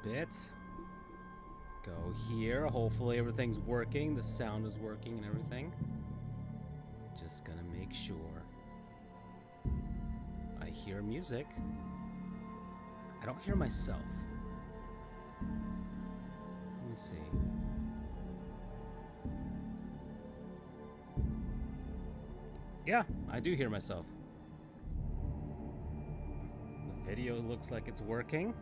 bit. Go here. Hopefully everything's working. The sound is working and everything. Just gonna make sure. I hear music. I don't hear myself. Let me see. Yeah, I do hear myself. The video looks like it's working.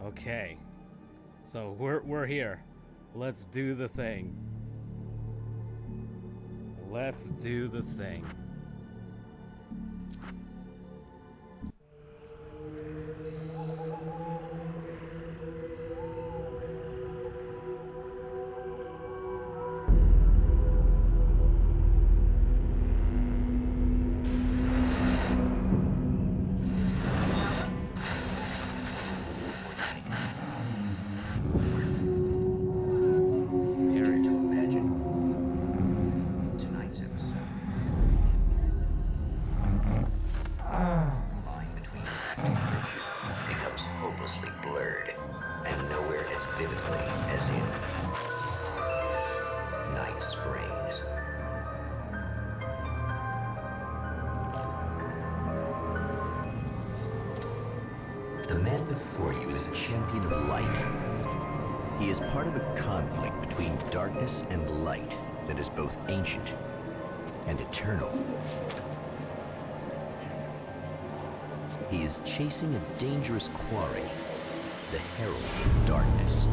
Okay. So we're here. Let's do the thing. Let's do the thing. The man before you is a champion of light. He is part of a conflict between darkness and light that is both ancient and eternal. He is chasing a dangerous quarry, the Herald of Darkness.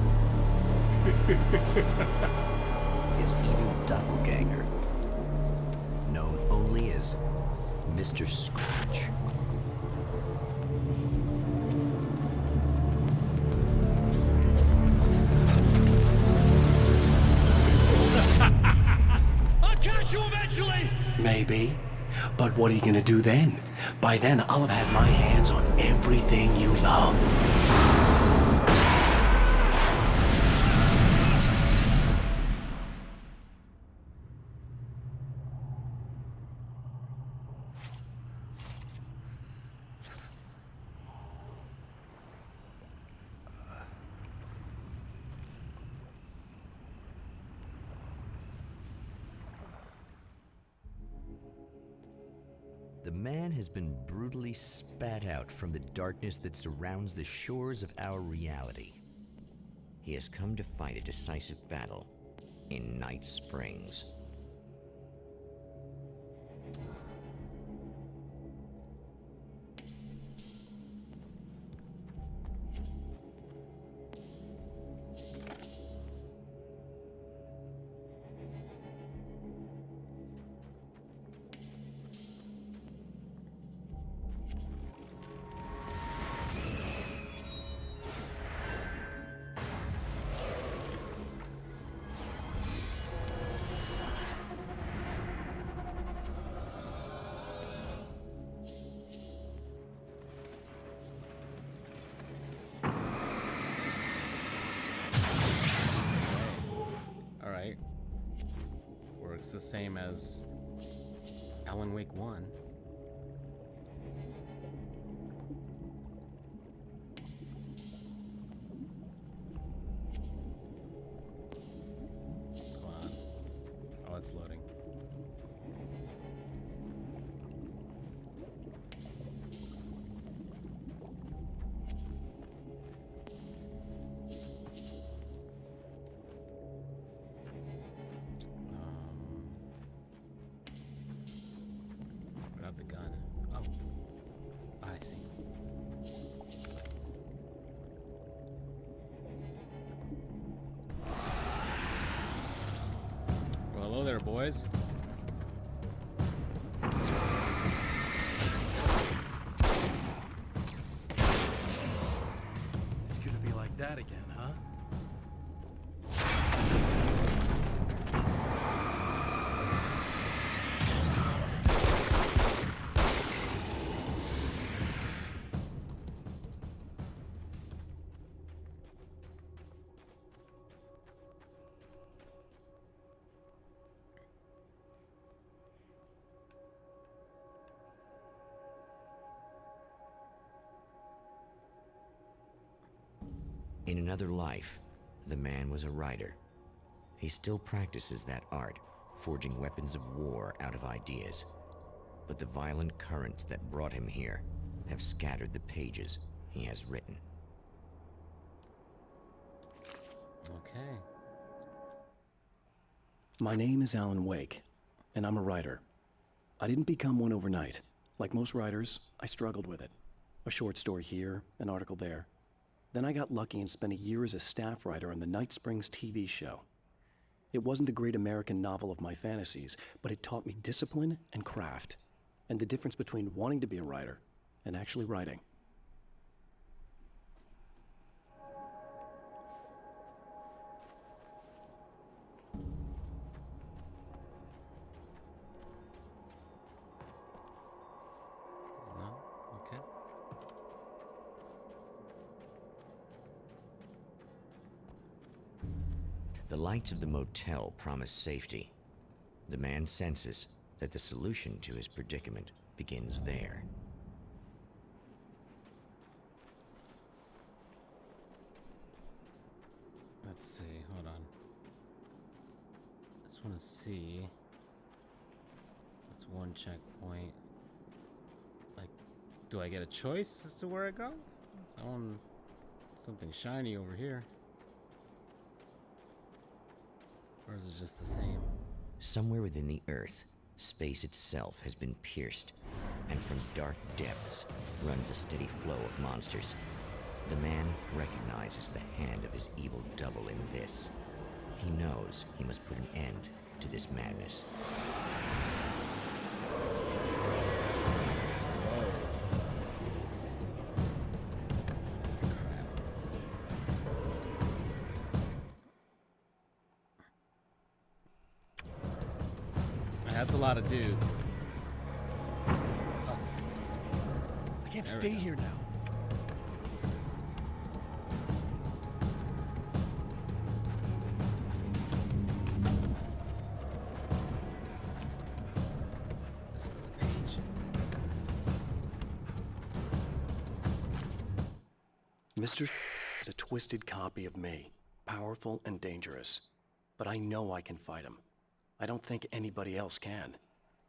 His evil doppelganger, known only as Mr. Scratch. Maybe. But what are you gonna do then? By then, I'll have had my hands on everything you love. The man has been brutally spat out from the darkness that surrounds the shores of our reality. He has come to fight a decisive battle in Night Springs. Works the same as Alan Wake 1. What's going on? Oh, it's loading. The gun. Oh, I see. Well, hello there, boys. It's gonna be like that again, huh? In another life, the man was a writer. He still practices that art, forging weapons of war out of ideas. But the violent currents that brought him here have scattered the pages he has written. Okay. My name is Alan Wake, and I'm a writer. I didn't become one overnight. Like most writers, I struggled with it. A short story here, an article there. Then I got lucky and spent a year as a staff writer on the Night Springs TV show. It wasn't the great American novel of my fantasies, but it taught me discipline and craft, and the difference between wanting to be a writer and actually writing. No? Okay. The lights of the motel promise safety. The man senses that the solution to his predicament begins there. Let's see, hold on. I just want to see. That's one checkpoint. Like, do I get a choice as to where I go? Something shiny over here. Or is it just the same? Somewhere within the Earth, space itself has been pierced, and from dark depths runs a steady flow of monsters. The man recognizes the hand of his evil double in this. He knows he must put an end to this madness. That's a lot of dudes. I can't There we stay go. here now. This is the page. Mr. is a twisted copy of me, powerful and dangerous. But I know I can fight him. I don't think anybody else can.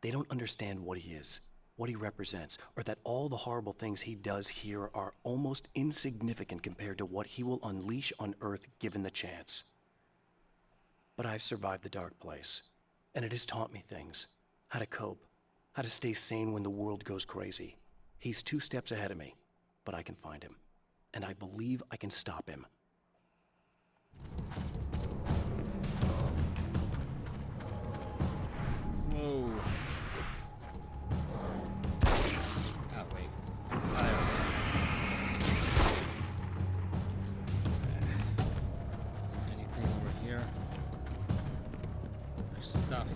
They don't understand what he is, what he represents, or that all the horrible things he does here are almost insignificant compared to what he will unleash on Earth given the chance. But I've survived the dark place, and it has taught me things. How to cope, how to stay sane when the world goes crazy. He's 2 steps ahead of me, but I can find him. And I believe I can stop him. Whoa. Oh, wait. Is there anything over here? There's stuff.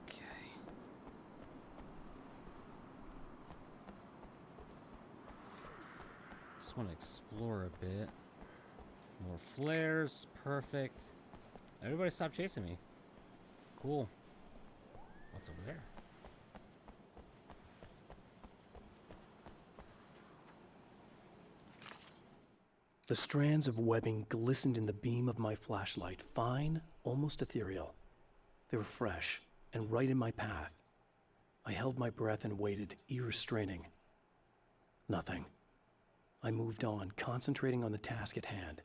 Okay. Just want to explore a bit. More flares, perfect. Everybody stop chasing me. Cool. What's over there? The strands of webbing glistened in the beam of my flashlight, fine, almost ethereal. They were fresh and right in my path. I held my breath and waited, ears straining. Nothing. I moved on, concentrating on the task at hand.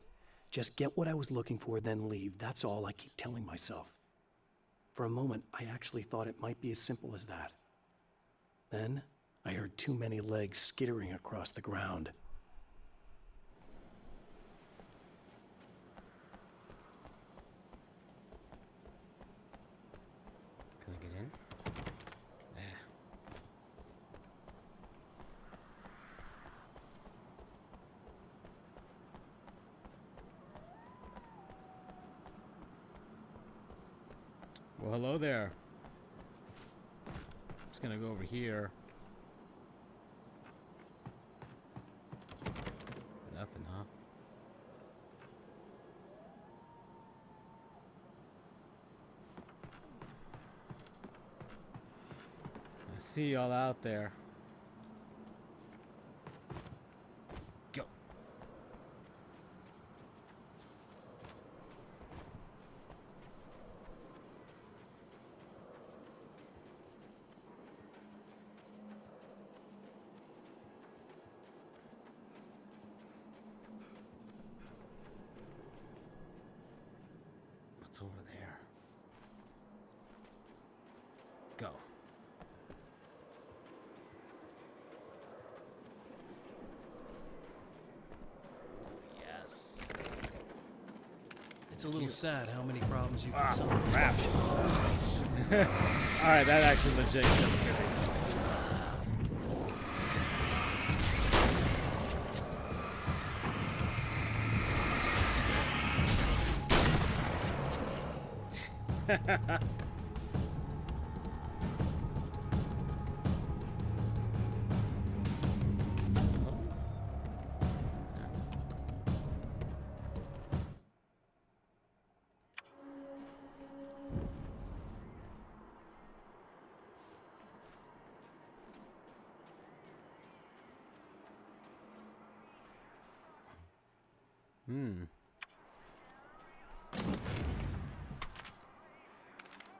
Just get what I was looking for, then leave. That's all I keep telling myself. For a moment, I actually thought it might be as simple as that. Then, I heard too many legs skittering across the ground. Can I get in? Yeah. Well, hello there. Just gonna go over here. Nothing, huh? see y'all out there. Go. What's over there? Go. Yes. It's a little sad how many problems you can Ah, solve. crap. Alright, that actually legit jump scared me.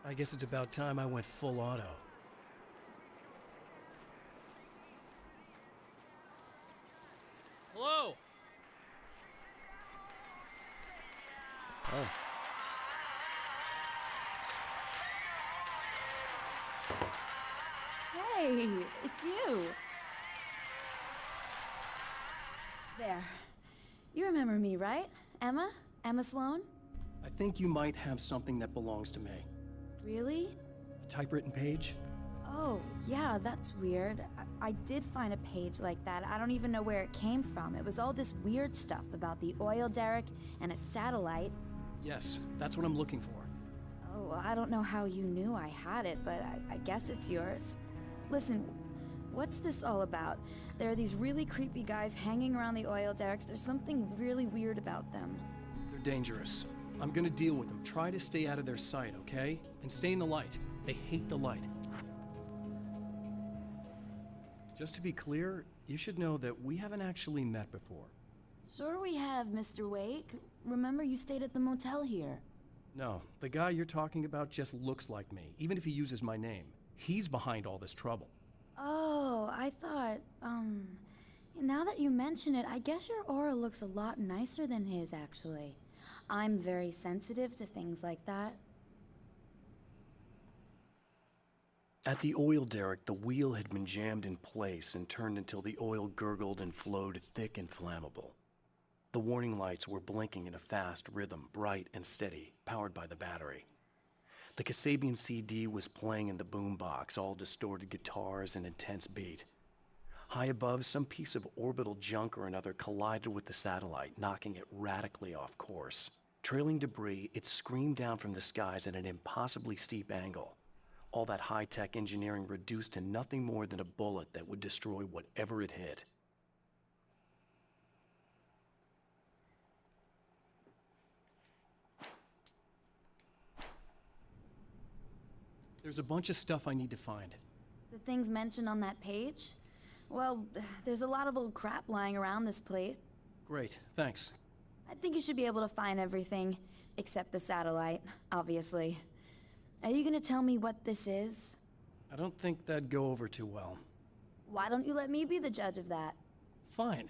I guess it's about time I went full auto. Hello? Oh. Hey, it's you. There. You remember me, right? Emma? Emma Sloan? I think you might have something that belongs to me. Really? A typewritten page? Oh, yeah, that's weird. I did find a page like that. I don't even know where it came from. It was all this weird stuff about the oil derrick and a satellite. Yes, that's what I'm looking for. Oh, I don't know how you knew I had it, but I guess it's yours. Listen, what's this all about? There are these really creepy guys hanging around the oil derricks. There's something really weird about them. They're dangerous. I'm gonna deal with them. Try to stay out of their sight, okay? And stay in the light. They hate the light. Just to be clear, you should know that we haven't actually met before. Sure we have, Mr. Wake. Remember you stayed at the motel here. No, the guy you're talking about just looks like me, even if he uses my name. He's behind all this trouble. Oh, I thought, now that you mention it, I guess your aura looks a lot nicer than his, actually. I'm very sensitive to things like that. At the oil derrick, the wheel had been jammed in place and turned until the oil gurgled and flowed thick and flammable. The warning lights were blinking in a fast rhythm, bright and steady, powered by the battery. The Kasabian CD was playing in the boombox, all distorted guitars and intense beat. High above, some piece of orbital junk or another collided with the satellite, knocking it radically off course. Trailing debris, it screamed down from the skies at an impossibly steep angle. All that high-tech engineering reduced to nothing more than a bullet that would destroy whatever it hit. There's a bunch of stuff I need to find. The things mentioned on that page? Well, there's a lot of old crap lying around this place. Great, thanks. I think you should be able to find everything, except the satellite, obviously. Are you gonna tell me what this is? I don't think that'd go over too well. Why don't you let me be the judge of that? Fine.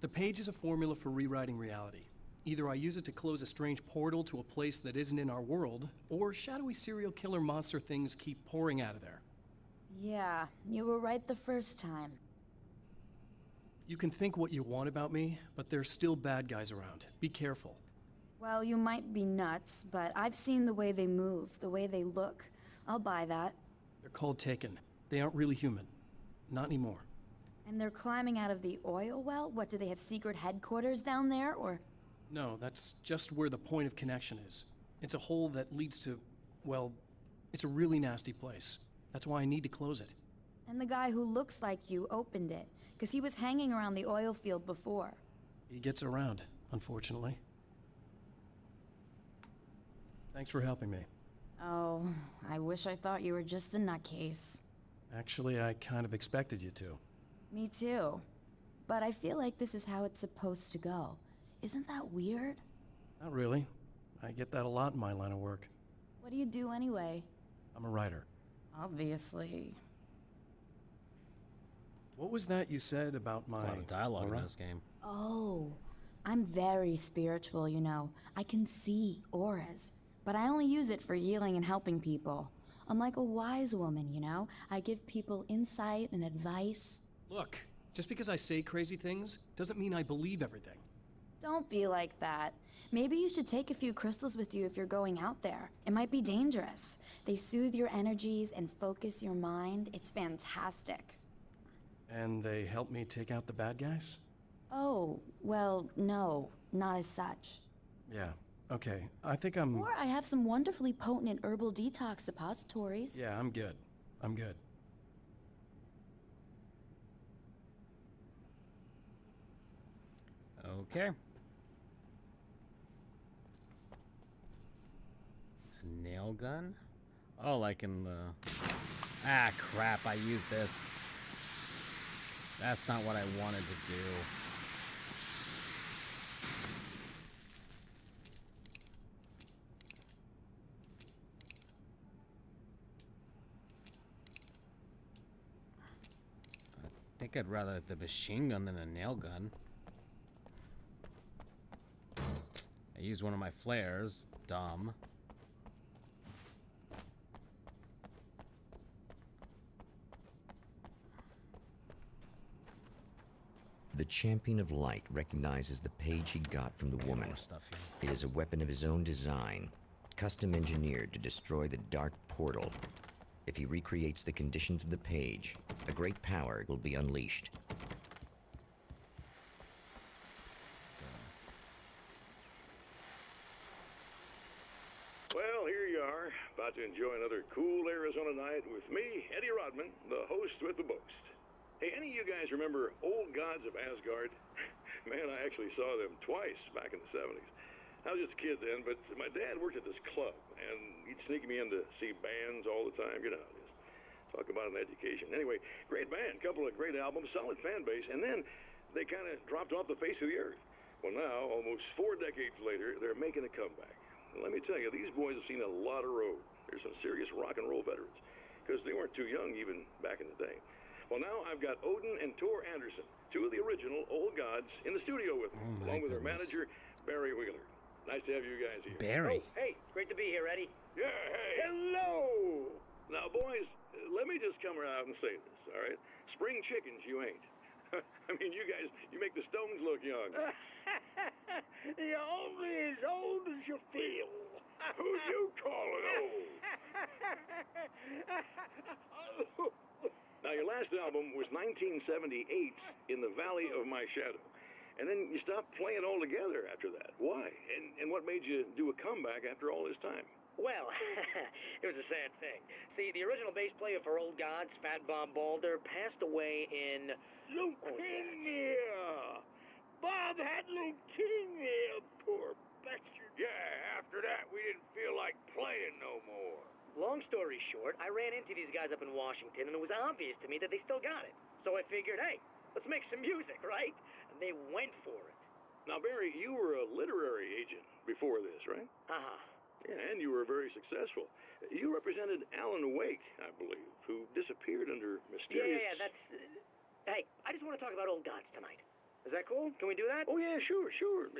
The page is a formula for rewriting reality. Either I use it to close a strange portal to a place that isn't in our world, or shadowy serial killer monster things keep pouring out of there. Yeah, you were right the first time. You can think what you want about me, but there's still bad guys around. Be careful. Well, you might be nuts, but I've seen the way they move, the way they look. I'll buy that. They're called Taken. They aren't really human. Not anymore. And they're climbing out of the oil well? What, do they have secret headquarters down there, or...? No, that's just where the point of connection is. It's a hole that leads to, well, it's a really nasty place. That's why I need to close it. And the guy who looks like you opened it, because he was hanging around the oil field before. He gets around, unfortunately. Thanks for helping me. Oh, I wish I thought you were just a nutcase. Actually, I kind of expected you to. Me too. But I feel like this is how it's supposed to go. Isn't that weird? Not really. I get that a lot in my line of work. What do you do anyway? I'm a writer. Obviously. What was that you said about A my lot of dialogue aura? in this game. Oh, I'm very spiritual, you know. I can see auras, but I only use it for healing and helping people. I'm like a wise woman, you know? I give people insight and advice. Look, just because I say crazy things doesn't mean I believe everything. Don't be like that. Maybe you should take a few crystals with you if you're going out there. It might be dangerous. They soothe your energies and focus your mind. It's fantastic. And they help me take out the bad guys? Oh, well, no, not as such. Yeah, okay. I think I'm... Or I have some wonderfully potent and herbal detox suppositories. Yeah, I'm good. I'm good. Okay. A nail gun? Oh, like in the... Ah, crap, I used this. That's not what I wanted to do. I think I'd rather the machine gun than a nail gun. I used one of my flares. Dumb. The Champion of Light recognizes the page he got from the woman. More stuff here. It is a weapon of his own design, custom engineered to destroy the Dark Portal. If he recreates the conditions of the page, a great power will be unleashed. Well, here you are, about to enjoy another cool Arizona night with me, Eddie Rodman, the host with the boast. Hey, any of you guys remember Old Gods of Asgard? Man, I actually saw them twice back in the 70s. I was just a kid then, but my dad worked at this club, and he'd sneak me in to see bands all the time. You know how it is. Talk about an education. Anyway, great band, couple of great albums, solid fan base, and then they kind of dropped off the face of the earth. Well, now, almost 4 decades later, they're making a comeback. And let me tell you, these boys have seen a lot of road. They're some serious rock and roll veterans, because they weren't too young even back in the day. Well, now I've got Odin and Tor Anderson, two of the original Old Gods, in the studio with me, Oh, my along with their goodness. manager, Barry Wheeler. Nice to have you guys here. Barry. Oh, hey, great to be here, Eddie. Yeah, hey. Hello! Now, boys, let me just come out and say this, all right? Spring chickens, you ain't. I mean, you guys, you make the Stones look young. You're only as old as you feel. Who you calling old? Now, your last album was 1978, In the Valley of My Shadow. And then you stopped playing altogether after that. Why? And what made you do a comeback after all this time? Well, it was a sad thing. See, the original bass player for Old Gods, Fat Bob Balder, passed away in... Leukemia! Bob had leukemia, poor bastard. Yeah, after that, we didn't feel like playing no more. Long story short, I ran into these guys up in Washington, and it was obvious to me that they still got it. So I figured, hey, let's make some music, right? And they went for it. Now, Barry, you were a literary agent before this, right? Uh-huh. Yeah, and you were very successful. You represented Alan Wake, I believe, who disappeared under mysterious... Yeah, that's... Hey, I just want to talk about Old Gods tonight. Is that cool? Can we do that? Oh, yeah, sure.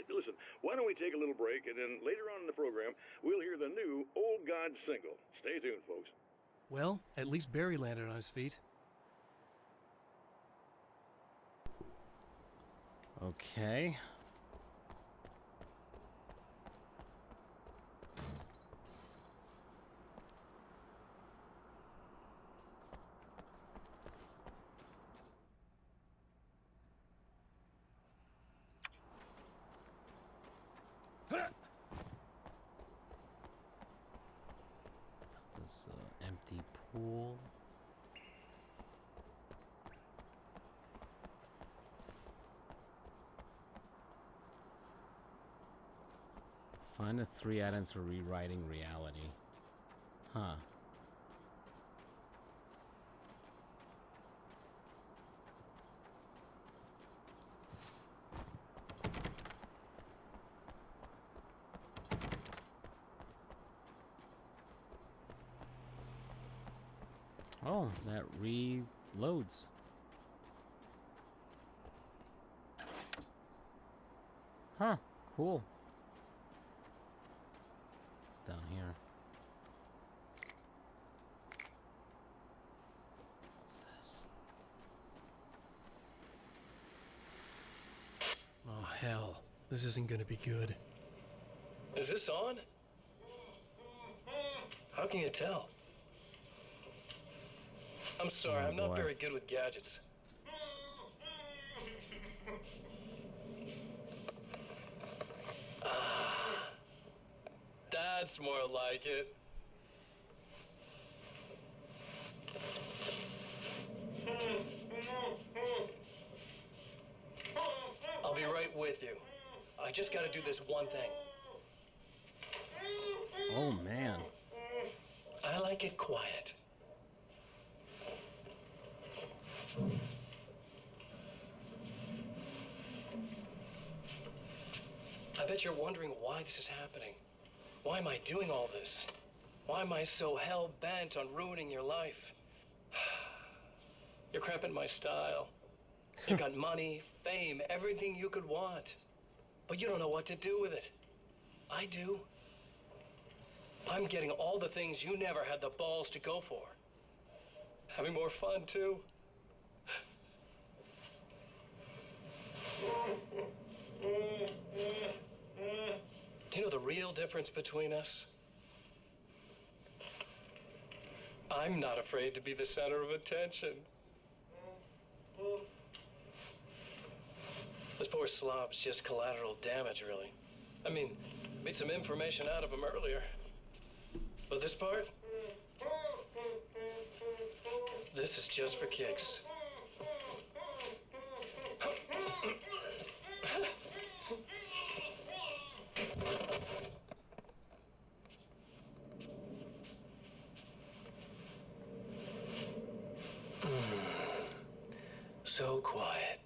Listen, why don't we take a little break, and then later on in the program, we'll hear the new Old God single. Stay tuned, folks. Well, at least Barry landed on his feet. Okay. What's this empty pool? Find the 3 items for rewriting reality. Huh. Oh, that reloads. Huh, cool. It's down here. What's this? Oh, hell. This isn't gonna be good. Is this on? How can you tell? I'm sorry, Oh, I'm not boy. very good with gadgets. That's more like it. I'll be right with you. I just gotta do this one thing. Oh, man. I like it quiet. I bet you're wondering why this is happening. Why am I doing all this? Why am I so hell-bent on ruining your life? You're cramping my style. You've got money, fame, everything you could want. But you don't know what to do with it. I do. I'm getting all the things you never had the balls to go for. Having more fun, too. Do you know the real difference between us? I'm not afraid to be the center of attention. This poor slob's just collateral damage, really. I mean, made some information out of him earlier. But this part? This is just for kicks. So quiet.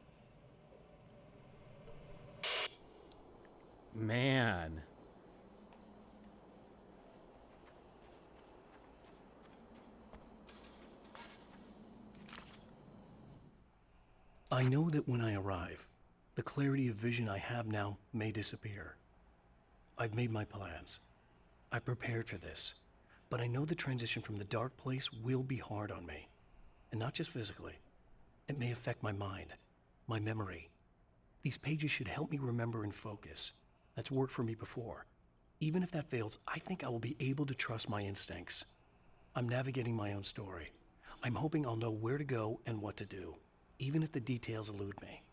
Man. I know that when I arrive, the clarity of vision I have now may disappear. I've made my plans. I prepared for this. But I know the transition from the dark place will be hard on me. And not just physically. It may affect my mind, my memory. These pages should help me remember and focus. That's worked for me before. Even if that fails, I think I will be able to trust my instincts. I'm navigating my own story. I'm hoping I'll know where to go and what to do, even if the details elude me.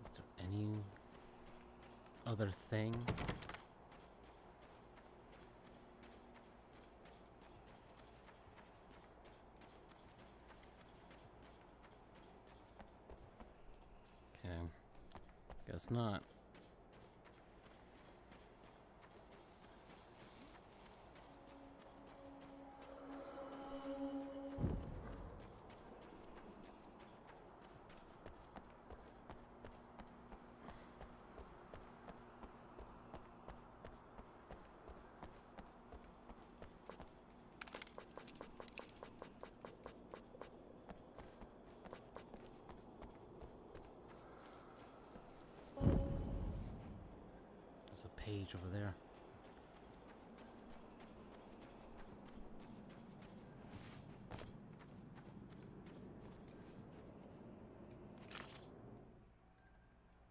Is there any other thing? Okay. Guess not. There's a page over there.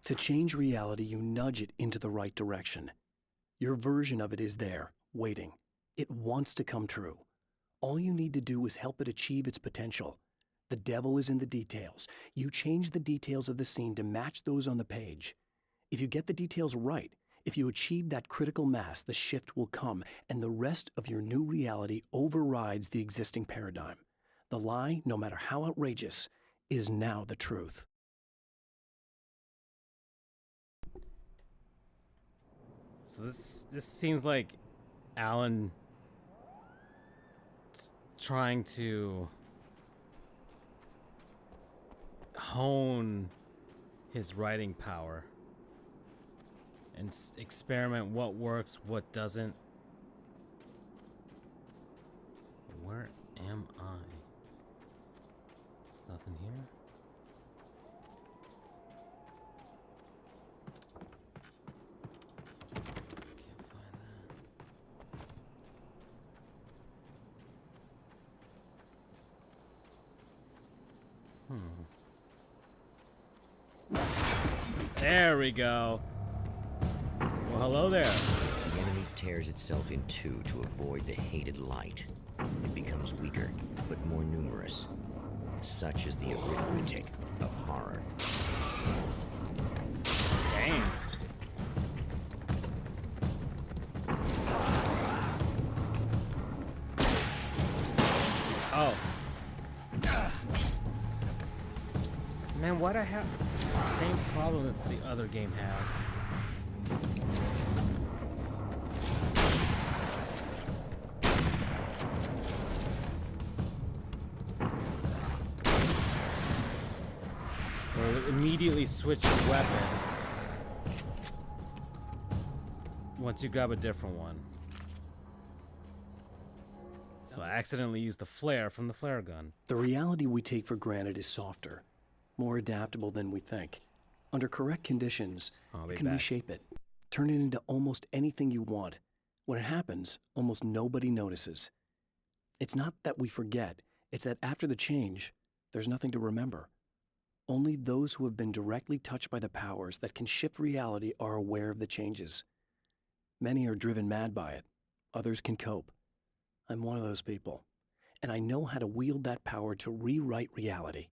To change reality, you nudge it into the right direction. Your version of it is there, waiting. It wants to come true. All you need to do is help it achieve its potential. The devil is in the details. You change the details of the scene to match those on the page. If you get the details right, if you achieve that critical mass, the shift will come, and the rest of your new reality overrides the existing paradigm. The lie, no matter how outrageous, is now the truth. So this seems like Alan trying to hone his writing power and experiment what works, what doesn't. Where am I? There's nothing here. Can't find that. There we go. Well, hello there. The enemy tears itself in two to avoid the hated light. It becomes weaker, but more numerous. Such is the arithmetic of horror. Dang. Oh. Man, why'd I have the same problem that the other game had? Or it immediately switch your weapon once you grab a different one. So I accidentally used the flare from the flare gun. The reality we take for granted is softer, more adaptable than we think. Under correct conditions, I'll you be can back. reshape it, turn it into almost anything you want. When it happens, almost nobody notices. It's not that we forget, it's that after the change, there's nothing to remember. Only those who have been directly touched by the powers that can shift reality are aware of the changes. Many are driven mad by it. Others can cope. I'm one of those people, and I know how to wield that power to rewrite reality.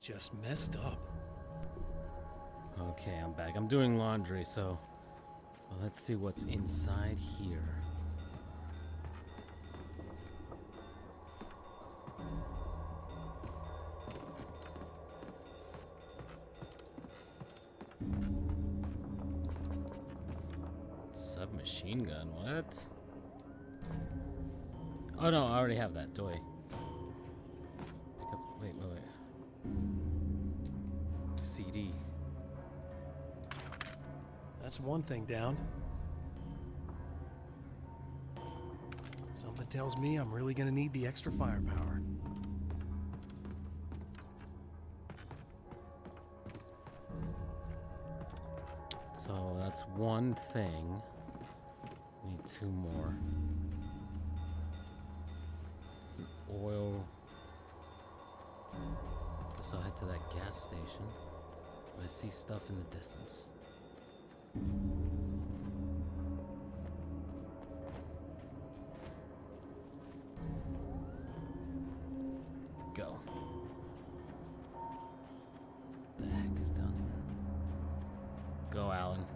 just messed up. Okay, I'm back. I'm doing laundry, so well, let's see what's inside here. Submachine gun, what? Oh no, I already have that. Doy. Pick up, wait. CD. That's one thing down. Something tells me I'm really gonna need the extra firepower. So that's one thing. Need two more. Some oil. Guess I'll head to that gas station. I see stuff in the distance. Go. The heck is down here? Go, Alan.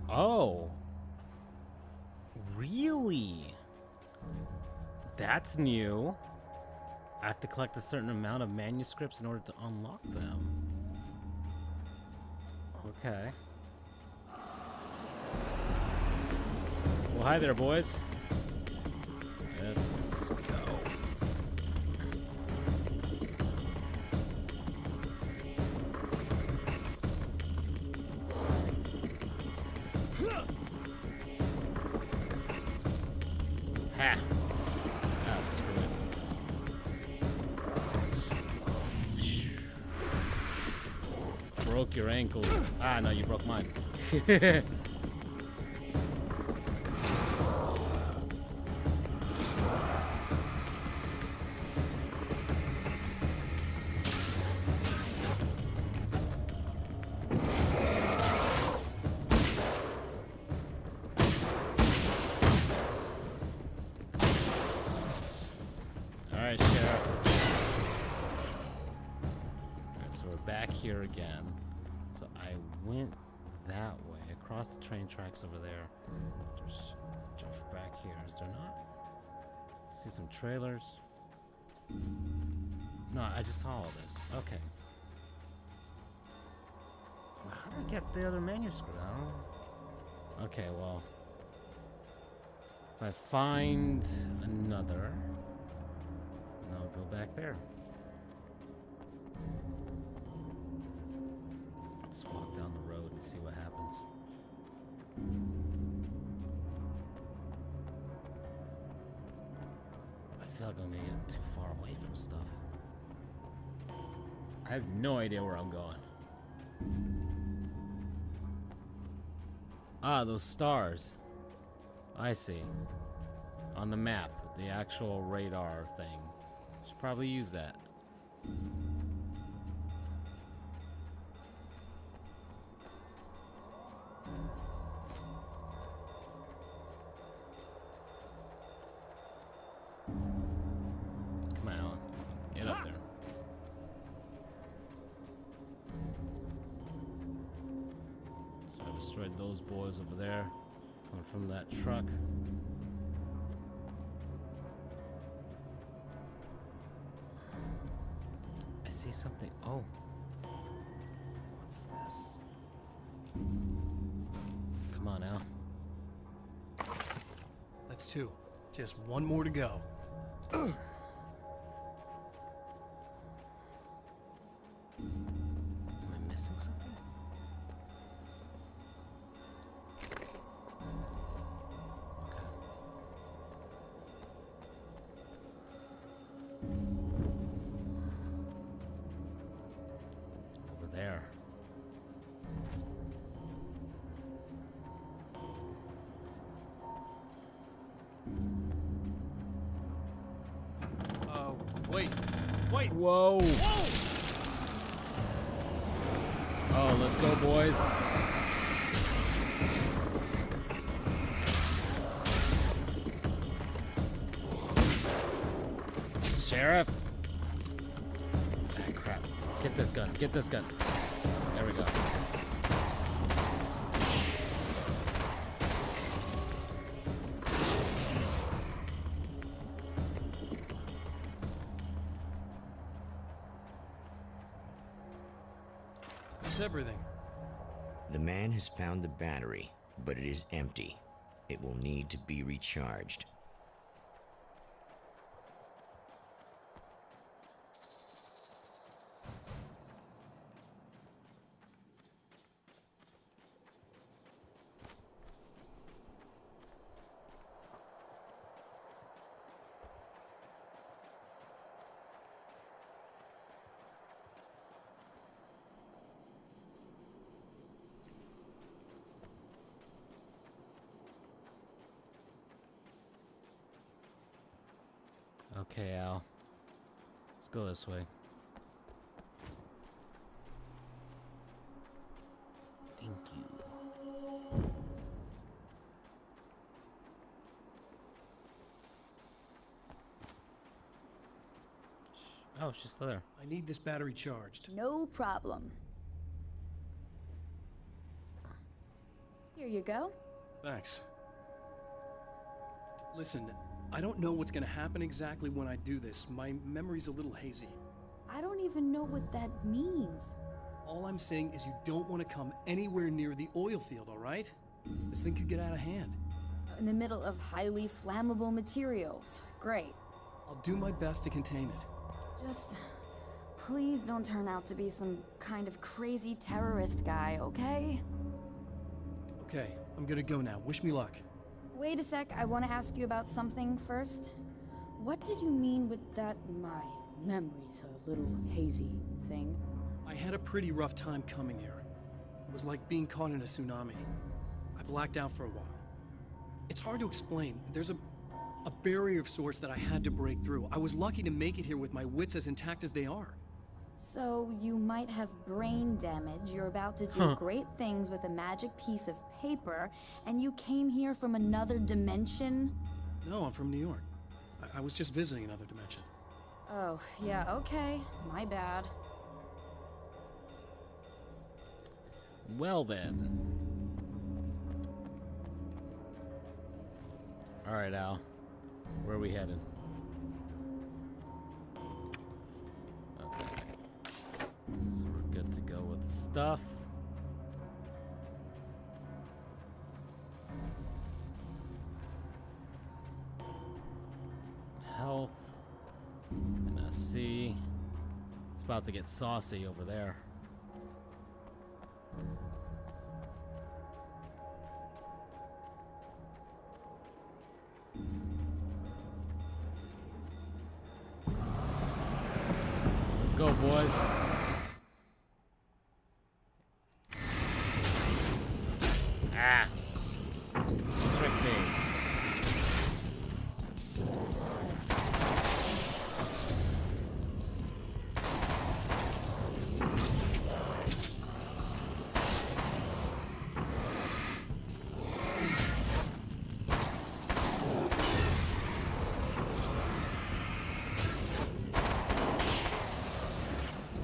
Oh. Really? That's new. I have to collect a certain amount of manuscripts in order to unlock them. Okay. Well, hi there, boys. Let's go. Ha! Ah, screw it. Broke your ankles. Ah, no, you broke mine. Alright, Sheriff. Alright, so we're back here again. So I went that way, across the train tracks over there. Just jump back here, is there not? See some trailers. No, I just saw all this. Okay. Well, how did I get the other manuscript? I don't know. Okay, well. If I find another, then I'll go back there. Just walk down the road and see what happens. I feel like I'm gonna get too far away from stuff. I have no idea where I'm going. Ah, those stars. I see. On the map, the actual radar thing. Should probably use that. Come on, Alan. Get up there. So I destroyed those boys over there. Coming from that truck. I see something. Oh. What's this? Come on, Al. That's two. Just one more to go. Am I missing something? Okay. Over there. Wait. Wait. Whoa! Oh, let's go, boys. Sheriff! Ah, crap. Get this gun. Get this gun. There we go. That's everything. The man has found the battery, but it is empty. It will need to be recharged. Okay, Al. Let's go this way. Thank you. Oh, she's still there. I need this battery charged. No problem. Here you go. Thanks. Listen, I don't know what's gonna happen exactly when I do this. My memory's a little hazy. I don't even know what that means. All I'm saying is you don't want to come anywhere near the oil field, all right? This thing could get out of hand. In the middle of highly flammable materials. Great. I'll do my best to contain it. Just please don't turn out to be some kind of crazy terrorist guy, okay? Okay, I'm gonna go now. Wish me luck. Wait a sec, I want to ask you about something first. What did you mean with that my memory's a little hazy thing? I had a pretty rough time coming here. It was like being caught in a tsunami. I blacked out for a while. It's hard to explain. There's a barrier of sorts that I had to break through. I was lucky to make it here with my wits as intact as they are. So you might have brain damage, you're about to do great things with a magic piece of paper, and you came here from another dimension? No, I'm from New York. I was just visiting another dimension. Oh, yeah, okay. My bad. Well then. Alright, Al. Where are we headed? Okay. So we're good to go with stuff. Health. And a C. It's about to get saucy over there. Let's go, boys. Ah. Tricked me.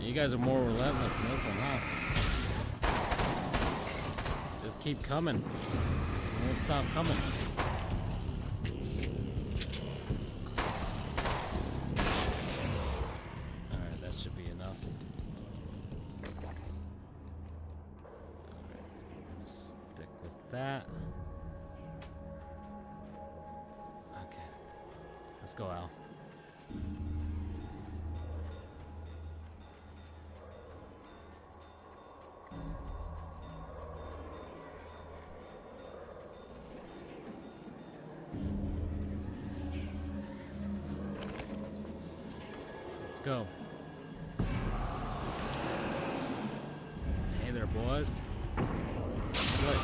You guys are more relentless than this one, huh? Just keep coming. You won't stop coming. Alright, that should be enough. Alright, we're gonna stick with that. Okay. Let's go, Al. Go. Hey there, boys. Good.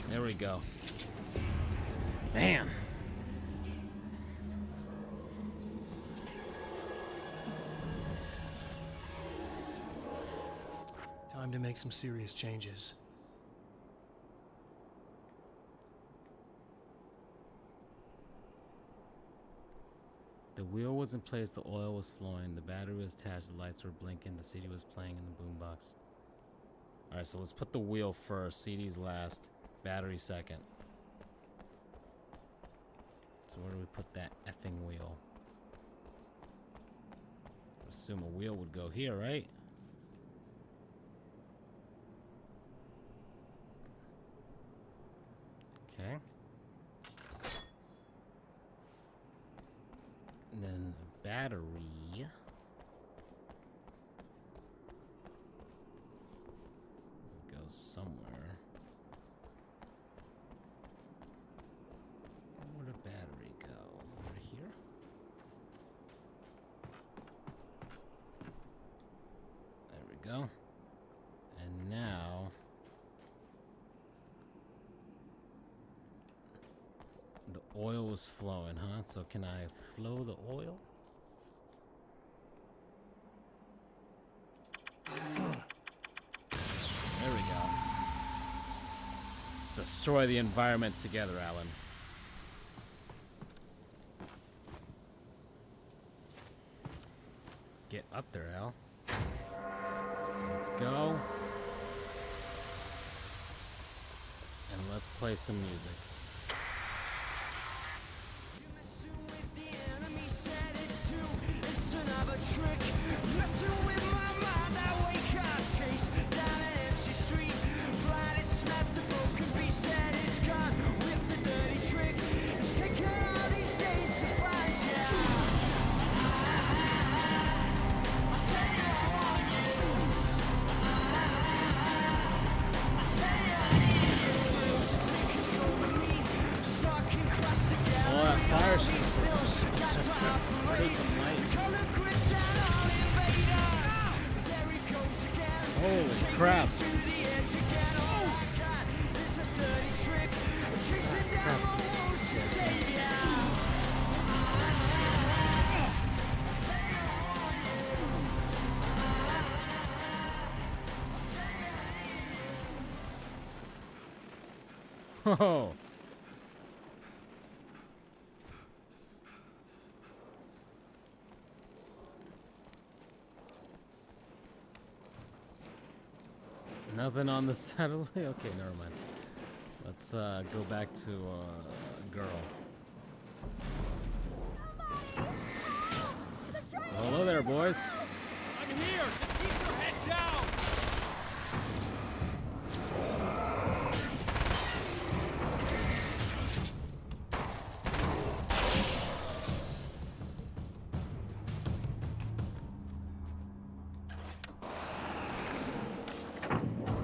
There we go. Man. Time to make some serious changes. The wheel was in place, the oil was flowing, the battery was attached, the lights were blinking, the CD was playing in the boombox. Alright, so let's put the wheel first, CD's last, battery second. So where do we put that effing wheel? I assume a wheel would go here, right? Okay. And then a battery. Goes somewhere. Where would a battery go? Over here? There we go. And now the oil was flowing, huh? So can I flow the oil? There we go. Let's destroy the environment together, Alan. Get up there, Al. Let's go. And let's play some music. Holy crap. Oh. Nothing on the satellite? Okay, never mind. Let's go back to girl. Hello there, boys. I'm here! Just keep your head down!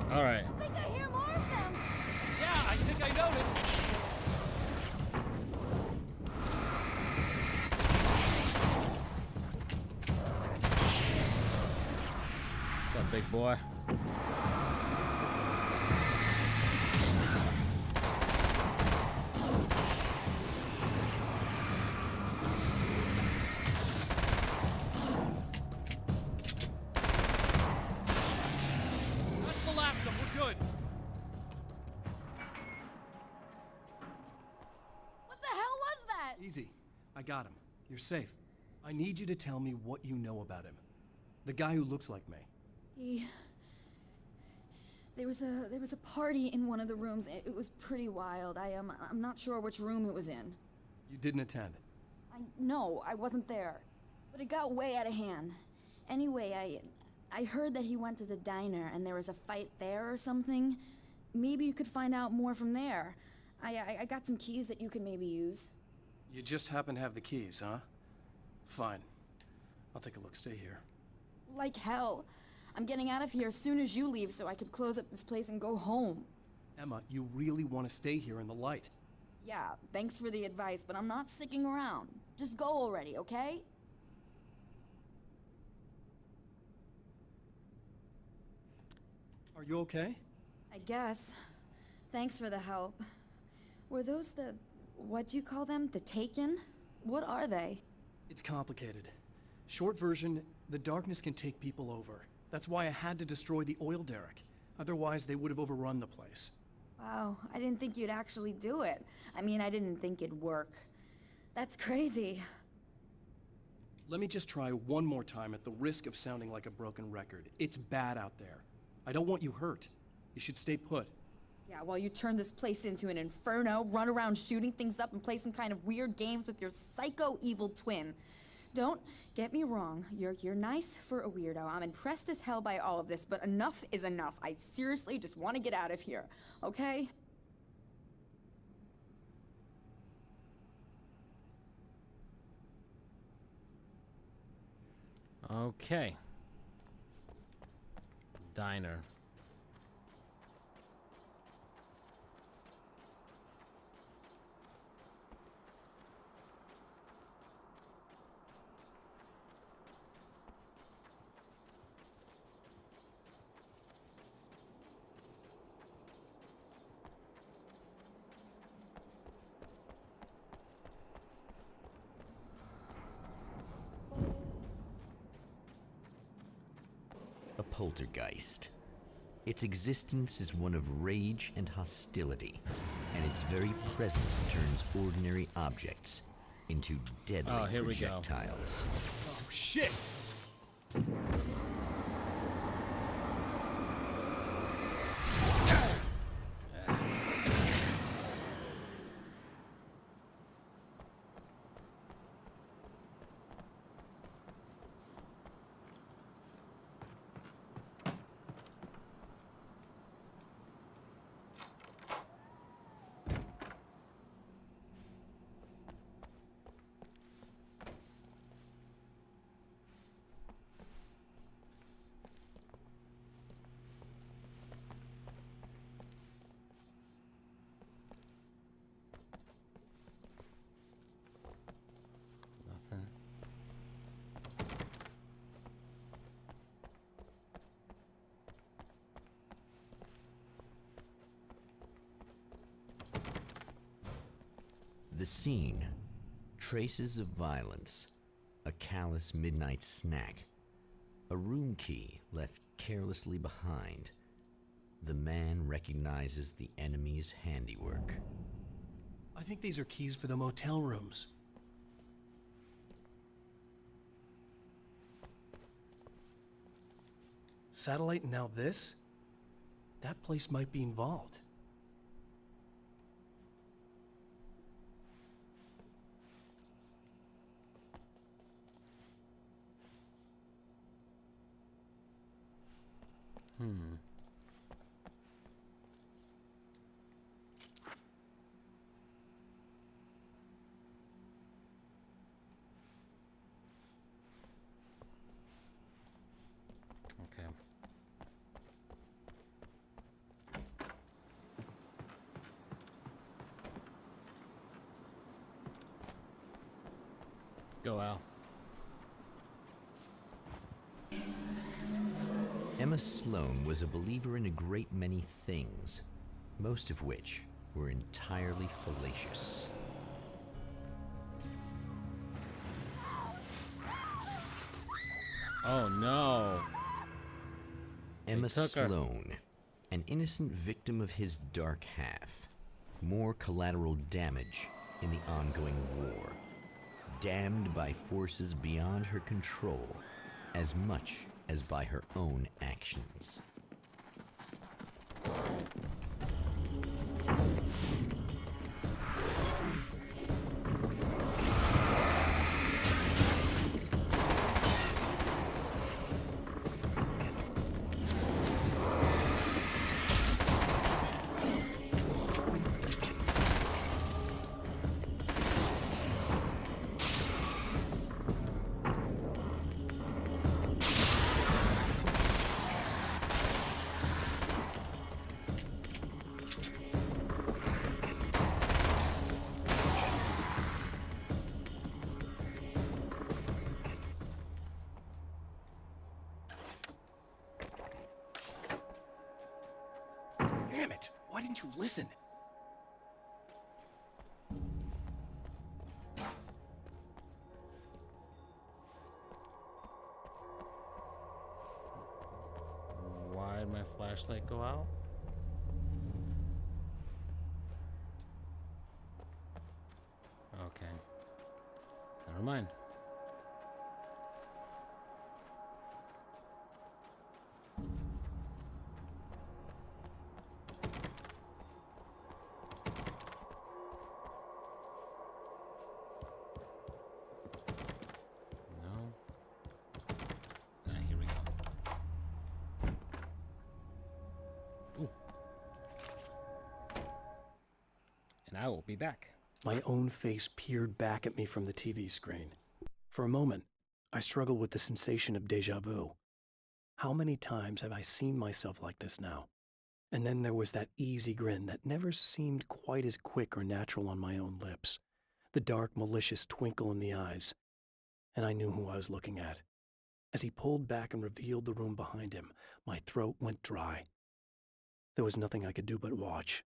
All right. I think I hear more of them. Yeah, I think I noticed. What's up, big boy? That's the last of them. We're good. What the hell was that? Easy. I got him. You're safe. I need you to tell me what you know about him. The guy who looks like me. There was a party in one of the rooms. It was pretty wild. I'm not sure which room it was in. You didn't attend. No, I wasn't there. But it got way out of hand. Anyway, I heard that he went to the diner and there was a fight there or something. Maybe you could find out more from there. I got some keys that you could maybe use. You just happen to have the keys, huh? Fine. I'll take a look. Stay here. Like hell. I'm getting out of here as soon as you leave so I can close up this place and go home. Emma, you really want to stay here in the light. Yeah, thanks for the advice, but I'm not sticking around. Just go already, okay? Are you okay? I guess. Thanks for the help. Were those the... what'd you call them? The Taken? What are they? It's complicated. Short version, the darkness can take people over. That's why I had to destroy the oil derrick. Otherwise, they would have overrun the place. Wow, I didn't think you'd actually do it. I mean, I didn't think it'd work. That's crazy. Let me just try one more time at the risk of sounding like a broken record. It's bad out there. I don't want you hurt. You should stay put. Yeah, while you turn this place into an inferno, run around shooting things up and play some kind of weird games with your psycho evil twin. Don't get me wrong, you're nice for a weirdo. I'm impressed as hell by all of this, but enough is enough. I seriously just want to get out of here, okay? Okay. Diner. A poltergeist. Its existence is one of rage and hostility, and its very presence turns ordinary objects into deadly Oh, here we go. projectiles. Oh, shit! Nothing. The scene. Traces of violence. A callous midnight snack. A room key left carelessly behind. The man recognizes the enemy's handiwork. I think these are keys for the motel rooms. Satellite and now this? That place might be involved. Okay. Go Al. Emma Sloan was a believer in a great many things, most of which were entirely fallacious. Oh no. Emma took her. Sloan, an innocent victim of his dark half. More collateral damage in the ongoing war. Damned by forces beyond her control, as much as by her own actions. didn't you listen? Why'd my flashlight go out? Okay. Never mind. No. Here we go. Ooh. And I will be back. My own face peered back at me from the TV screen. For a moment, I struggled with the sensation of déjà vu. How many times have I seen myself like this now? And then there was that easy grin that never seemed quite as quick or natural on my own lips. The dark, malicious twinkle in the eyes. And I knew who I was looking at. As he pulled back and revealed the room behind him, my throat went dry. There was nothing I could do but watch.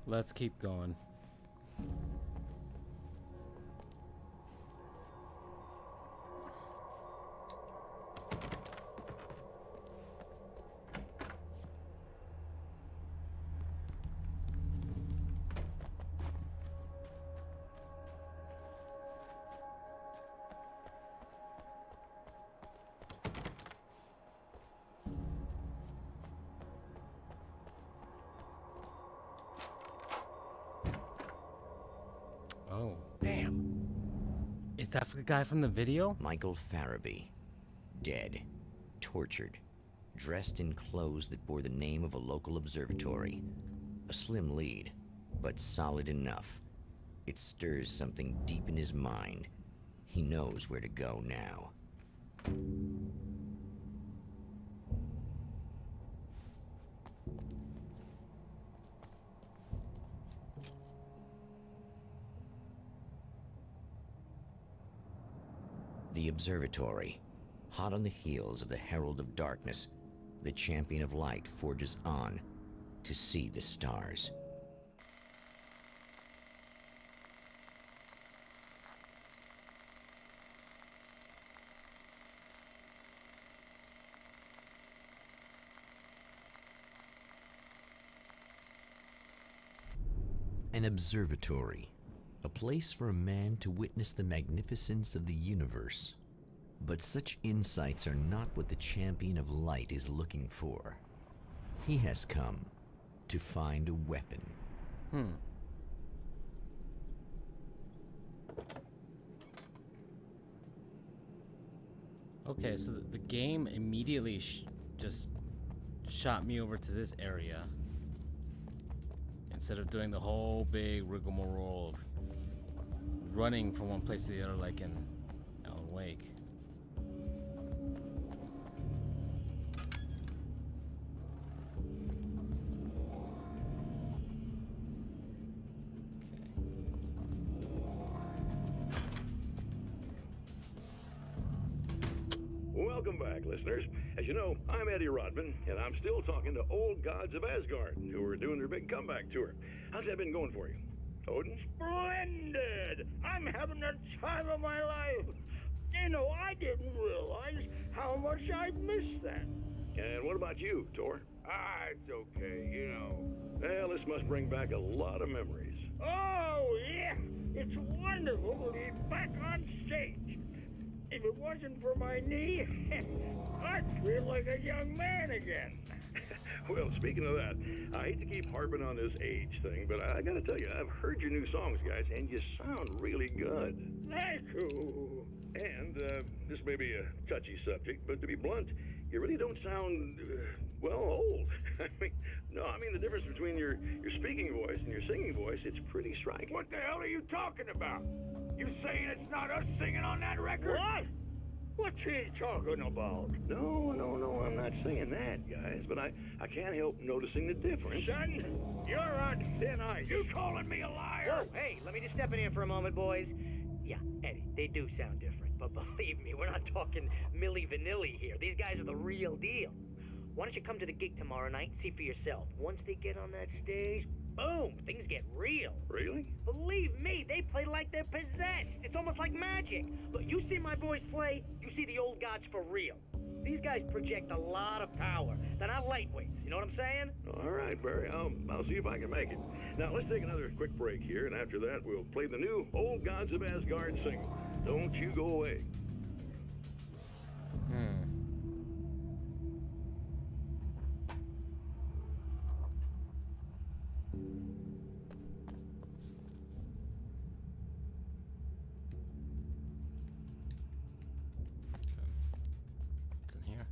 Let's keep going. Oh. Damn. Is that the guy from the video? Michael Farabee. Dead. Tortured. Dressed in clothes that bore the name of a local observatory. A slim lead, but solid enough. It stirs something deep in his mind. He knows where to go now. The observatory. Hot on the heels of the Herald of Darkness, the Champion of Light forges on to see the stars. An observatory. A place for a man to witness the magnificence of the universe. But such insights are not what the Champion of Light is looking for. He has come to find a weapon. Okay, so the game immediately just shot me over to this area. Instead of doing the whole big rigmarole of running from one place to the other like in Alan Wake. Welcome back, listeners. As you know, I'm Eddie Rodman, and I'm still talking to old gods of Asgard, who are doing their big comeback tour. How's that been going for you? Odin? Splendid! I'm having the time of my life. You know, I didn't realize how much I'd missed that. And what about you, Tor? It's okay, you know. Well, this must bring back a lot of memories. Oh, yeah. It's wonderful to be back on stage. If it wasn't for my knee, I'd feel like a young man again. Well, speaking of that, I hate to keep harping on this age thing, but I gotta tell you, I've heard your new songs, guys, and you sound really good. Thank you. And this may be a touchy subject, but to be blunt, you really don't sound, well, old. I mean the difference between your speaking voice and your singing voice, it's pretty striking. What the hell are you talking about? You saying it's not us singing on that record? What? What's he talking about? No, I'm not saying that, guys, but I can't help noticing the difference. Son, you're on thin ice. You calling me a liar? Whoa, hey, let me just step in here for a moment, boys. Yeah, Eddie, they do sound different, but believe me, we're not talking Milli Vanilli here. These guys are the real deal. Why don't you come to the gig tomorrow night and see for yourself? Once they get on that stage, boom, things get real. Really? Believe me, they play like they're possessed. It's almost like magic. Look, you see my boys play, you see the old gods for real. These guys project a lot of power. They're not lightweights, you know what I'm saying? All right, Barry, I'll see if I can make it. Now, let's take another quick break here, and after that, we'll play the new Old Gods of Asgard single. Don't you go away. What's in here?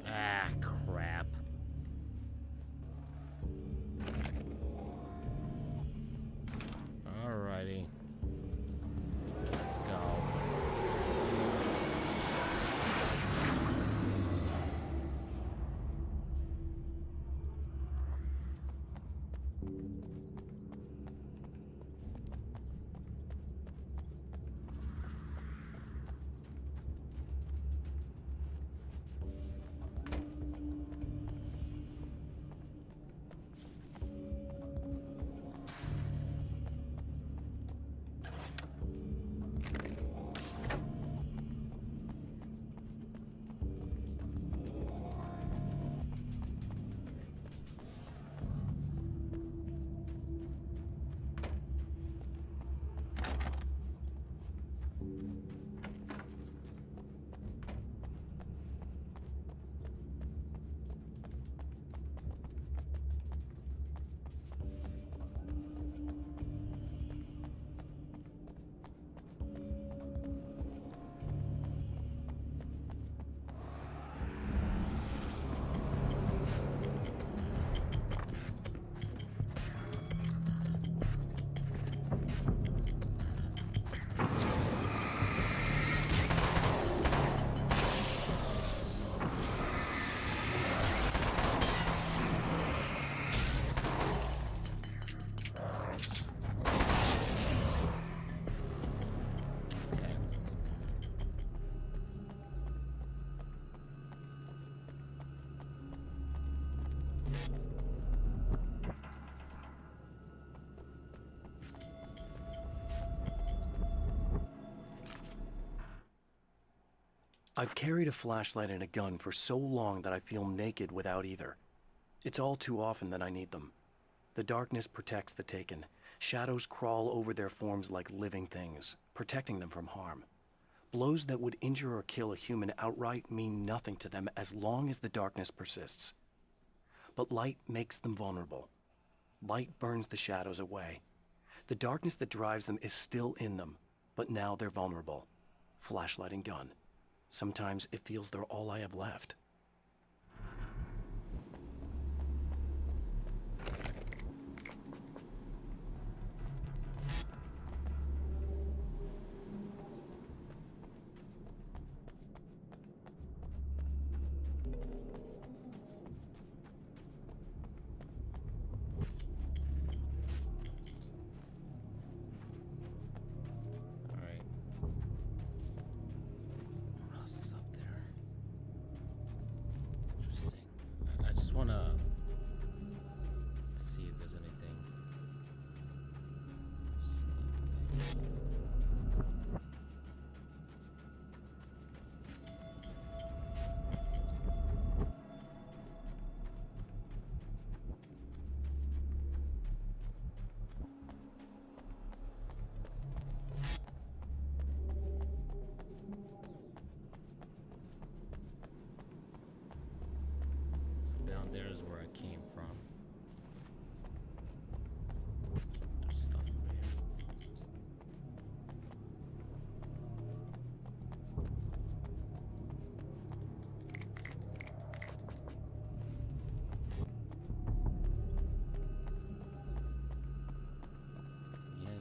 Ah, crap. Alrighty. I've carried a flashlight and a gun for so long that I feel naked without either. It's all too often that I need them. The darkness protects the taken. Shadows crawl over their forms like living things, protecting them from harm. Blows that would injure or kill a human outright mean nothing to them as long as the darkness persists. But light makes them vulnerable. Light burns the shadows away. The darkness that drives them is still in them, but now they're vulnerable. Flashlight and gun. Sometimes it feels they're all I have left. Alright. What else is up there? Interesting. I just wanna see if there's anything. So down there is where I came from. There's stuff over here.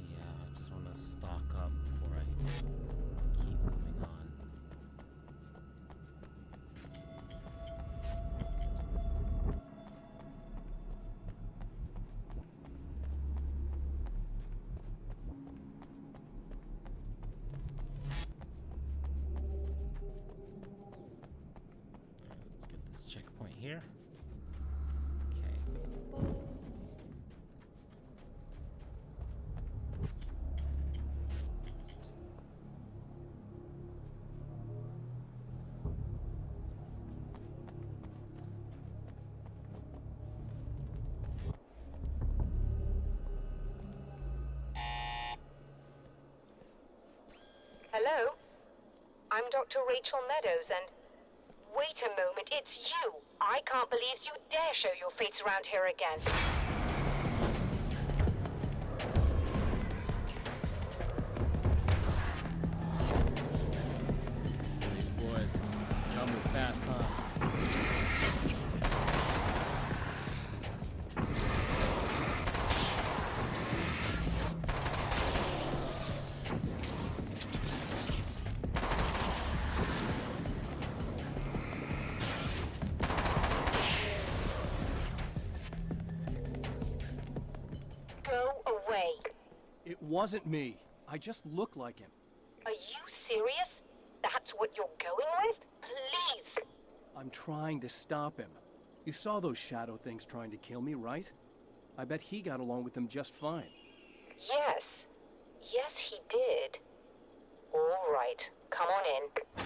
Yeah, I just want to stock up before I keep moving on. Let's get this checkpoint here. Okay. Hello? I'm Dr. Rachel Meadows, and... Wait a moment, it's you! I can't believe you dare show your face around here again. These boys come fast, huh? Go away. It wasn't me. I just look like him. Are you serious? That's what you're going with? Please! I'm trying to stop him. You saw those shadow things trying to kill me, right? I bet he got along with them just fine. Yes. Yes, he did. All right. Come on in.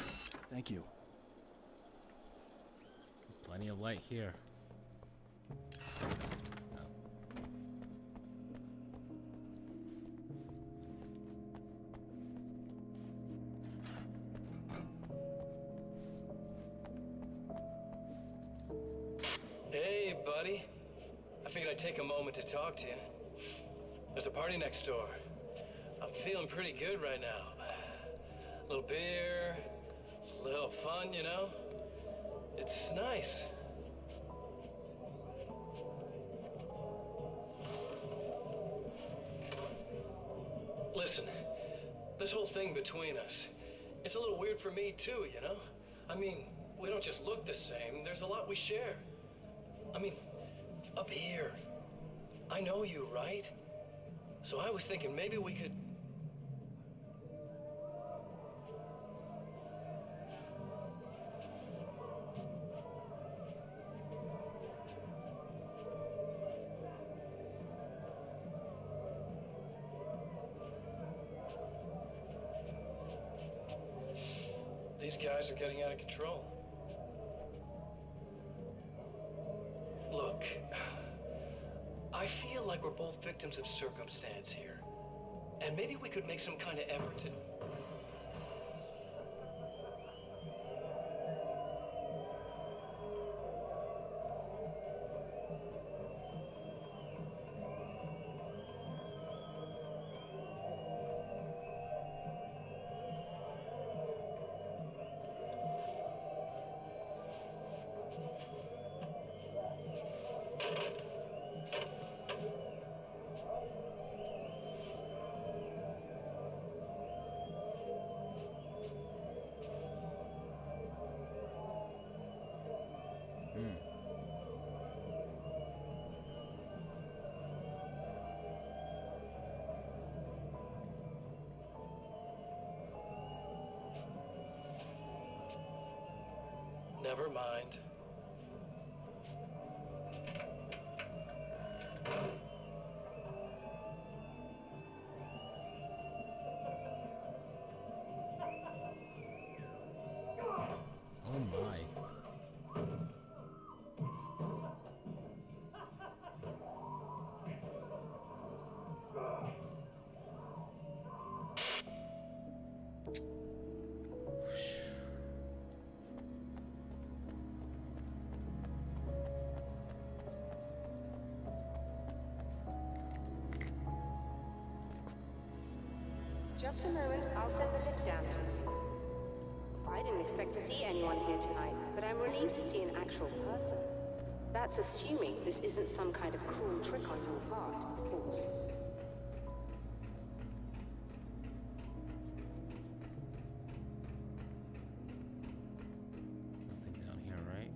Thank you. Plenty of light here. Hey, buddy. I figured I'd take a moment to talk to you. There's a party next door. I'm feeling pretty good right now. A little beer, a little fun, you know? It's nice. Listen, this whole thing between us, it's a little weird for me too, you know? I mean, we don't just look the same, there's a lot we share. I mean, up here, I know you, right? So I was thinking maybe we could... these guys are getting out of control. Look, I feel like we're both victims of circumstance here. And maybe we could make some kind of effort to... Never mind. Oh my. Just a moment, I'll send the lift down to you. I didn't expect to see anyone here tonight, but I'm relieved to see an actual person. That's assuming this isn't some kind of cruel trick on your part, of course. Nothing down here, right?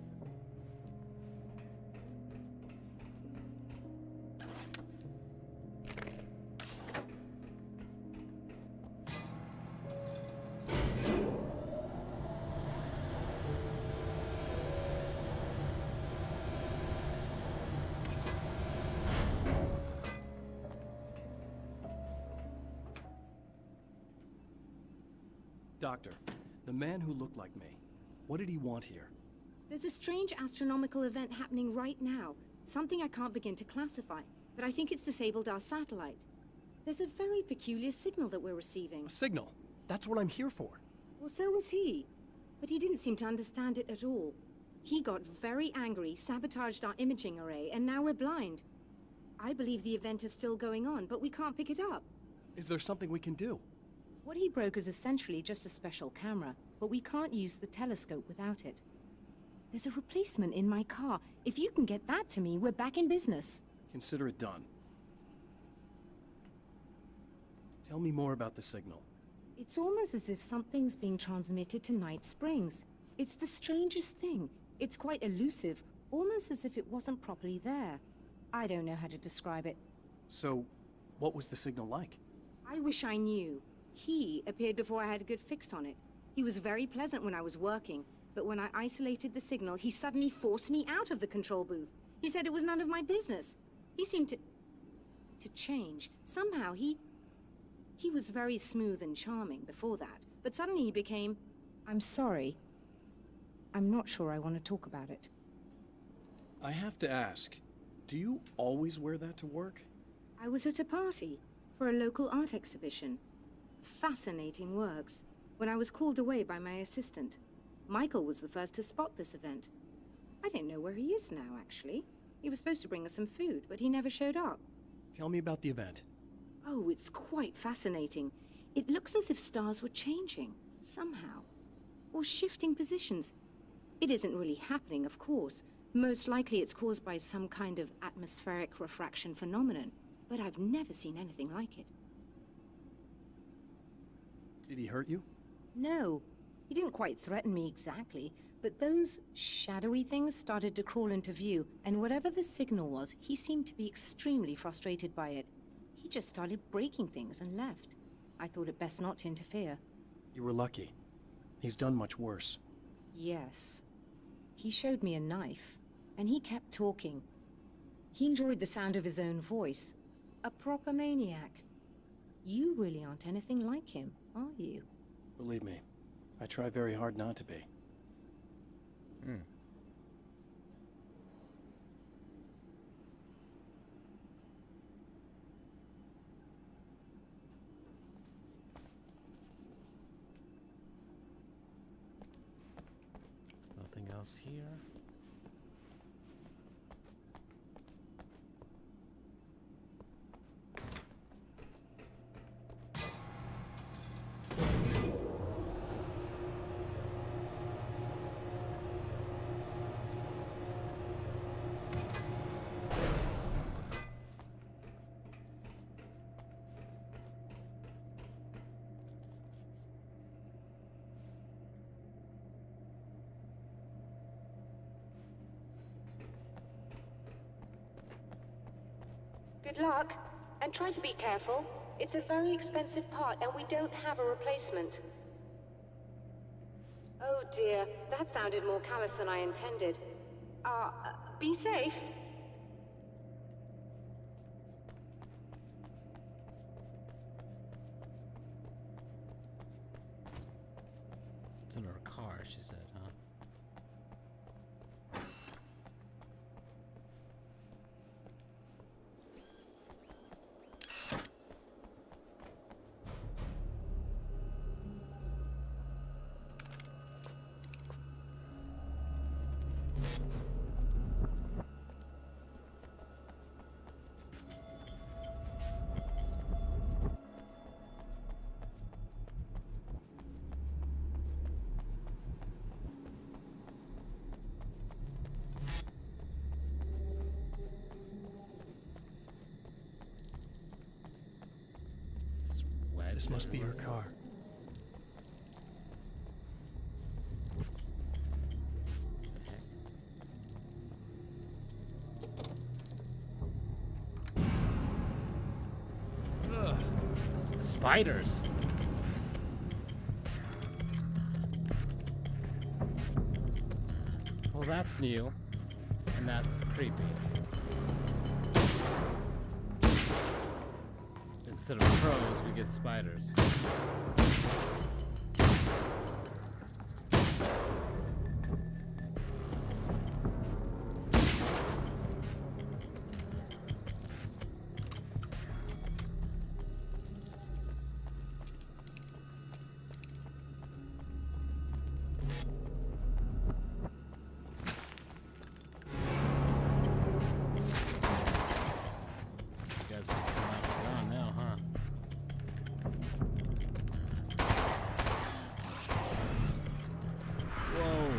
Doctor, the man who looked like me, what did he want here? There's a strange astronomical event happening right now. Something I can't begin to classify, but I think it's disabled our satellite. There's a very peculiar signal that we're receiving. A signal? That's what I'm here for. Well, so was he. But he didn't seem to understand it at all. He got very angry, sabotaged our imaging array, and now we're blind. I believe the event is still going on, but we can't pick it up. Is there something we can do? What he broke is essentially just a special camera, but we can't use the telescope without it. There's a replacement in my car. If you can get that to me, we're back in business. Consider it done. Tell me more about the signal. It's almost as if something's being transmitted to Night Springs. It's the strangest thing. It's quite elusive, almost as if it wasn't properly there. I don't know how to describe it. So, what was the signal like? I wish I knew. He appeared before I had a good fix on it. He was very pleasant when I was working, but when I isolated the signal, he suddenly forced me out of the control booth. He said it was none of my business. He seemed to change. Somehow he was very smooth and charming before that, but suddenly he became... I'm sorry. I'm not sure I want to talk about it. I have to ask, do you always wear that to work? I was at a party for a local art exhibition. Fascinating works. When I was called away by my assistant. Michael was the first to spot this event. I don't know where he is now, actually. He was supposed to bring us some food, but he never showed up. Tell me about the event. Oh, it's quite fascinating. It looks as if stars were changing, somehow. Or shifting positions. It isn't really happening, of course. Most likely it's caused by some kind of atmospheric refraction phenomenon. But I've never seen anything like it. Did he hurt you? No. He didn't quite threaten me exactly, but those shadowy things started to crawl into view, and whatever the signal was, he seemed to be extremely frustrated by it. He just started breaking things and left. I thought it best not to interfere. You were lucky. He's done much worse. Yes. He showed me a knife, and he kept talking. He enjoyed the sound of his own voice. A proper maniac. You really aren't anything like him, are you? Believe me, I try very hard not to be. Nothing else here. Good luck, and try to be careful. It's a very expensive part, and we don't have a replacement. Oh dear, that sounded more callous than I intended. Be safe. It's in her car, she said, huh? This must be her car. Ugh. Spiders. Well, that's new, and that's creepy. Instead of crows, we get spiders. You guys are just going out around now, huh? Whoa.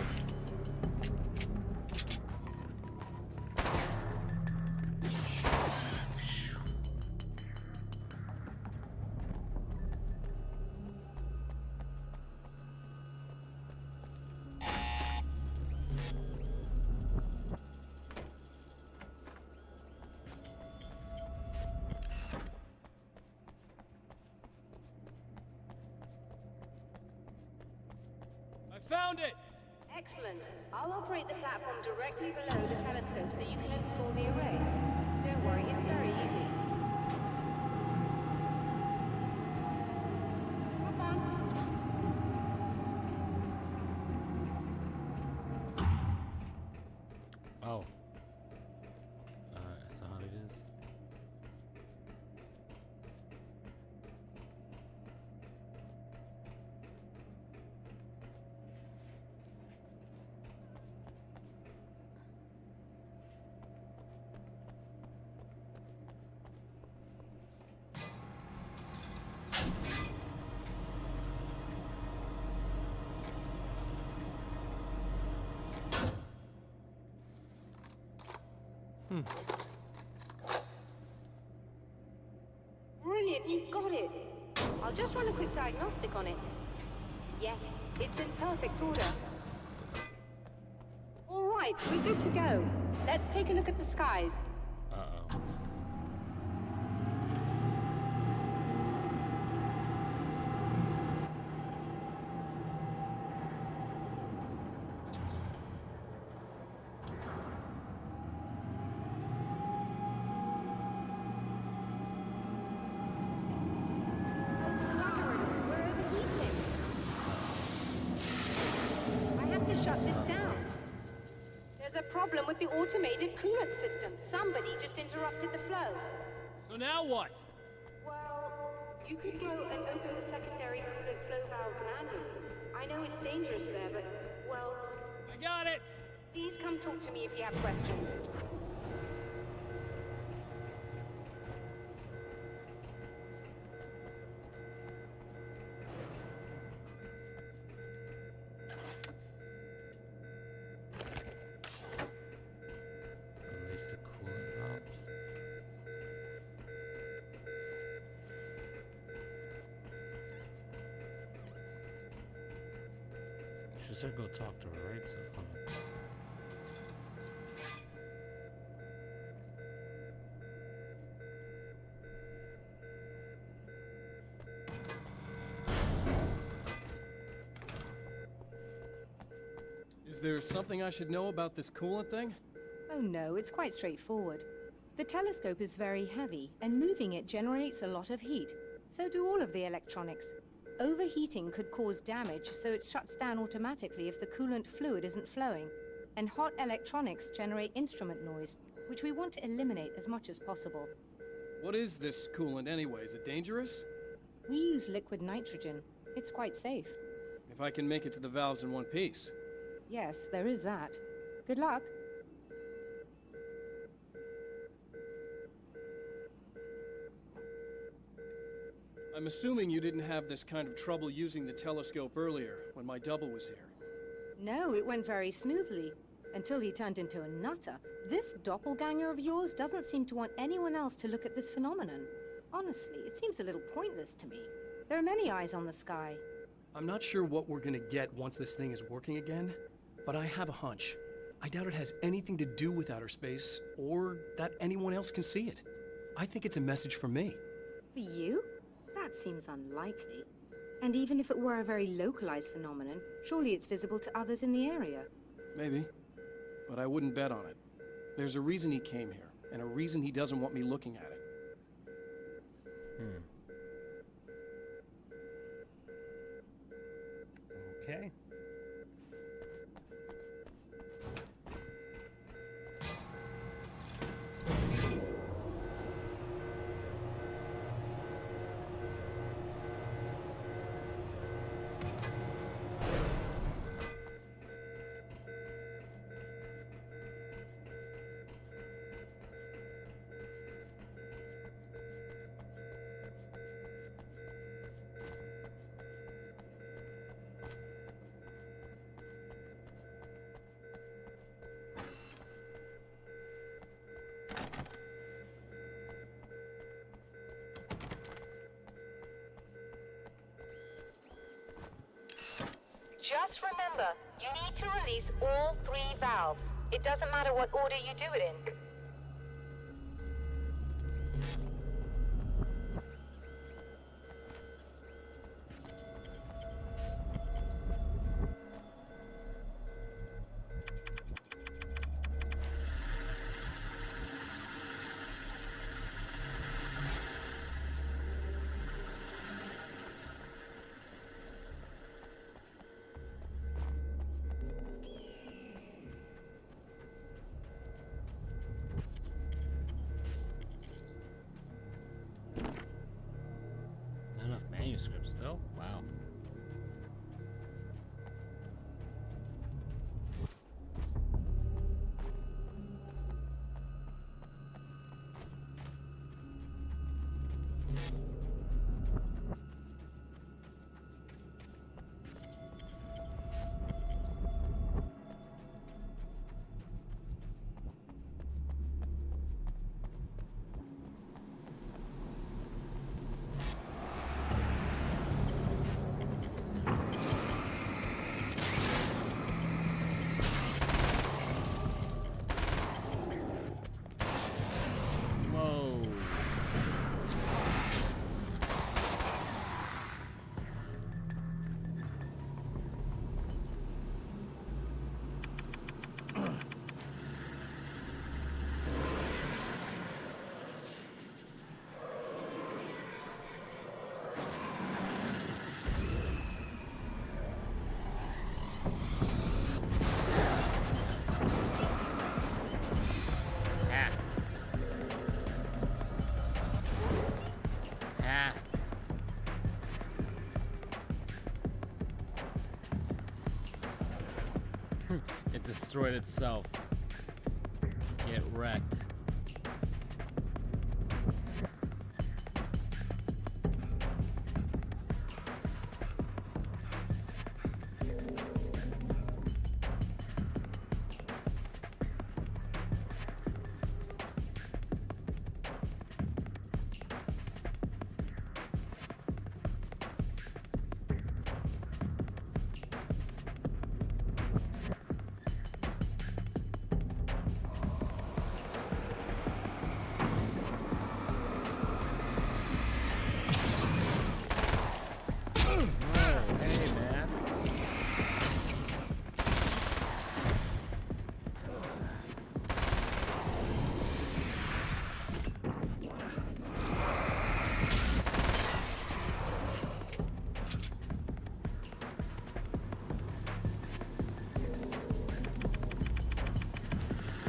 I found it! Excellent. I'll operate the platform directly below the telescope so you can install the array. Don't worry, it's very easy. Hop on. Oh. So how it is? Brilliant, you've got it. I'll just run a quick diagnostic on it. Yes, it's in perfect order. All right, we're good to go. Let's take a look at the skies. Uh-oh. Oh, sorry, we're overheating. There's a problem with the automated coolant system. Somebody just interrupted the flow. So now what? Well, you could go and open the secondary coolant flow valves manually. I know it's dangerous there, but, well... I got it! Please come talk to me if you have questions. Release the coolant valves. She said go talk to her, right? So, Is there something I should know about this coolant thing? Oh no, it's quite straightforward. The telescope is very heavy, and moving it generates a lot of heat. So do all of the electronics. Overheating could cause damage, so it shuts down automatically if the coolant fluid isn't flowing. And hot electronics generate instrument noise, which we want to eliminate as much as possible. What is this coolant anyway? Is it dangerous? We use liquid nitrogen. It's quite safe. If I can make it to the valves in one piece. Yes, there is that. Good luck. I'm assuming you didn't have this kind of trouble using the telescope earlier, when my double was here. No, it went very smoothly. Until he turned into a nutter. This doppelganger of yours doesn't seem to want anyone else to look at this phenomenon. Honestly, it seems a little pointless to me. There are many eyes on the sky. I'm not sure what we're gonna get once this thing is working again, but I have a hunch. I doubt it has anything to do with outer space, or that anyone else can see it. I think it's a message for me. For you? That seems unlikely. And even if it were a very localized phenomenon, surely it's visible to others in the area. Maybe. But I wouldn't bet on it. There's a reason he came here, and a reason he doesn't want me looking at it. okay. Just remember, you need to release all 3 valves. It doesn't matter what order you do it in. It destroyed itself. Get wrecked.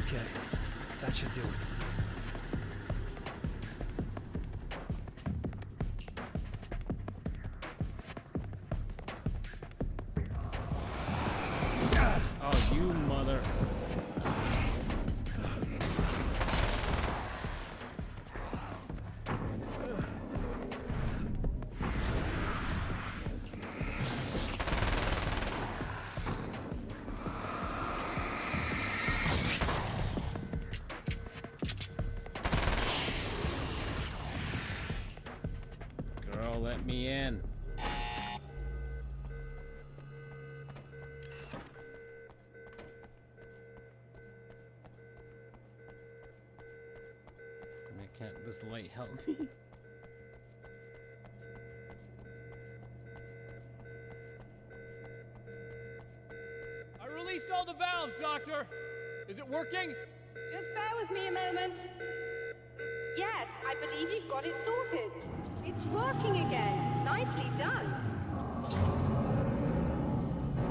Okay, that should do it. Oh, you mother. Girl, let me in. Can't this light help me? I released all the valves, Doctor. Is it working? Just bear with me a moment. Yes, I believe you've got it sorted. It's working again. Nicely done.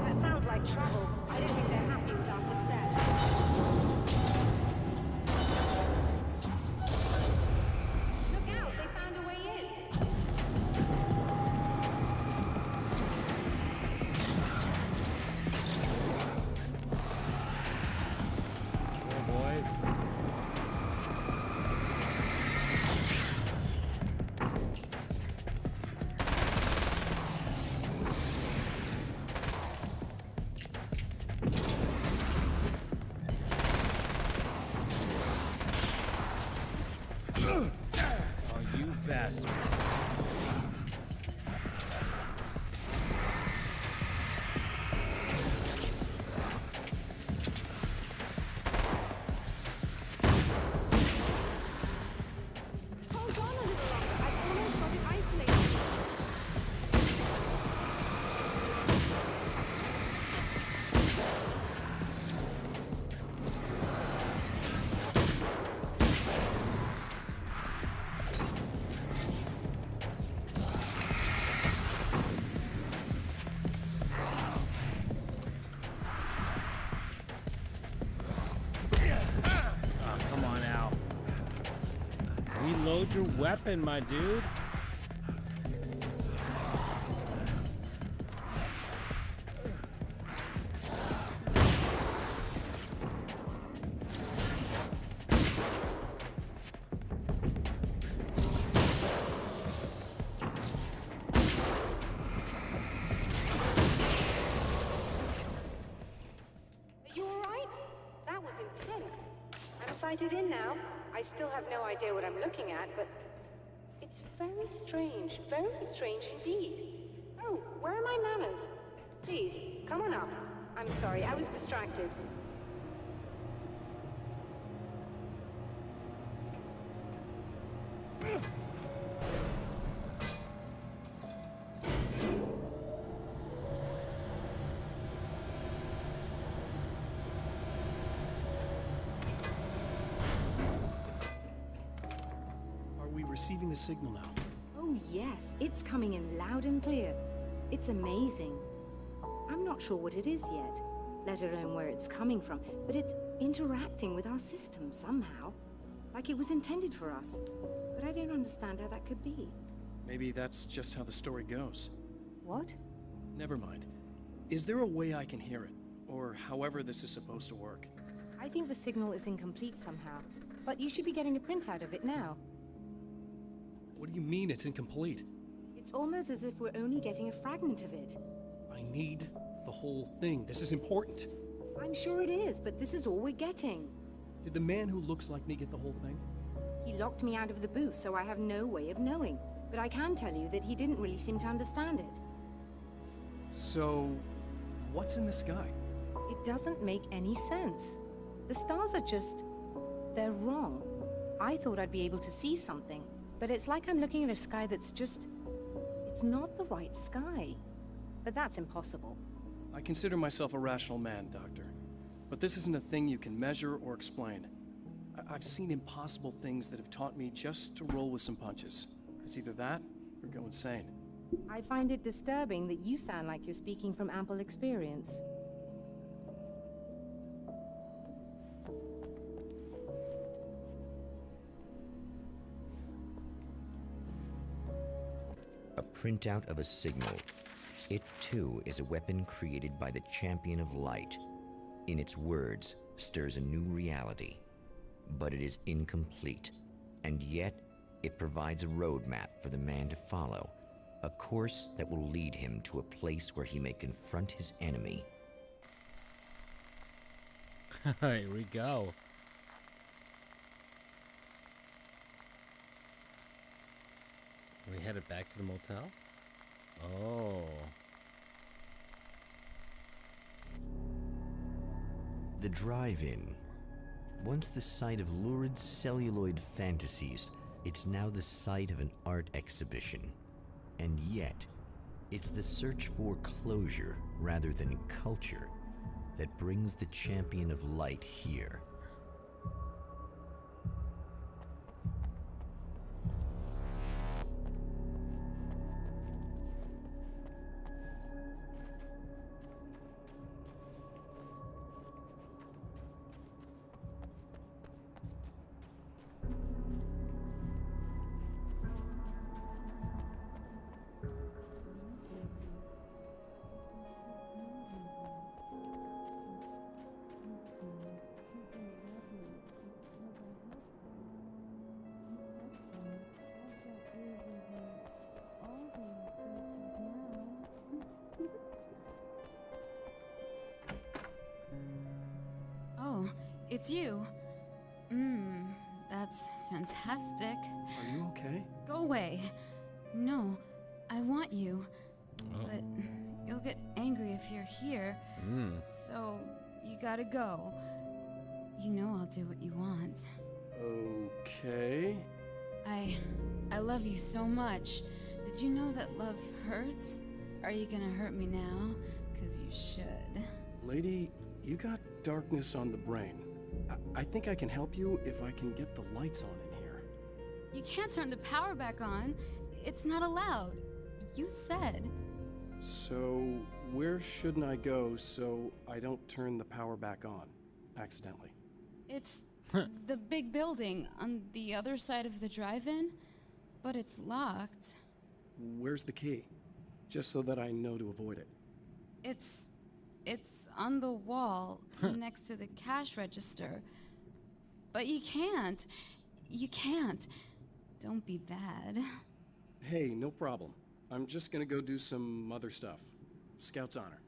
That sounds like trouble. I don't think they're happy with our success. Look out, they found a way in. Oh, boys. Oh, you bastard. Hold on a little longer. I've almost got it isolated. Oh, come on, Al. Reload your weapon, my dude. Are you alright? That was intense. I'm sighted in now. I still have no idea what I'm looking at, but it's very strange indeed. Oh, where are my manners? Please, come on up. I'm sorry, I was distracted. Are we receiving the signal now? Oh, yes, it's coming in loud and clear. It's amazing. I'm not sure what it is yet, let alone where it's coming from, but it's interacting with our system somehow, like it was intended for us. But I don't understand how that could be. Maybe that's just how the story goes. What? Never mind. Is there a way I can hear it? or however this is supposed to work. I think the signal is incomplete somehow, but you should be getting a printout of it now. What do you mean it's incomplete? It's almost as if we're only getting a fragment of it. I need the whole thing. This is important. I'm sure it is, but this is all we're getting. Did the man who looks like me get the whole thing? He locked me out of the booth, so I have no way of knowing. But I can tell you that he didn't really seem to understand it. So, what's in the sky? It doesn't make any sense. The stars are just... they're wrong. I thought I'd be able to see something, but it's like I'm looking at a sky that's just... it's not the right sky. But that's impossible. I consider myself a rational man, Doctor. But this isn't a thing you can measure or explain. I've seen impossible things that have taught me just to roll with some punches. It's either that, or go insane. I find it disturbing that you sound like you're speaking from ample experience. A printout of a signal. It too is a weapon created by the Champion of Light. In its words, stirs a new reality. But it is incomplete, and yet it provides a roadmap for the man to follow, a course that will lead him to a place where he may confront his enemy. Here we go. We headed back to the motel? Oh. The drive-in. Once the site of lurid celluloid fantasies, it's now the site of an art exhibition. And yet, it's the search for closure rather than culture that brings the Champion of Light here. Oh, it's you. That's fantastic. Are you okay? Go away. No, I want you. Oh. But you'll get angry if you're here. So you gotta go. You know I'll do what you want. Okay. I love you so much. Did you know that love hurts? Are you gonna hurt me now? 'Cause you should. Lady, you got darkness on the brain. I think I can help you if I can get the lights on in here. You can't turn the power back on. It's not allowed. You said. So, where shouldn't I go so I don't turn the power back on accidentally? It's the big building on the other side of the drive-in, but it's locked. Where's the key? Just so that I know to avoid it. It's on the wall next to the cash register. But you can't. You can't. Don't be bad. Hey, no problem. I'm just gonna go do some other stuff. Scout's honor.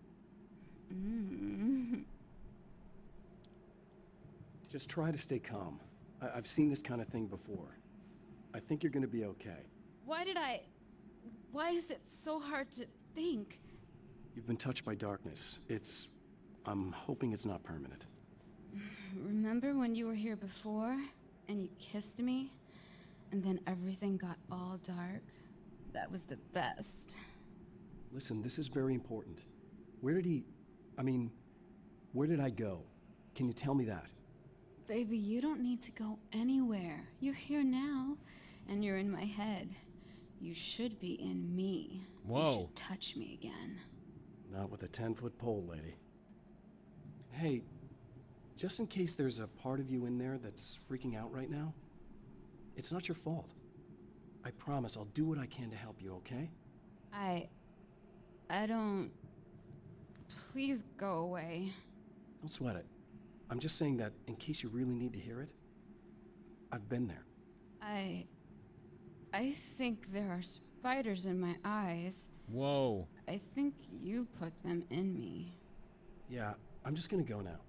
Just try to stay calm. I've seen this kind of thing before. I think you're gonna be okay. Why is it so hard to think? You've been touched by darkness. I'm hoping it's not permanent. Remember when you were here before and you kissed me? And then everything got all dark? That was the best. Listen, this is very important. Where did I go? Can you tell me that? Baby, you don't need to go anywhere. You're here now, and you're in my head. You should be in me. Whoa. You should touch me again. Not with a 10-foot pole, lady. Hey, just in case there's a part of you in there that's freaking out right now, it's not your fault. I promise I'll do what I can to help you, okay? I don't... Please go away. Don't sweat it. I'm just saying that in case you really need to hear it, I've been there. I think there are spiders in my eyes. Whoa. I think you put them in me. Yeah, I'm just gonna go now.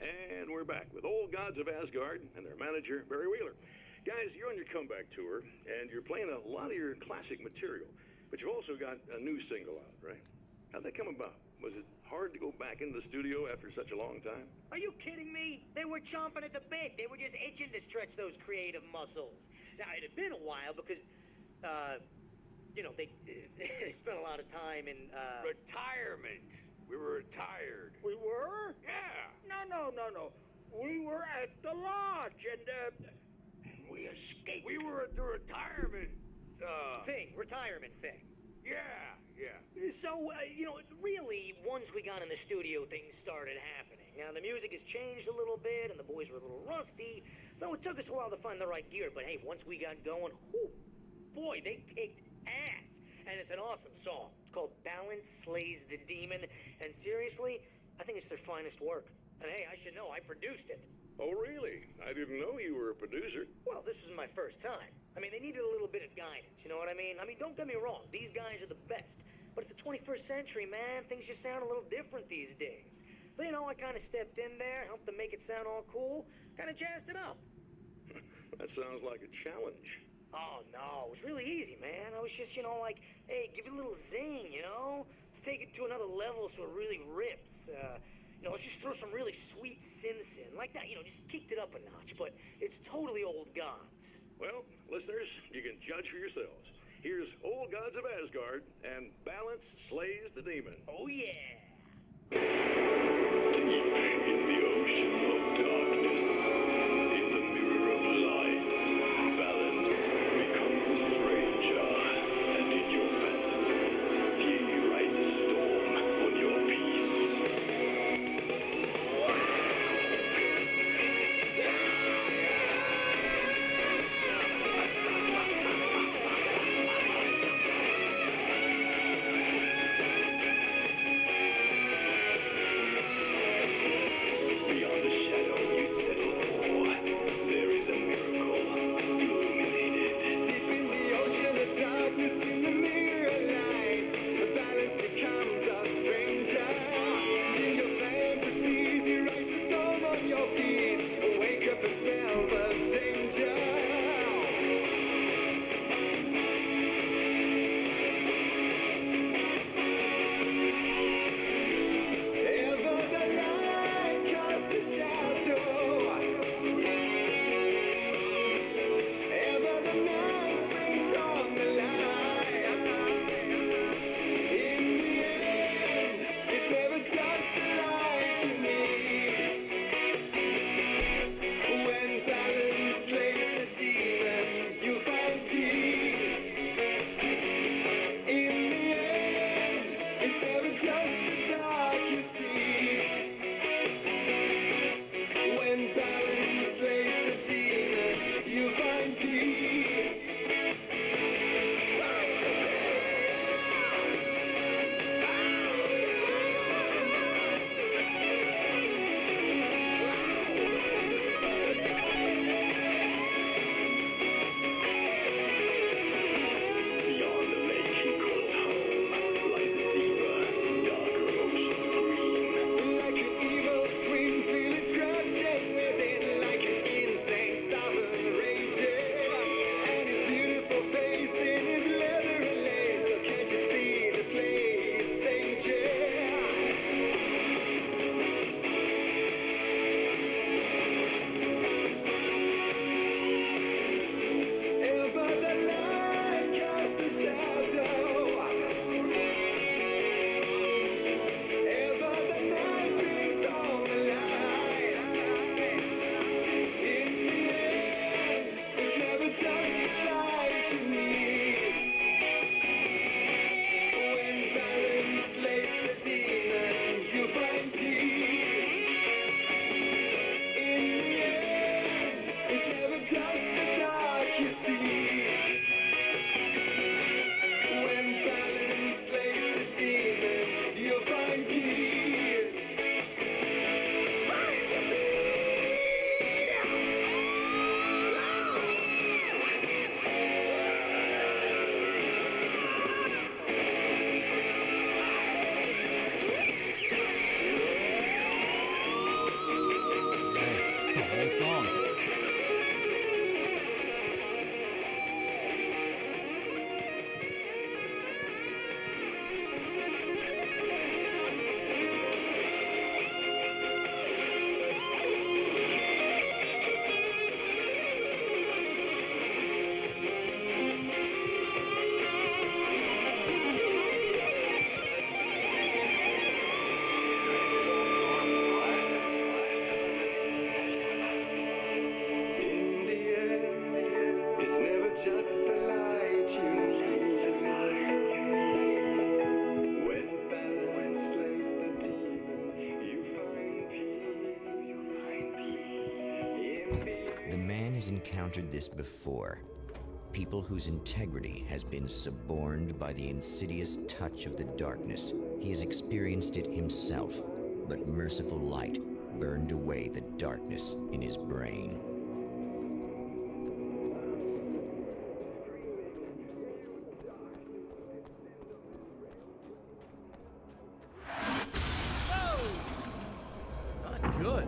And we're back with Old Gods of Asgard and their manager, Barry Wheeler. Guys, you're on your comeback tour, and you're playing a lot of your classic material, but you've also got a new single out, right? How'd that come about? Was it hard to go back into the studio after such a long time? Are you kidding me? They were chomping at the bit. They were just itching to stretch those creative muscles. Now, it had been a while because, you know, they spent a lot of time in, Retirement. We were retired. We were? Yeah. No. We were at the lodge, and We escaped. We were at the retirement, retirement thing. Yeah. So, you know, really, once we got in the studio, things started happening. Now, the music has changed a little bit, and the boys were a little rusty, so it took us a while to find the right gear. But hey, once we got going, whew, boy, they kicked ass. And it's an awesome song. It's called Balance Slays the Demon, and seriously, I think it's their finest work. And hey, I should know, I produced it. Oh, really? I didn't know you were a producer. Well, this was my first time. I mean, they needed a little bit of guidance, you know what I mean? Don't get me wrong, these guys are the best. But it's the 21st century, man. Things just sound a little different these days. So, you know, I kind of stepped in there, helped them make it sound all cool, kind of jazzed it up. That sounds like a challenge. Oh, no, it was really easy, man. I was just, you know, like, hey, give it a little zing, you know? Let's take it to another level so it really rips. You know, let's just throw some really sweet synths in. Like that, you know, just kicked it up a notch, but it's totally Old Gods. Well, listeners, you can judge for yourselves. Here's Old Gods of Asgard, and Balance Slays the Demon. Oh, yeah. Deep in the ocean of darkness, in the mirror of light, Balance becomes a stranger, and in your fantasies, he rides a storm on your peace. Beyond the shadow you settle for. has encountered this before. People whose integrity has been suborned by the insidious touch of the darkness. He has experienced it himself, but merciful light burned away the darkness in his brain. Not good.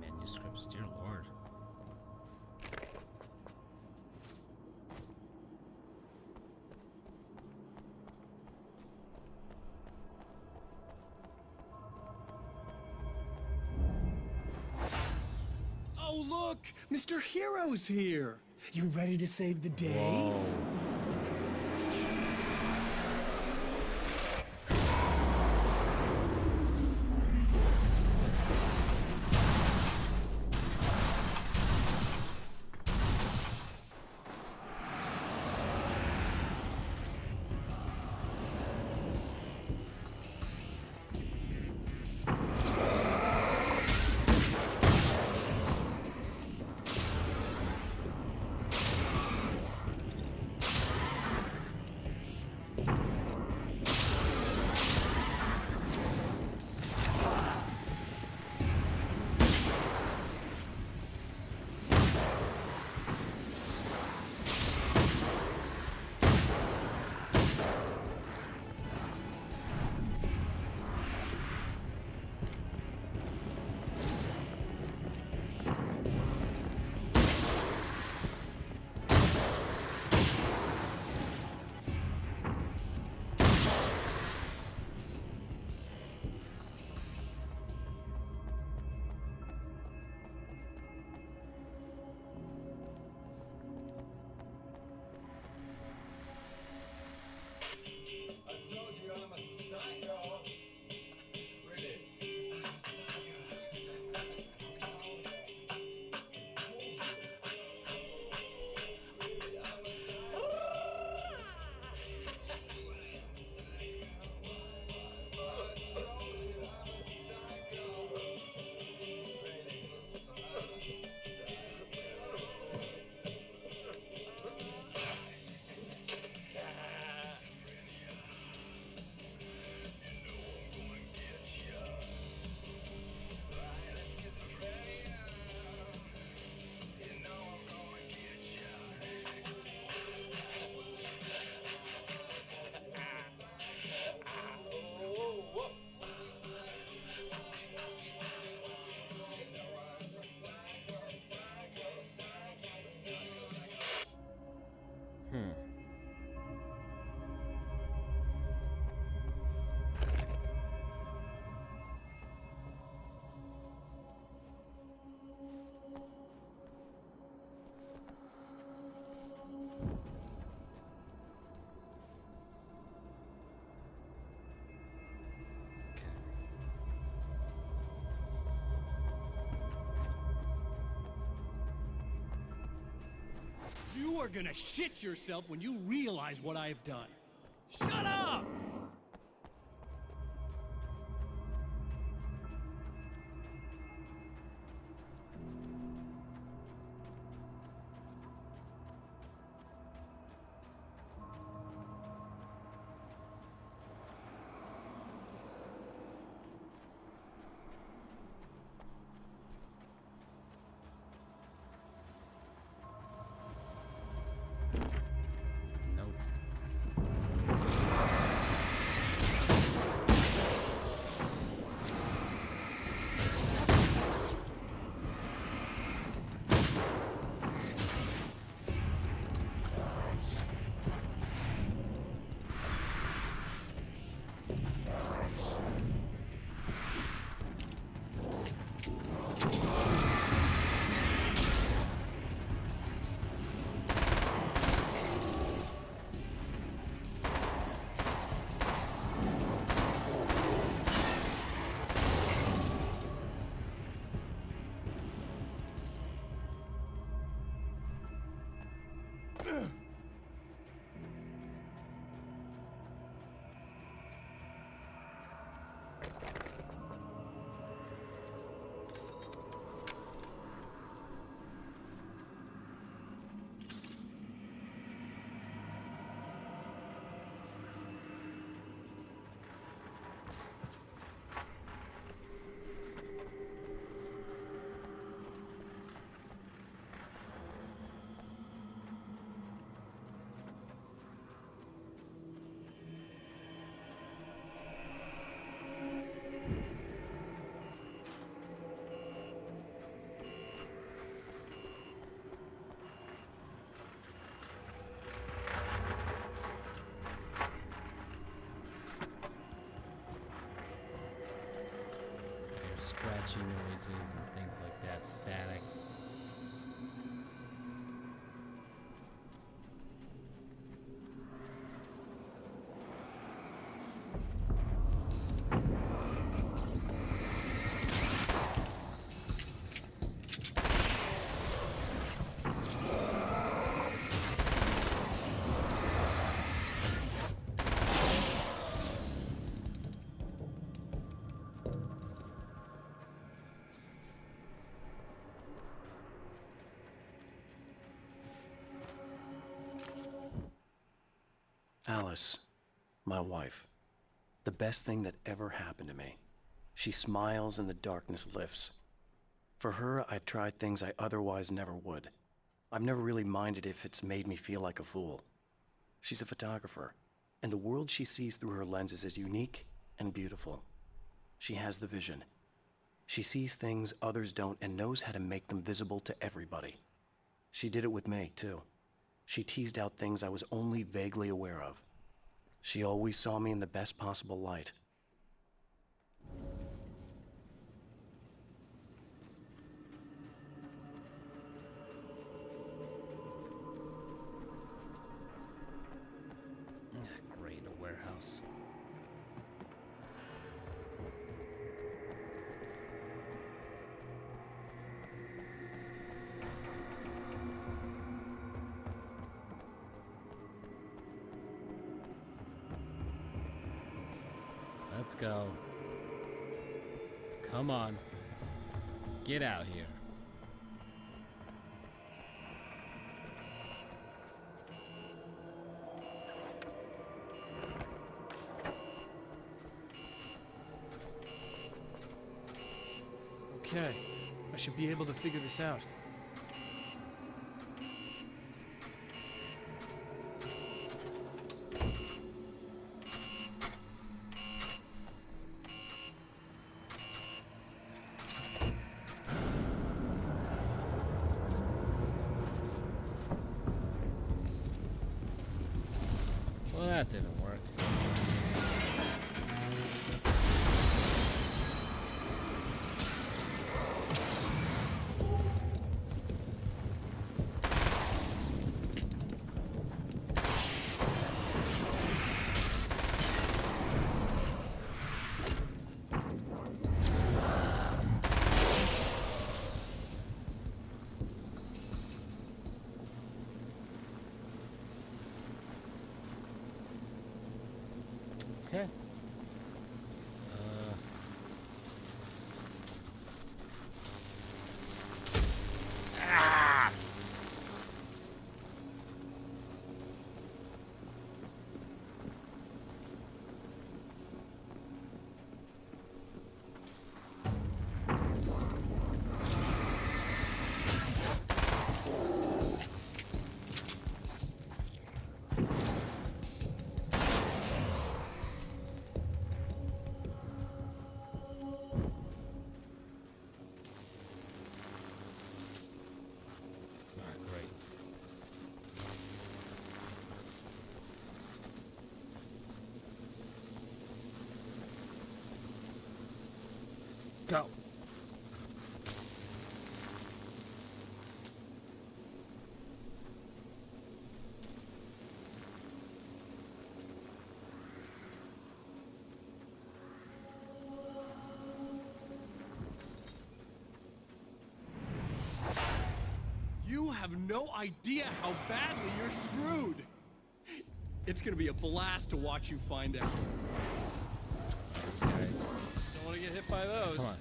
Manuscripts, dear lord. Oh, look! Mr. Hero's here! You ready to save the day? Whoa. You are gonna shit yourself when you realize what I have done. Shut up! scratchy noises and things like that, static. Alice, my wife, the best thing that ever happened to me. She smiles and the darkness lifts. For her, I've tried things I otherwise never would. I've never really minded if it's made me feel like a fool. She's a photographer, and the world she sees through her lenses is unique and beautiful. She has the vision. She sees things others don't and knows how to make them visible to everybody. She did it with me, too. She teased out things I was only vaguely aware of. She always saw me in the best possible light. Great, a warehouse. Let's go. Come on. Get out here. Okay, I should be able to figure this out. Well, that didn't work. Okay. Go. You have no idea how badly you're screwed. It's gonna be a blast to watch you find out. These guys. Don't want to get hit by those. Come on.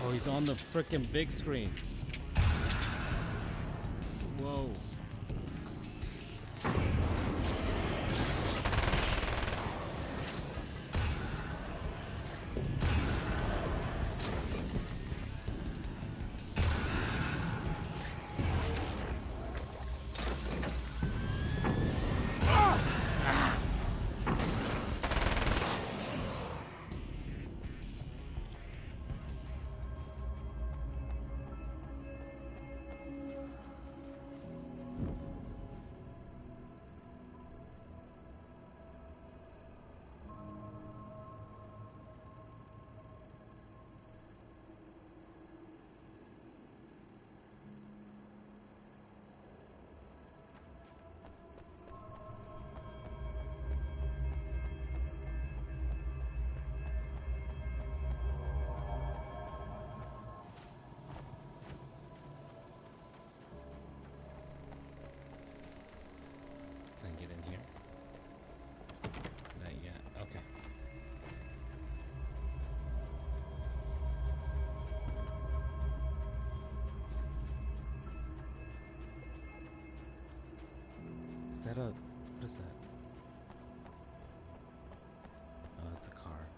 Oh, he's on the frickin' big screen. Whoa. that a... What is that? Oh, it's a car.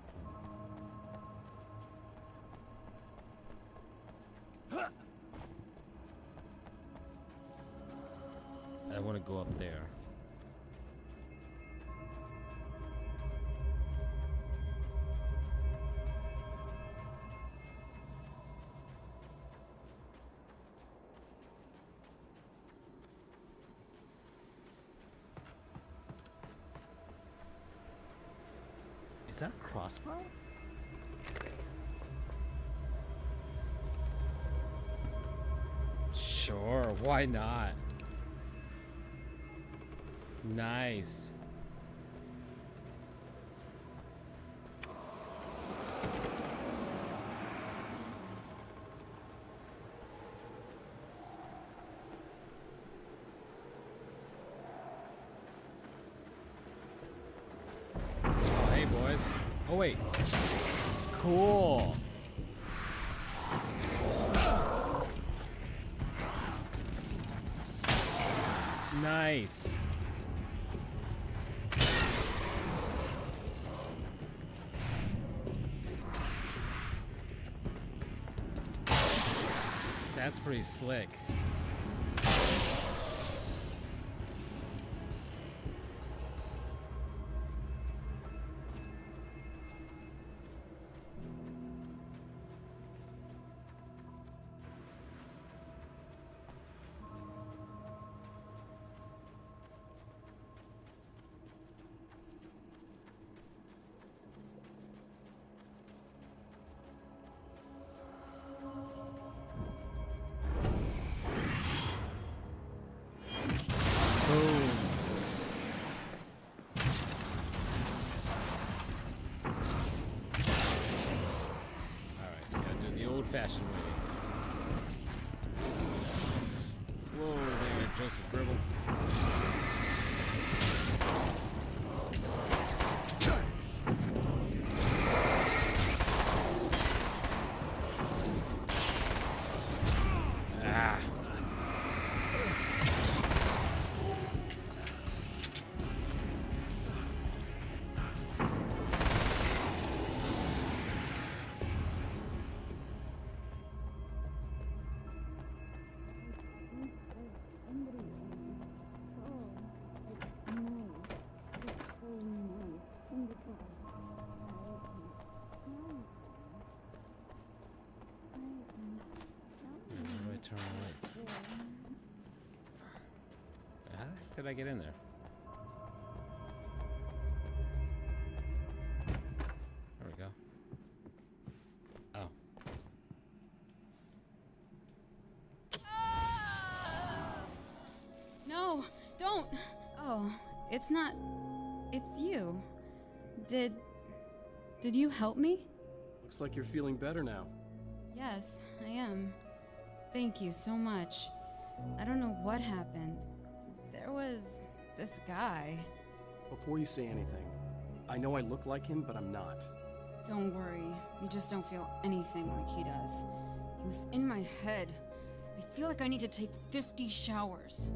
I want to go up there. Is that a crossbow? Sure, why not? Nice. Oh, hey, boys. Oh, wait. Cool. Nice. That's pretty slick. Old-fashioned way. Whoa there, Joseph Gribble. Ah. Turn lights. How the heck did I get in there? There we go. Oh. No, don't. Oh, it's not. It's you. Did you help me? Looks like you're feeling better now. Yes, I am. Thank you so much. I don't know what happened. There was this guy. Before you say anything, I know I look like him, but I'm not. Don't worry. You just don't feel anything like he does. He was in my head. I feel like I need to take 50 showers.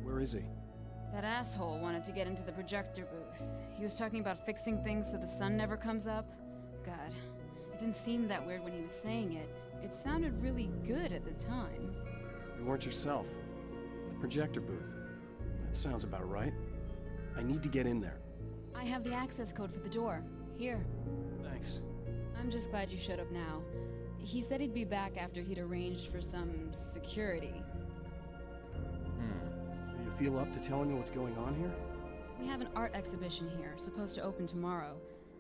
Where is he? That asshole wanted to get into the projector booth. He was talking about fixing things so the sun never comes up. God, it didn't seem that weird when he was saying it. It sounded really good at the time. You weren't yourself. The projector booth. That sounds about right. I need to get in there. I have the access code for the door. Here. Thanks. I'm just glad you showed up now. He said he'd be back after he'd arranged for some security. Do you feel up to telling me what's going on here? We have an art exhibition here, supposed to open tomorrow.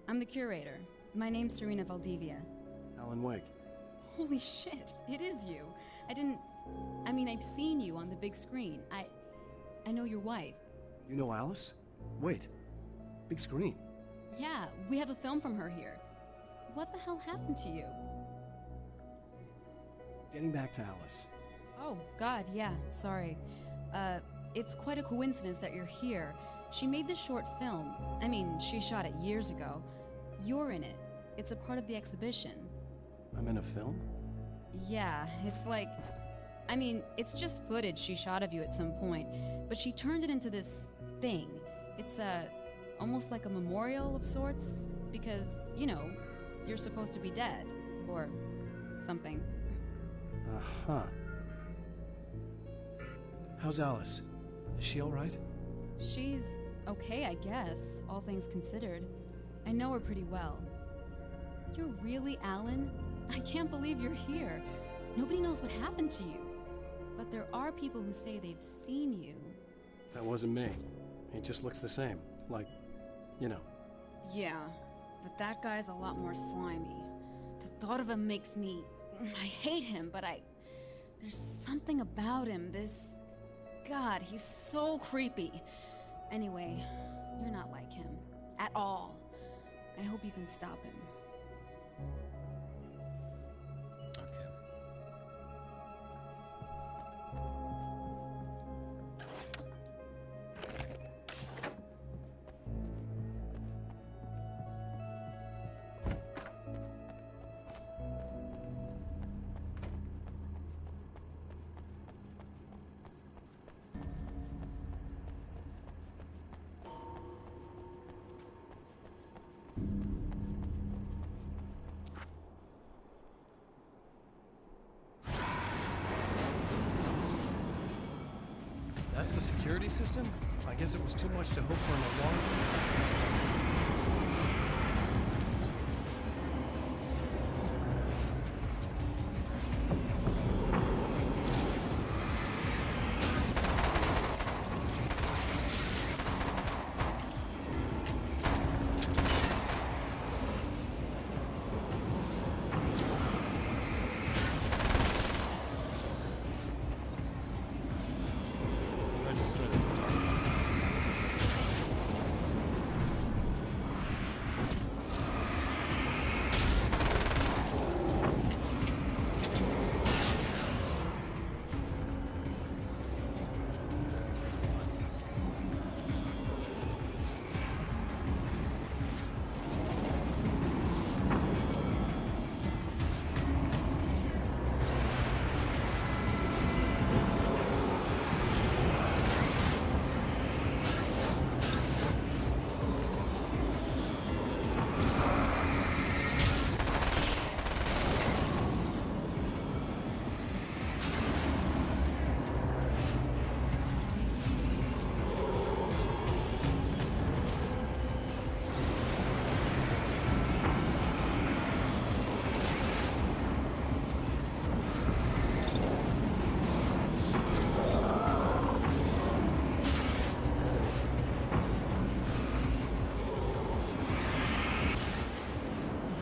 I'm the curator. My name's Serena Valdivia. Alan Wake. Holy shit, it is you. I mean, I've seen you on the big screen. I know your wife. You know Alice? Wait. Big screen. Yeah, we have a film from her here. What the hell happened to you? Getting back to Alice. Oh, God, yeah, sorry. It's quite a coincidence that you're here. She made this short film. I mean, she shot it years ago. You're in it. It's a part of the exhibition. I'm in a film? Yeah, it's like... I mean, it's just footage she shot of you at some point, but she turned it into this thing. It's almost like a memorial of sorts, because, you know, you're supposed to be dead, or something. Uh-huh. How's Alice? Is she alright? She's okay, I guess, all things considered. I know her pretty well. You're really Alan? I can't believe you're here. Nobody knows what happened to you. But there are people who say they've seen you. That wasn't me. He just looks the same. Like, you know. Yeah, but that guy's a lot more slimy. The thought of him makes me... I hate him, but there's something about him, this... God, he's so creepy. Anyway, you're not like him. At all. I hope you can stop him. That's the security system? I guess it was too much to hope for an alarm.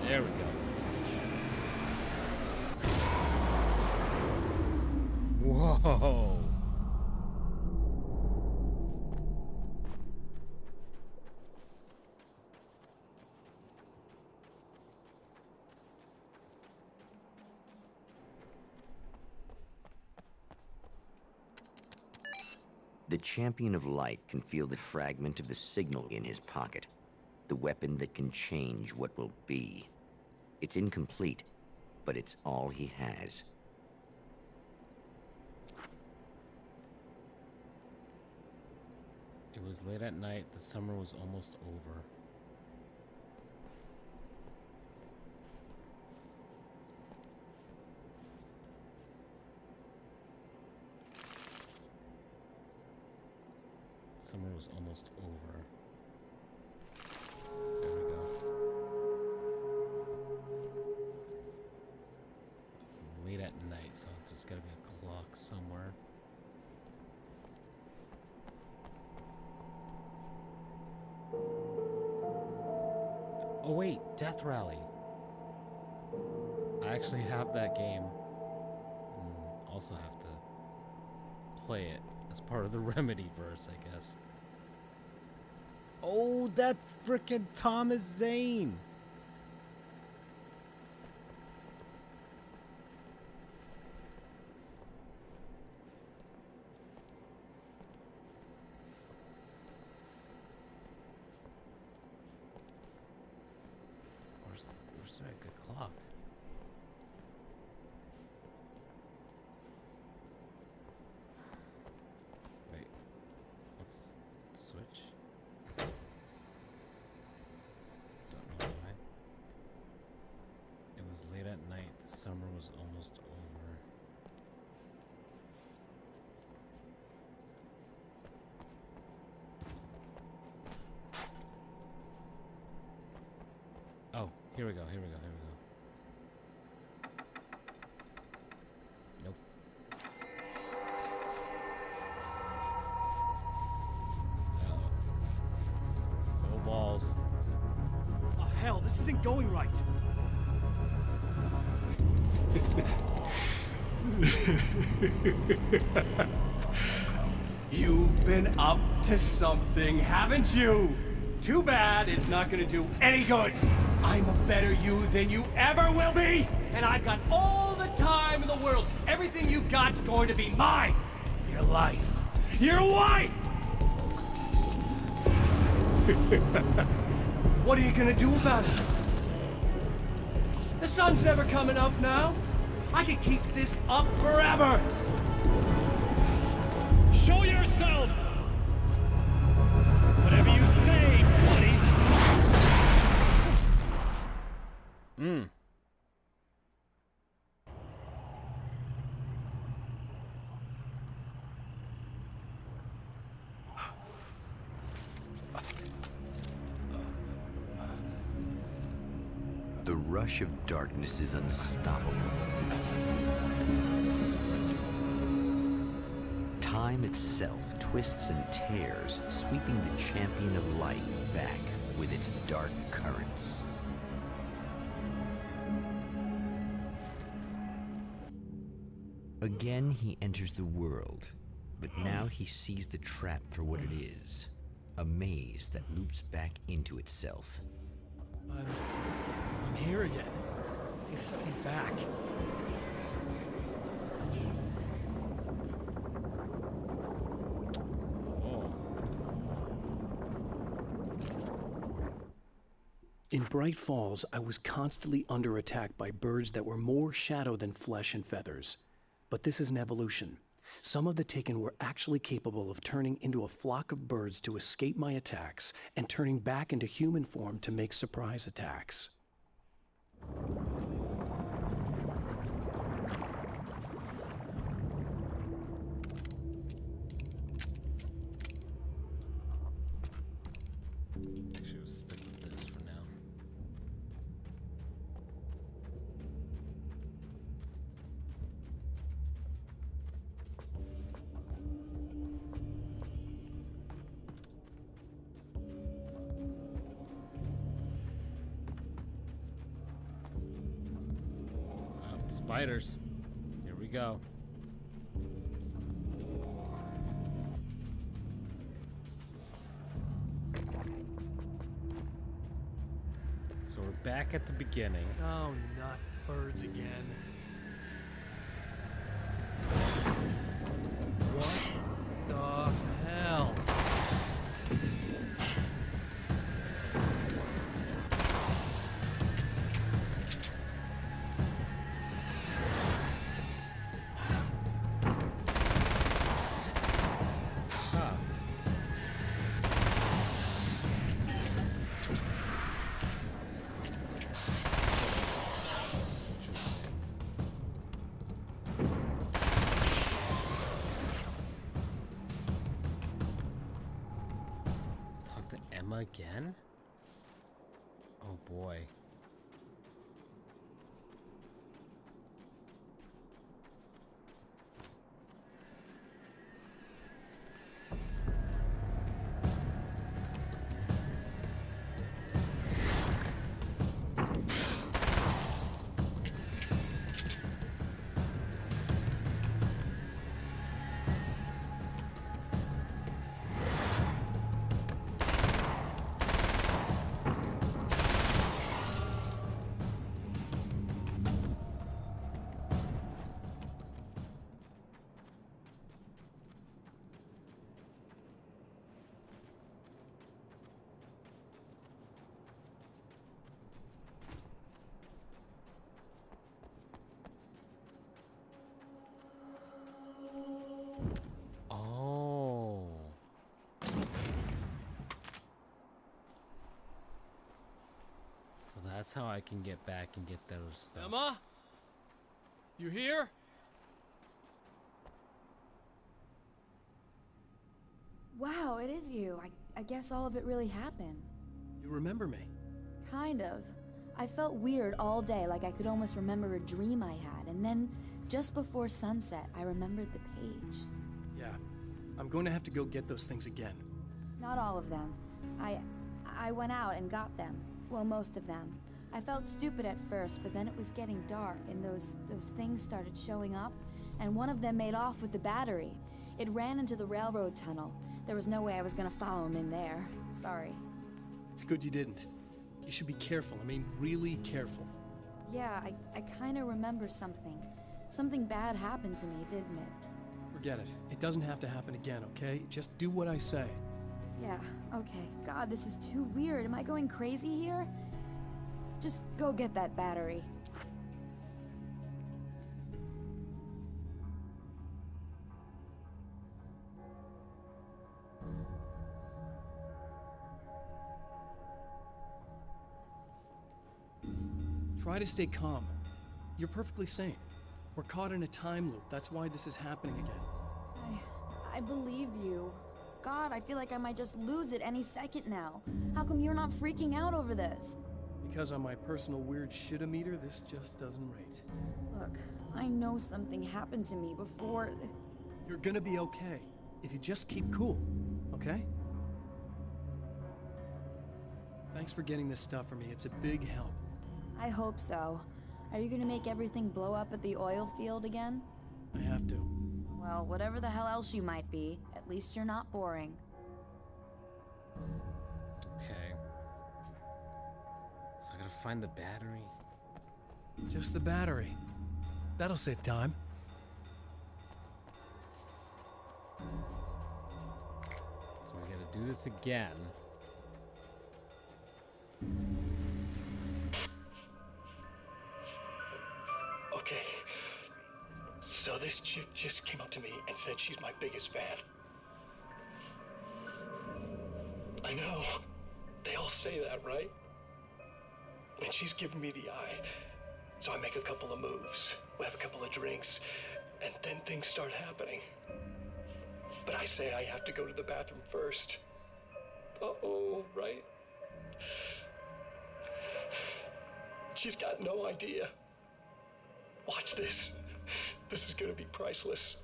There we go. Whoa. The Champion of Light can feel the fragment of the signal in his pocket. The weapon that can change what will be. It's incomplete, but it's all he has. It was late at night. The summer was almost over. Summer was almost over. There we go. Late at night, so there's gotta be a clock somewhere. Oh wait, Death Rally. I actually have that game. And also have to play it as part of the Remedy verse, I guess. Oh, that's frickin' Thomas Zane. Where's that good clock? Wait, let's switch. was late at night. The summer was almost over. Oh, here we go, here we go, here we go. Nope. Uh-oh. No balls. Oh, hell, this isn't going right. You've been up to something, haven't you? Too bad it's not gonna do any good. I'm a better you than you ever will be, and I've got all the time in the world. Everything you've got's going to be mine. Your life. Your wife! What are you gonna do about it? The sun's never coming up now. I can keep this up forever. Show yourself! Whatever you say, buddy. The rush of darkness is unstoppable. Time itself twists and tears, sweeping the champion of light back with its dark currents. Again, he enters the world, but now he sees the trap for what it is, a maze that loops back into itself. I'm here again. He set me back. In Bright Falls, I was constantly under attack by birds that were more shadow than flesh and feathers. But this is an evolution. Some of the Taken were actually capable of turning into a flock of birds to escape my attacks and turning back into human form to make surprise attacks. Should stick with this for now. Spiders. Here we go. So we're back at the beginning. Oh, not birds again. What the hell? Again? Oh boy. That's how I can get back and get those stuff. Emma? You here? Wow, it is you. I guess all of it really happened. You remember me? Kind of. I felt weird all day, like I could almost remember a dream I had, and then, just before sunset, I remembered the page. Yeah. I'm going to have to go get those things again. Not all of them. I went out and got them. Well, most of them. I felt stupid at first, but then it was getting dark, and those things started showing up, and one of them made off with the battery. It ran into the railroad tunnel. There was no way I was gonna follow him in there. Sorry. It's good you didn't. You should be careful. I mean, really careful. Yeah, I kinda remember something. Something bad happened to me, didn't it? Forget it. It doesn't have to happen again, okay? Just do what I say. Yeah, okay. God, this is too weird. Am I going crazy here? Just go get that battery. Try to stay calm. You're perfectly sane. We're caught in a time loop. That's why this is happening again. I believe you. God, I feel like I might just lose it any second now. How come you're not freaking out over this? Because on my personal weird shit-o-meter, this just doesn't rate. Look, I know something happened to me before... You're gonna be okay, if you just keep cool, okay? Thanks for getting this stuff for me. It's a big help. I hope so. Are you gonna make everything blow up at the oil field again? I have to. Well, whatever the hell else you might be, at least you're not boring. Okay. So I gotta find the battery. Just the battery. That'll save time. So we gotta do this again. Okay. So this chick just came up to me and said she's my biggest fan. I know. They all say that, right? And she's giving me the eye. So I make a couple of moves. We have a couple of drinks. And then things start happening. But I say I have to go to the bathroom first. Uh-oh, right? She's got no idea. Watch this. This is gonna be priceless.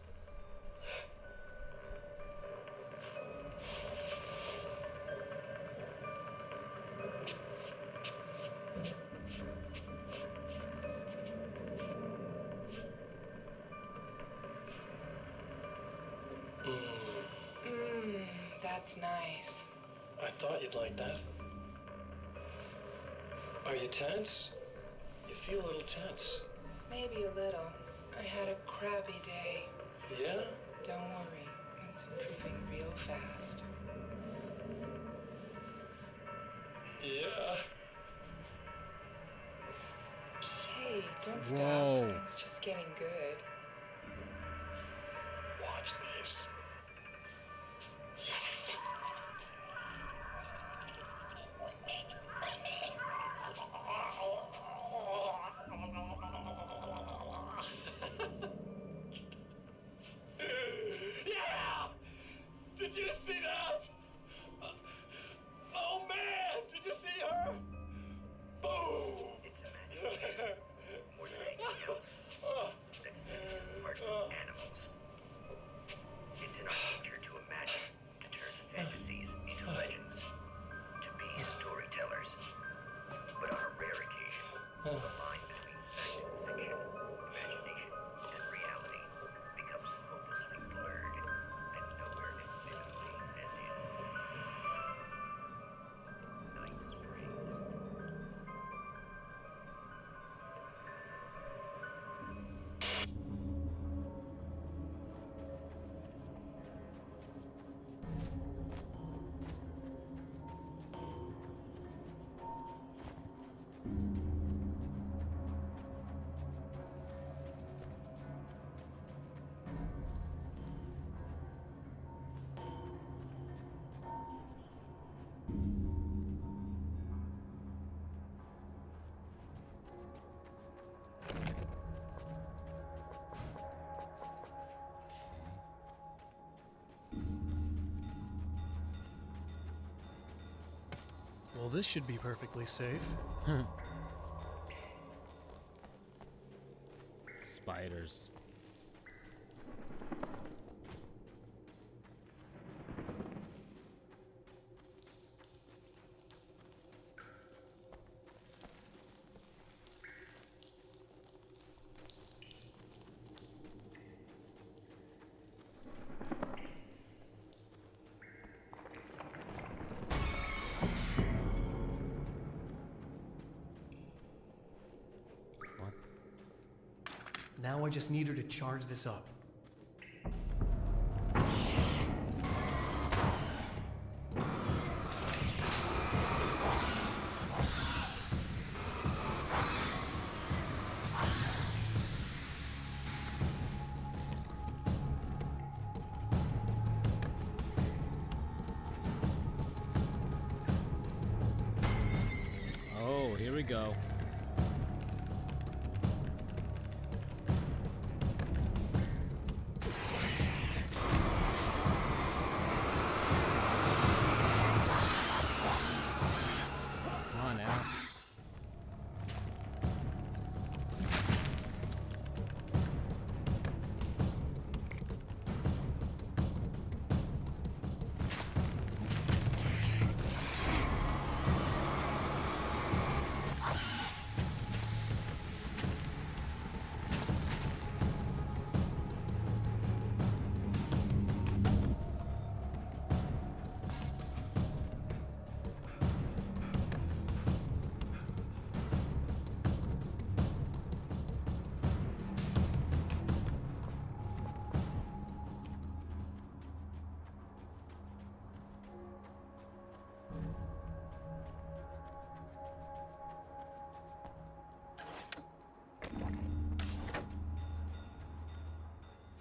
That's nice. I thought you'd like that. Are you tense? You feel a little tense. Maybe a little. I had a crabby day. Yeah? Don't worry. It's improving real fast. Yeah. Hey, don't stop. Whoa. It's just getting good. Watch this. Yeah! Did you see that? Oh man, did you see her? Boom! this should be perfectly safe. Spiders. Now I just need her to charge this up. Oh, here we go. Come on now.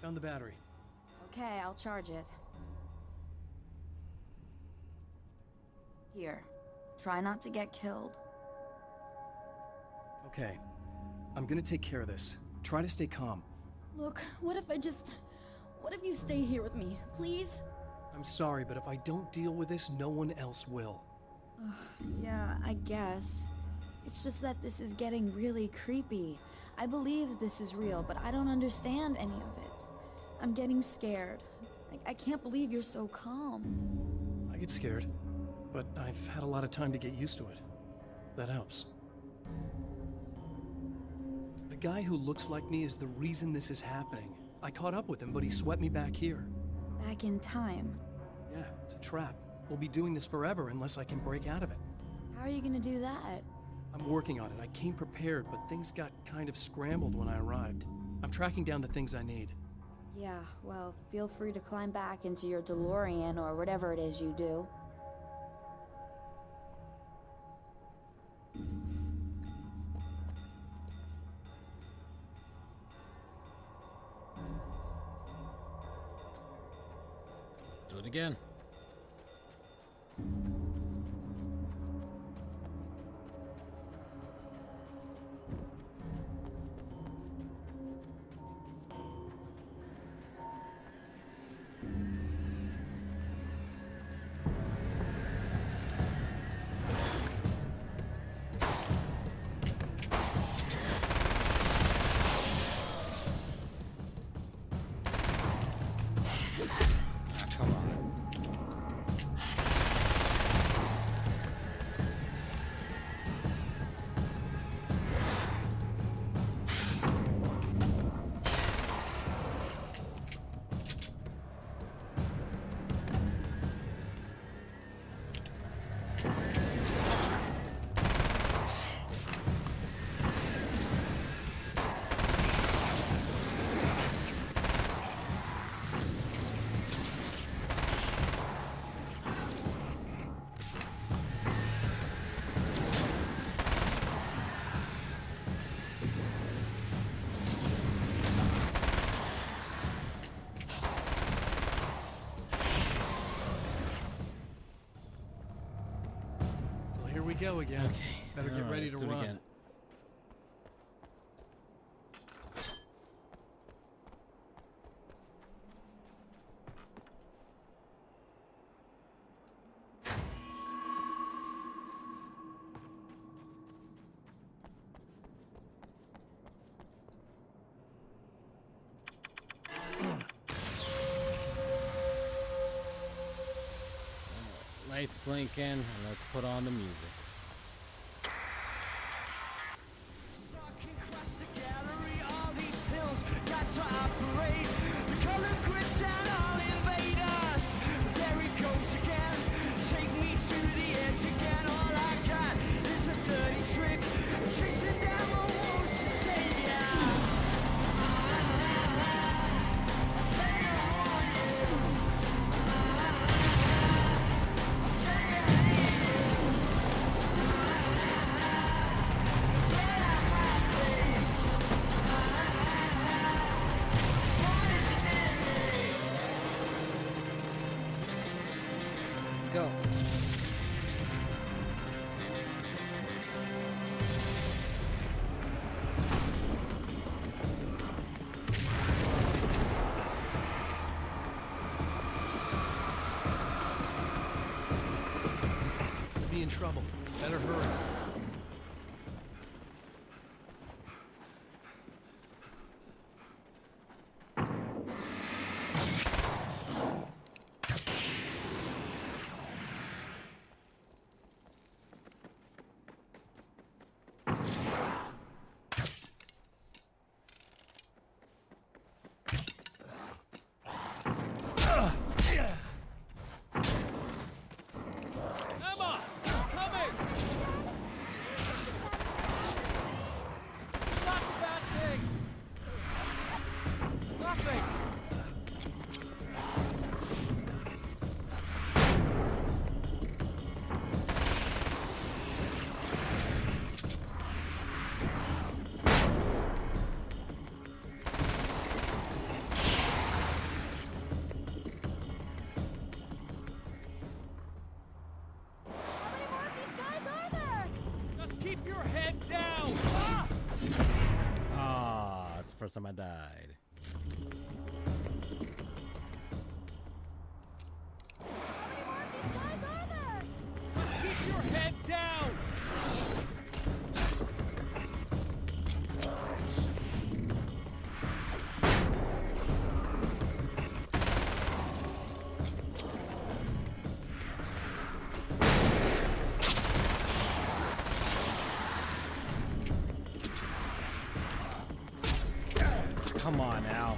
Found the battery. Okay, I'll charge it. Here. Try not to get killed. Okay. I'm gonna take care of this. Try to stay calm. Look, what if you stay here with me, please? I'm sorry, but if I don't deal with this, no one else will. Yeah, I guess. It's just that this is getting really creepy. I believe this is real, but I don't understand any of it. I'm getting scared. I can't believe you're so calm. I get scared, but I've had a lot of time to get used to it. That helps. The guy who looks like me is the reason this is happening. I caught up with him, but he swept me back here. Back in time. Yeah, it's a trap. We'll be doing this forever unless I can break out of it. How are you gonna do that? I'm working on it. I came prepared, but things got kind of scrambled when I arrived. I'm tracking down the things I need. Yeah, well, feel free to climb back into your DeLorean or whatever it is you do. Do it again. Come on. Well, here we go again. Okay. Better get All right, ready let's to do it run. again. lights blinking, and let's put on the music. Go. Could be in trouble. Better hurry. Emma! Coming! Stop the bad thing! Nothing! Just keep your head down! Ah! Ah, it's the first time I died. Just keep your head down! Come on now.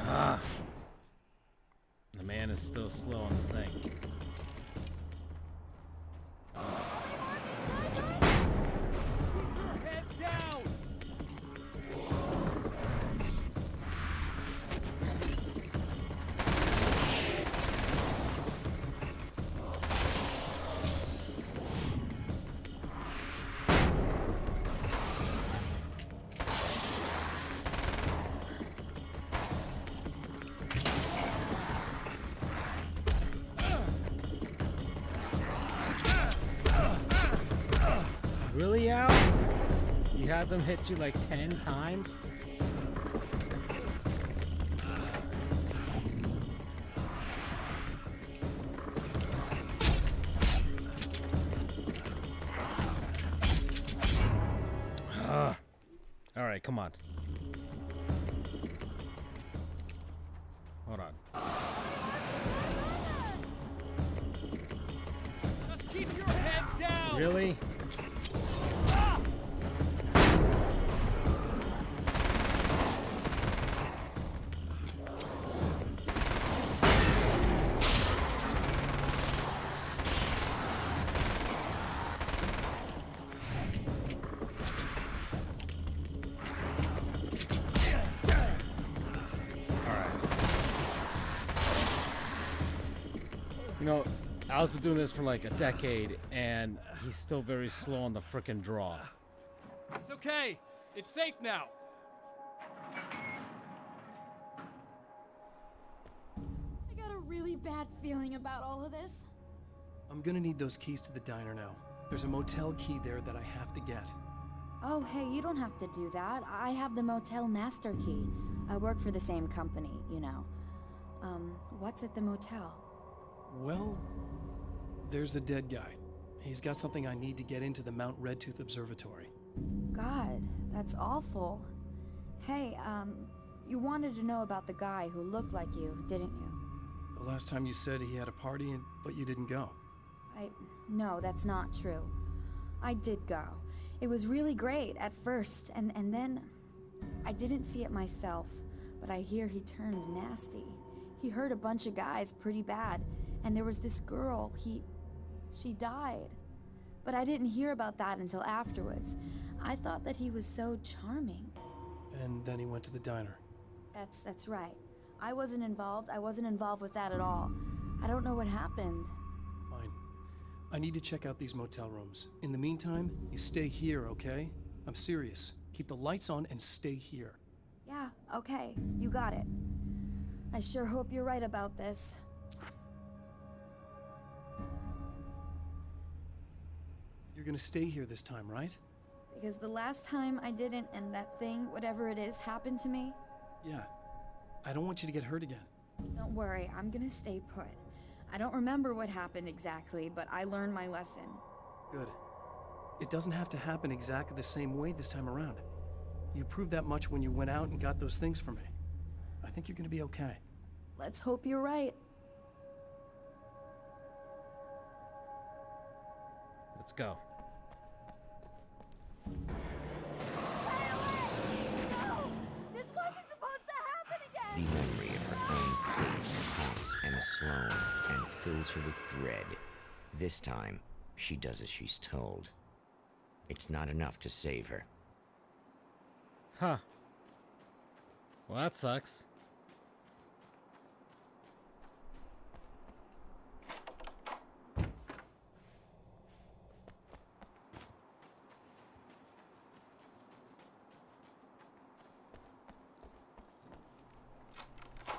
Ah. The man is still slow on the thing. Head down! Really, Al? You had them hit you like 10 times? All right, come on. Hold on. Just keep your head down! Really? You know, Al's been doing this for like a decade, and he's still very slow on the frickin' draw. It's okay. It's safe now. I got a really bad feeling about all of this. I'm gonna need those keys to the diner now. There's a motel key there that I have to get. Oh, hey, you don't have to do that. I have the motel master key. I work for the same company, you know. What's at the motel? Well, there's a dead guy. He's got something I need to get into the Mount Redtooth Observatory. God, that's awful. Hey, you wanted to know about the guy who looked like you, didn't you? The last time you said he had a party, but you didn't go. No, that's not true. I did go. It was really great at first, and then I didn't see it myself, but I hear he turned nasty. He hurt a bunch of guys pretty bad, and there was this girl, she died. But I didn't hear about that until afterwards. I thought that he was so charming. And then he went to the diner. That's right. I wasn't involved with that at all. I don't know what happened. Fine. I need to check out these motel rooms. In the meantime, you stay here, okay? I'm serious. Keep the lights on and stay here. Yeah, okay. You got it. I sure hope you're right about this. You're gonna stay here this time, right? Because the last time I didn't, and that thing, whatever it is, happened to me. Yeah. I don't want you to get hurt again. Don't worry, I'm gonna stay put. I don't remember what happened exactly, but I learned my lesson. Good. It doesn't have to happen exactly the same way this time around. You proved that much when you went out and got those things for me. I think you're gonna be okay. Let's hope you're right. Let's go. This wasn't supposed to happen again! The memory of her own fate haunts Emma Sloan and fills her with dread. This time, she does as she's told. It's not enough to save her. Huh. Well, that sucks.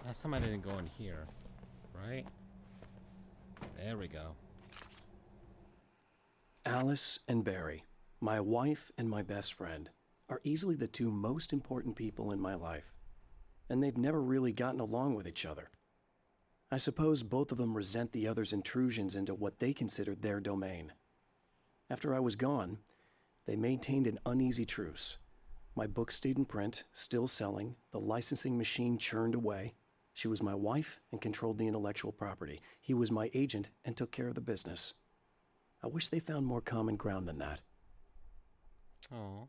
Last time I didn't go in here, right? There we go. Alice and Barry, my wife and my best friend, are easily the two most important people in my life. And they've never really gotten along with each other. I suppose both of them resent the other's intrusions into what they considered their domain. After I was gone, they maintained an uneasy truce. My book stayed in print, still selling, the licensing machine churned away. She was my wife and controlled the intellectual property. He was my agent and took care of the business. I wish they found more common ground than that. Oh.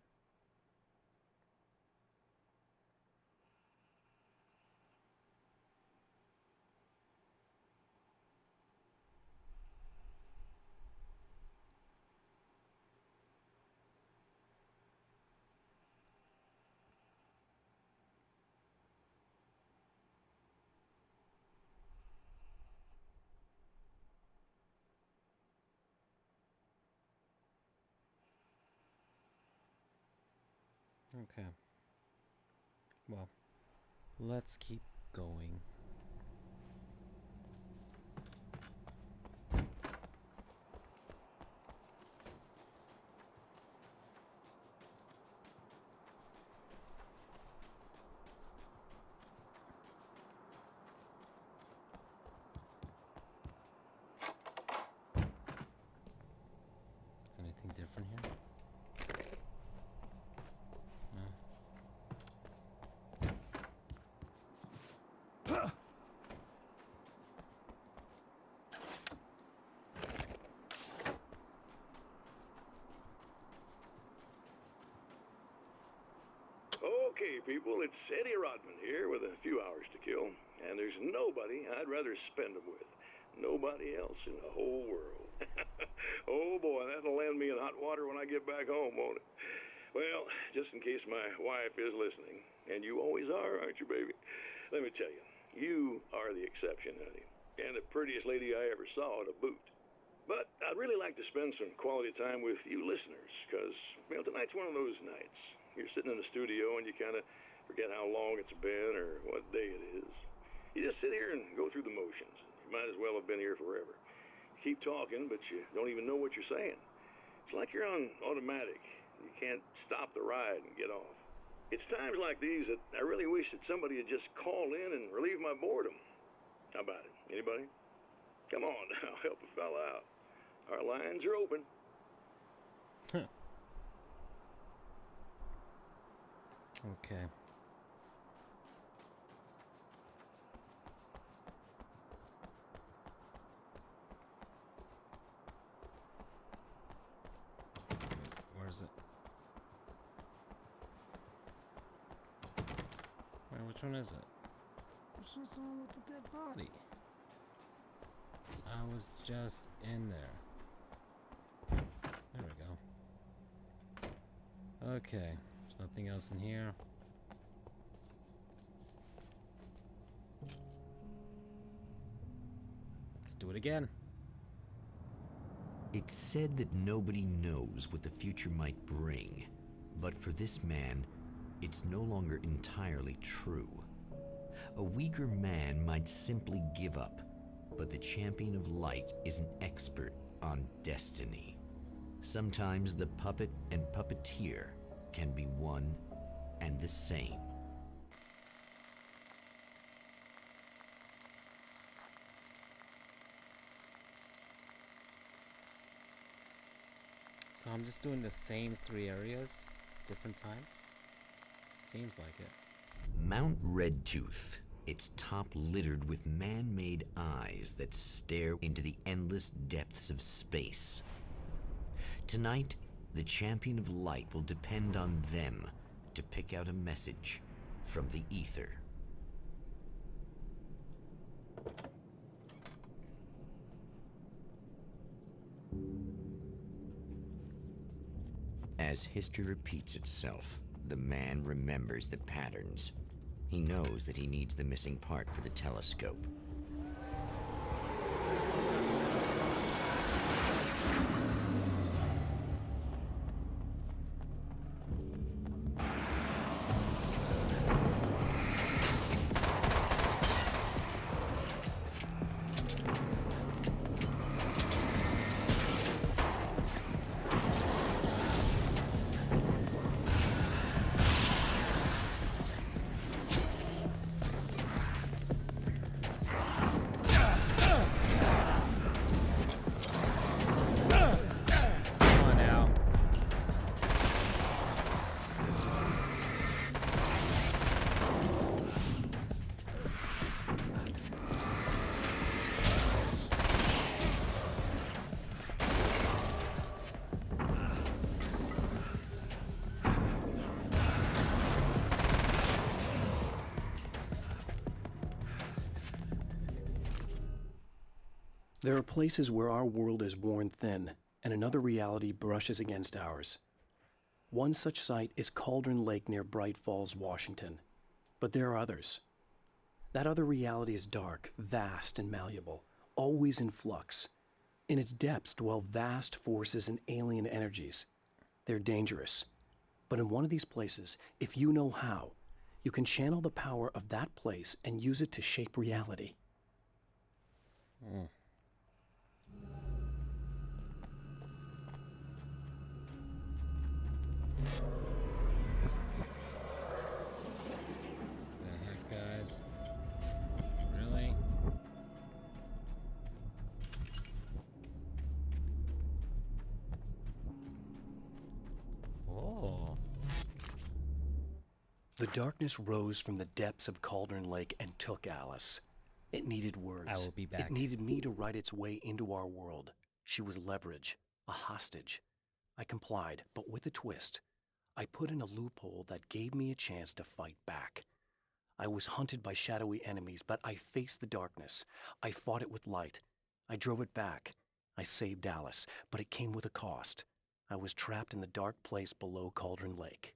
Okay. Well, let's keep going. Is anything different here? Okay, people, it's Eddie Rodman here with a few hours to kill, and there's nobody I'd rather spend them with. Nobody else in the whole world. Oh boy, that'll land me in hot water when I get back home, won't it? Well, just in case my wife is listening, and you always are, aren't you, baby? Let me tell you, you are the exception, honey, and the prettiest lady I ever saw to boot. But I'd really like to spend some quality time with you listeners, because, well, tonight's one of those nights. You're sitting in the studio and you kind of forget how long it's been or what day it is. You just sit here and go through the motions. You might as well have been here forever. You keep talking, but you don't even know what you're saying. It's like you're on automatic. You can't stop the ride and get off. It's times like these that I really wish that somebody would just call in and relieve my boredom. How about it? Anybody? Come on now, help a fella out. Our lines are open. Okay. Where is it? Wait, which one is it? Which one's the one with the dead body? I was just in there. There we go. Okay. There's nothing else in here. Let's do it again. It's said that nobody knows what the future might bring, but for this man, it's no longer entirely true. A weaker man might simply give up, but the Champion of Light is an expert on destiny. Sometimes the puppet and puppeteer can be one and the same. So I'm just doing the same 3 areas, different times? Seems like it. Mount Redtooth, its top littered with man-made eyes that stare into the endless depths of space. Tonight, the Champion of Light will depend on them to pick out a message from the ether. As history repeats itself, the man remembers the patterns. He knows that he needs the missing part for the telescope. There are places where our world is worn thin, and another reality brushes against ours. One such site is Cauldron Lake near Bright Falls, Washington. But there are others. That other reality is dark, vast, and malleable, always in flux. In its depths dwell vast forces and alien energies. They're dangerous. But in one of these places, if you know how, you can channel the power of that place and use it to shape reality. The heck, guys? Really? Oh. The darkness rose from the depths of Cauldron Lake and took Alice. It needed words. I will be back. It needed me to write its way into our world. She was leverage, a hostage. I complied, but with a twist. I put in a loophole that gave me a chance to fight back. I was hunted by shadowy enemies, but I faced the darkness. I fought it with light. I drove it back. I saved Alice, but it came with a cost. I was trapped in the dark place below Cauldron Lake.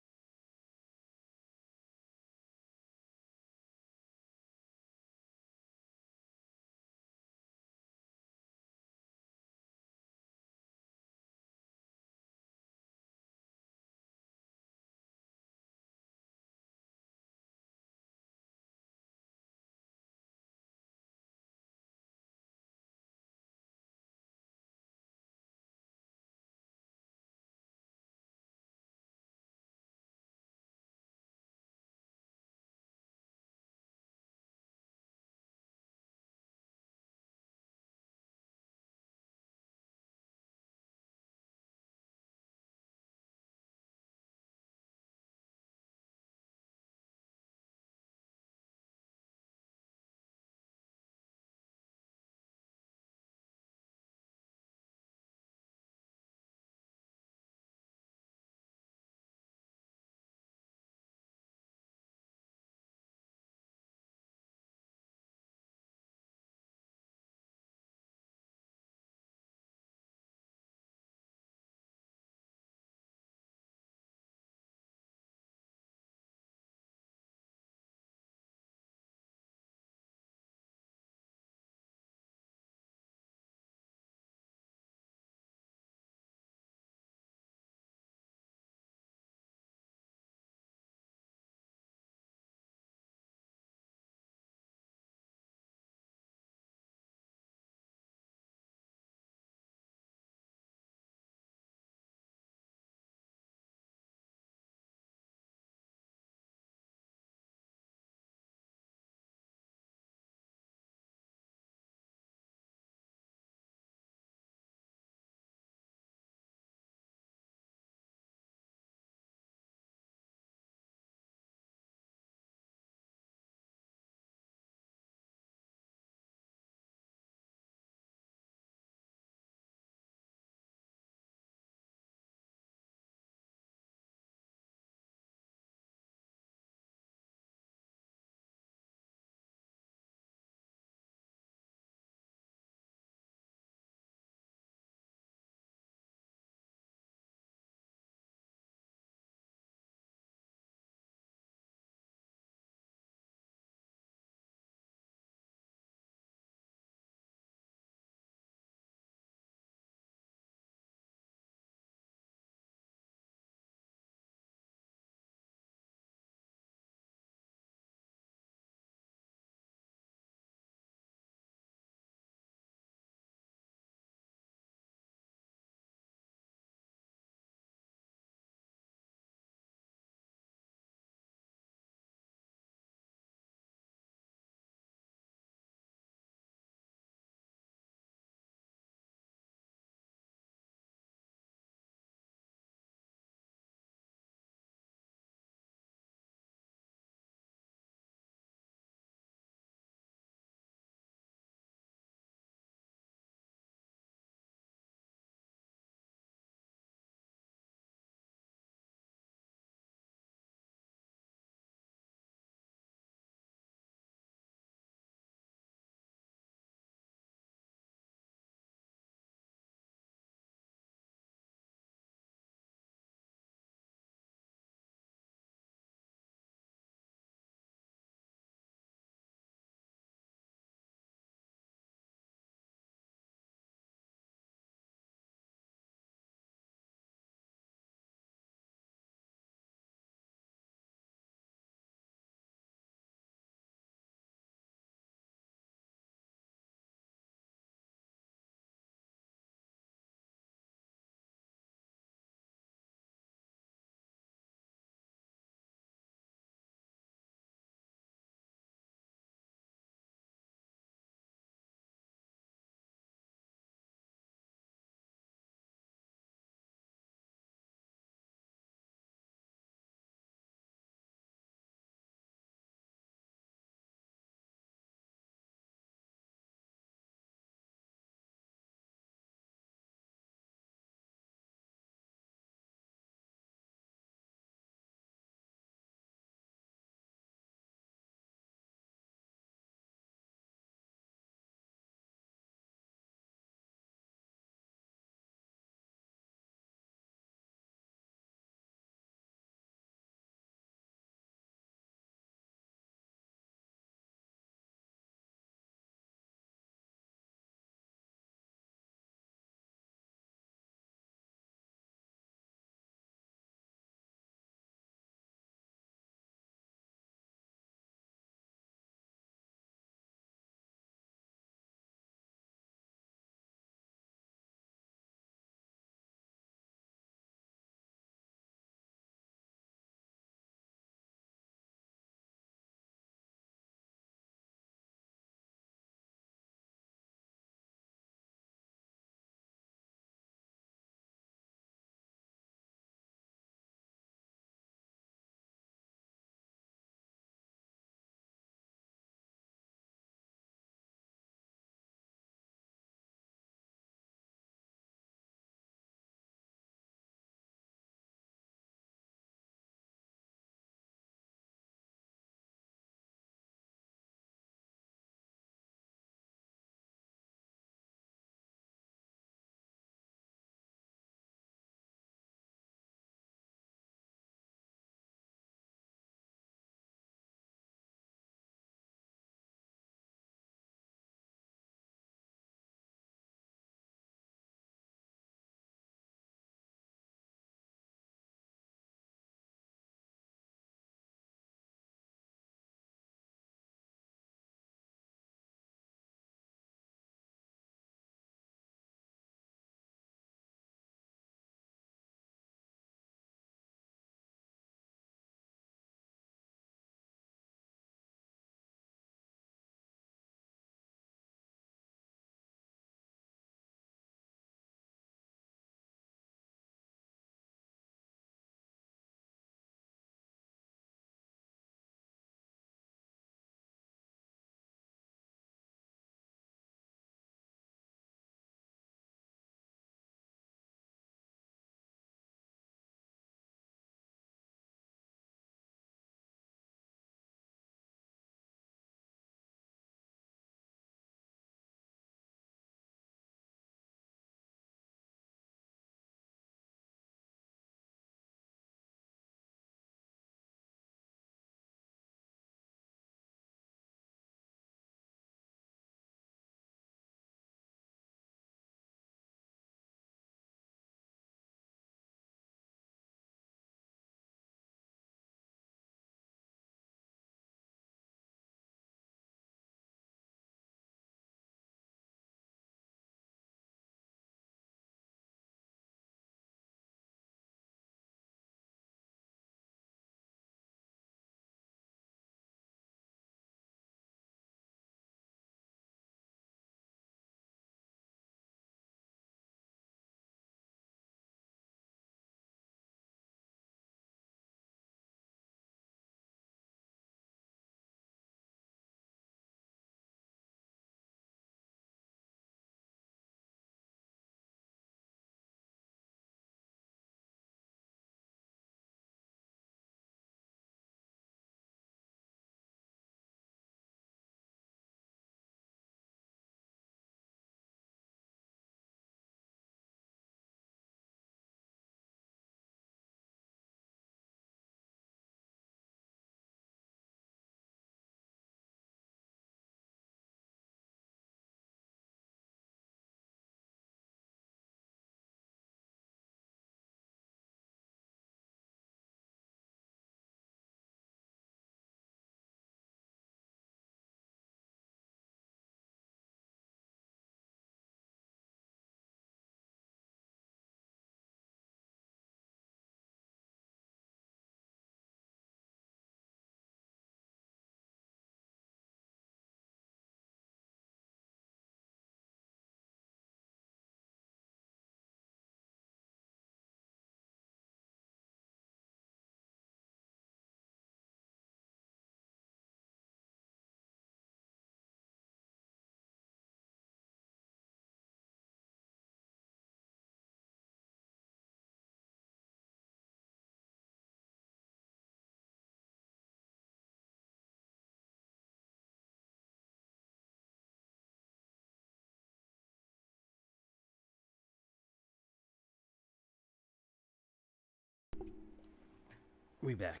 We back.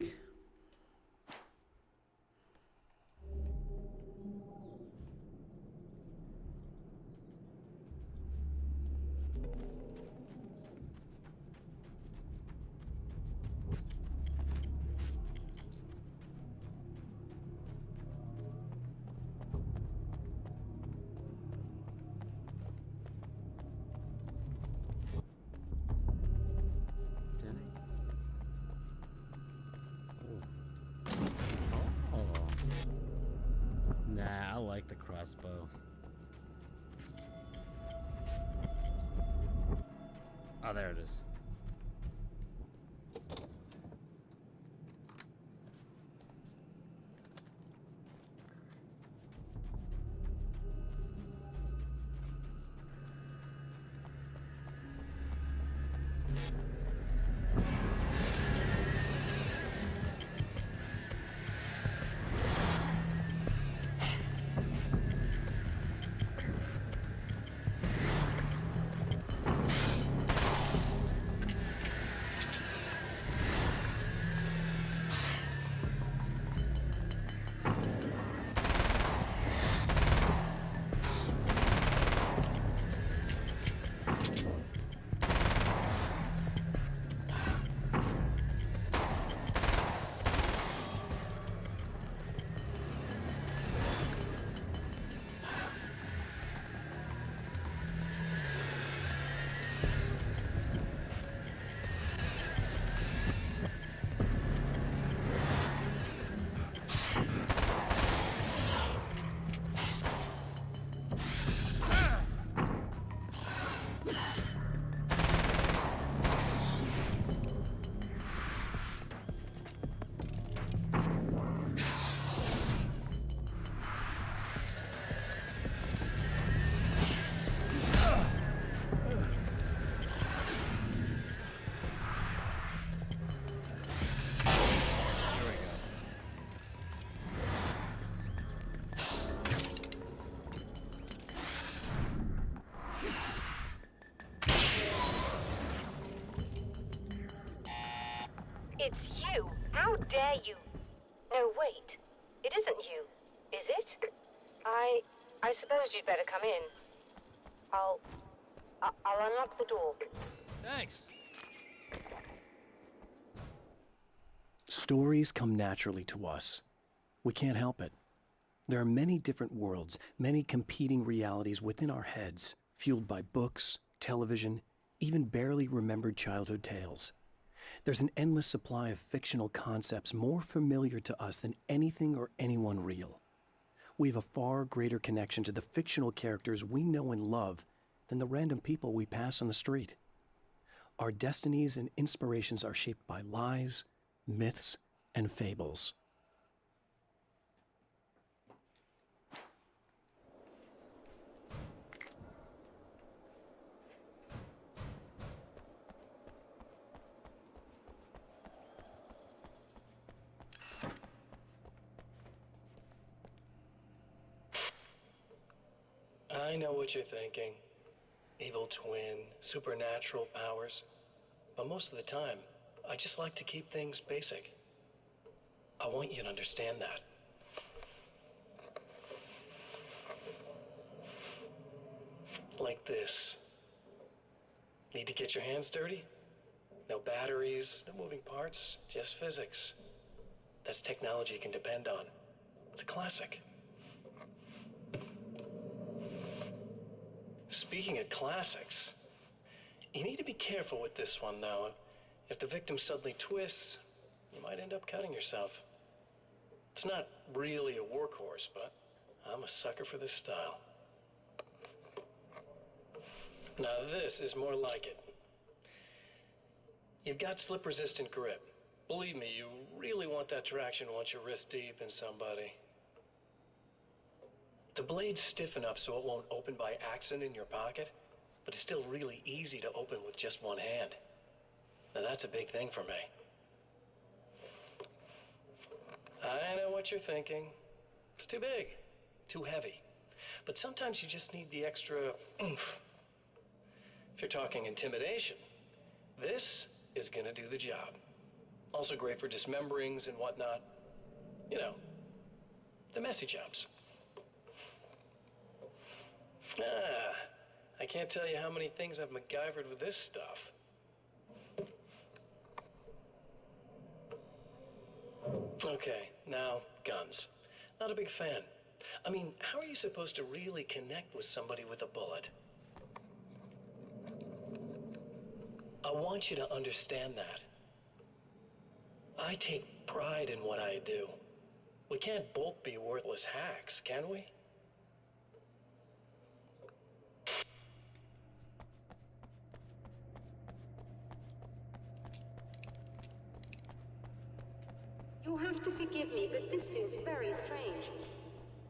Nah, I like the crossbow. Oh, there it is. It's you! How dare you! No, wait. It isn't you, is it? I suppose you'd better come in. I'll unlock the door. Thanks. Stories come naturally to us. We can't help it. There are many different worlds, many competing realities within our heads, fueled by books, television, even barely remembered childhood tales. There's an endless supply of fictional concepts more familiar to us than anything or anyone real. We have a far greater connection to the fictional characters we know and love than the random people we pass on the street. Our destinies and inspirations are shaped by lies, myths, and fables. I know what you're thinking. Evil twin, supernatural powers. But most of the time, I just like to keep things basic. I want you to understand that. Like this. Need to get your hands dirty? No batteries, no moving parts, just physics. That's technology you can depend on. It's a classic. Speaking of classics, you need to be careful with this one, though. If the victim suddenly twists, you might end up cutting yourself. It's not really a workhorse, but I'm a sucker for this style. Now this is more like it. You've got slip-resistant grip. Believe me, you really want that traction once you're wrist deep in somebody. The blade's stiff enough so it won't open by accident in your pocket, but it's still really easy to open with just one hand. Now that's a big thing for me. I know what you're thinking. It's too big, too heavy. But sometimes you just need the extra oomph. If you're talking intimidation, this is gonna do the job. Also great for dismemberings and whatnot. You know, the messy jobs. I can't tell you how many things I've MacGyvered with this stuff. Okay, now, guns. Not a big fan. I mean, how are you supposed to really connect with somebody with a bullet? I want you to understand that. I take pride in what I do. We can't both be worthless hacks, can we? You'll have to forgive me, but this feels very strange.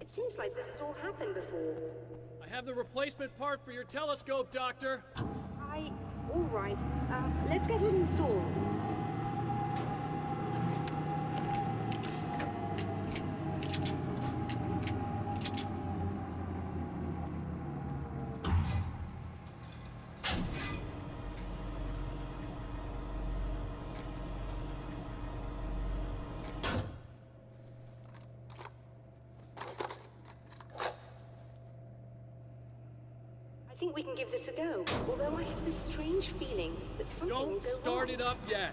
It seems like this has all happened before. I have the replacement part for your telescope, Doctor. All right. Let's get it installed. I think we can give this a go, although I have this strange feeling that something will Don't go start wrong. it up yet.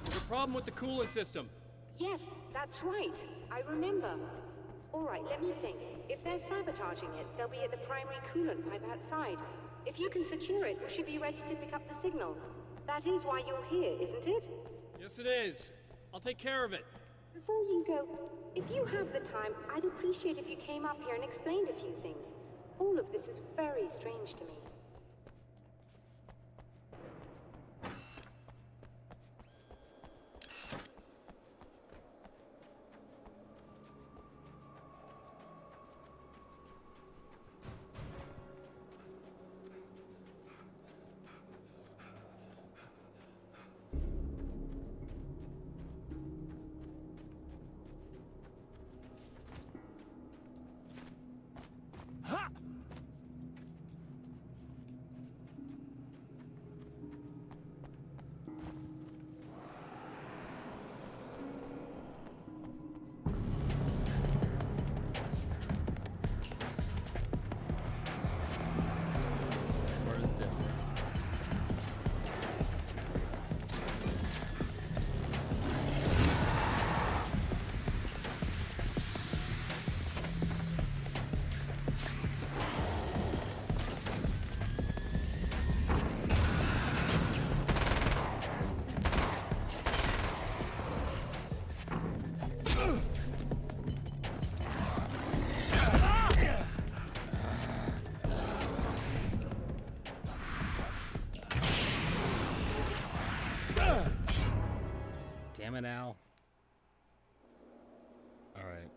There's a problem with the coolant system. Yes, that's right. I remember. All right, let me think. If they're sabotaging it, they'll be at the primary coolant pipe outside. If you can secure it, we should be ready to pick up the signal. That is why you're here, isn't it? Yes, it is. I'll take care of it. Before you go, if you have the time, I'd appreciate if you came up here and explained a few things. All of this is very strange to me. This part is different. Damn it, Al. All right.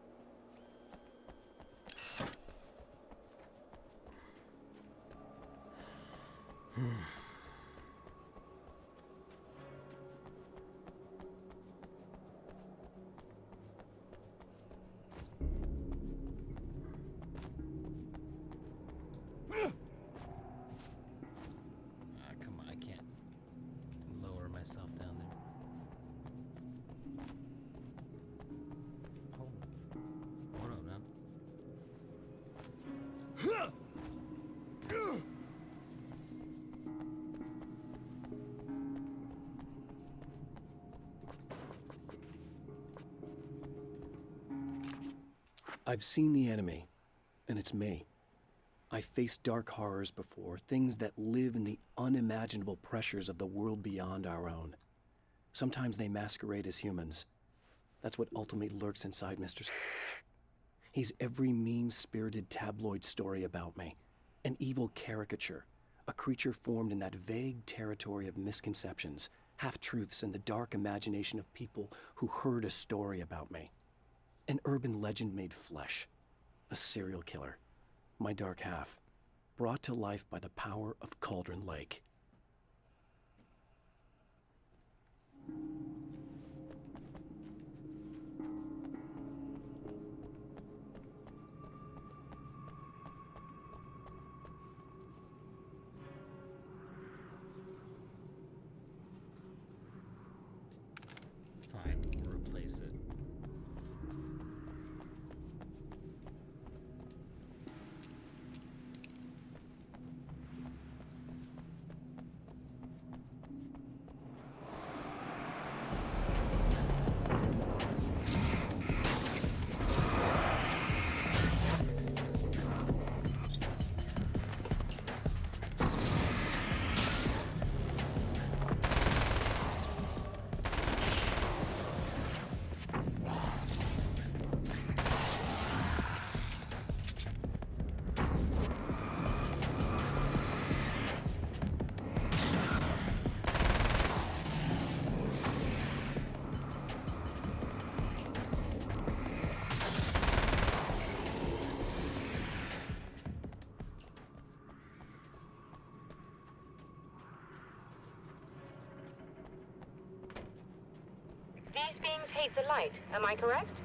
Come on, I can't lower myself down there. Oh, hold on now. I've seen the enemy, and it's me. I faced dark horrors before, things that live in the unimaginable pressures of the world beyond our own. Sometimes they masquerade as humans. That's what ultimately lurks inside Mr. Scrooge. He's every mean-spirited tabloid story about me, an evil caricature, a creature formed in that vague territory of misconceptions, half-truths, and the dark imagination of people who heard a story about me. An urban legend made flesh, a serial killer, my dark half, brought to life by the power of Cauldron Lake. Fine. These beings hate the light, am I correct?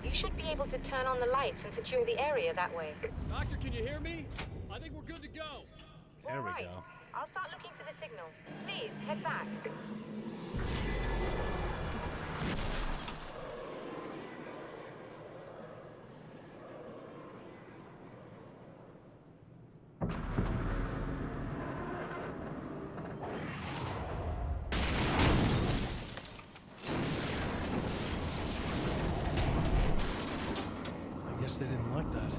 You should be able to turn on the lights and secure the area that way. Doctor, can you hear me? I think we're good to go. There we All right. go. I'll start looking for the signal. Please, head back. I guess they didn't like that.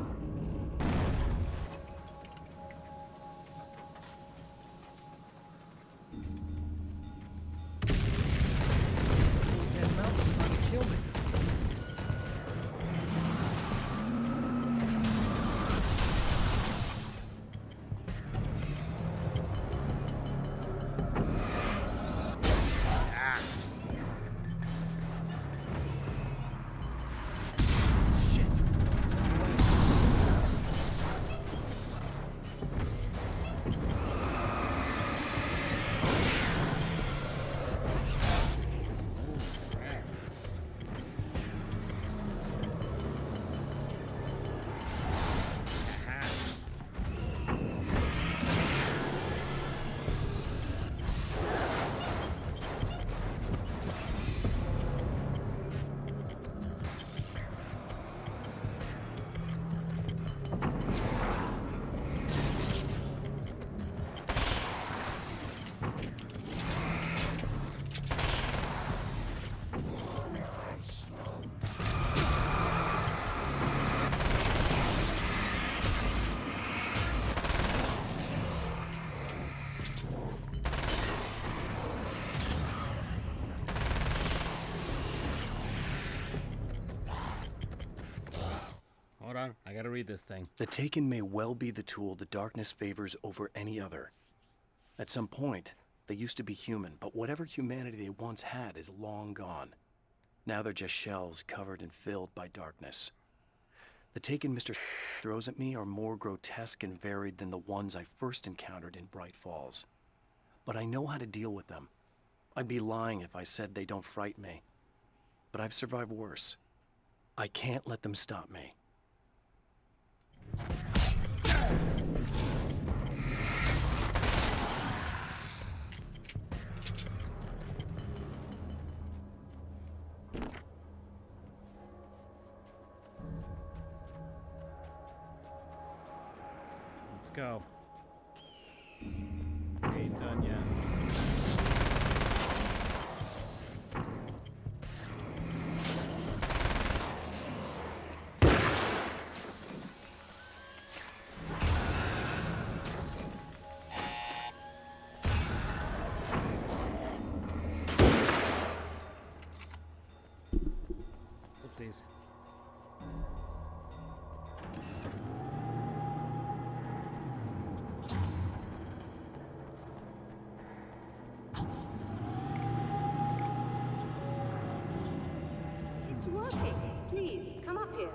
Damn mountain's trying to kill me. Hold on, I gotta read this thing. The Taken may well be the tool the darkness favors over any other. At some point, they used to be human, but whatever humanity they once had is long gone. Now they're just shells covered and filled by darkness. The Taken Mr. throws at me are more grotesque and varied than the ones I first encountered in Bright Falls. But I know how to deal with them. I'd be lying if I said they don't frighten me. But I've survived worse. I can't let them stop me. Let's go. Ain't done yet. Oopsies. It's working. Please, come up here.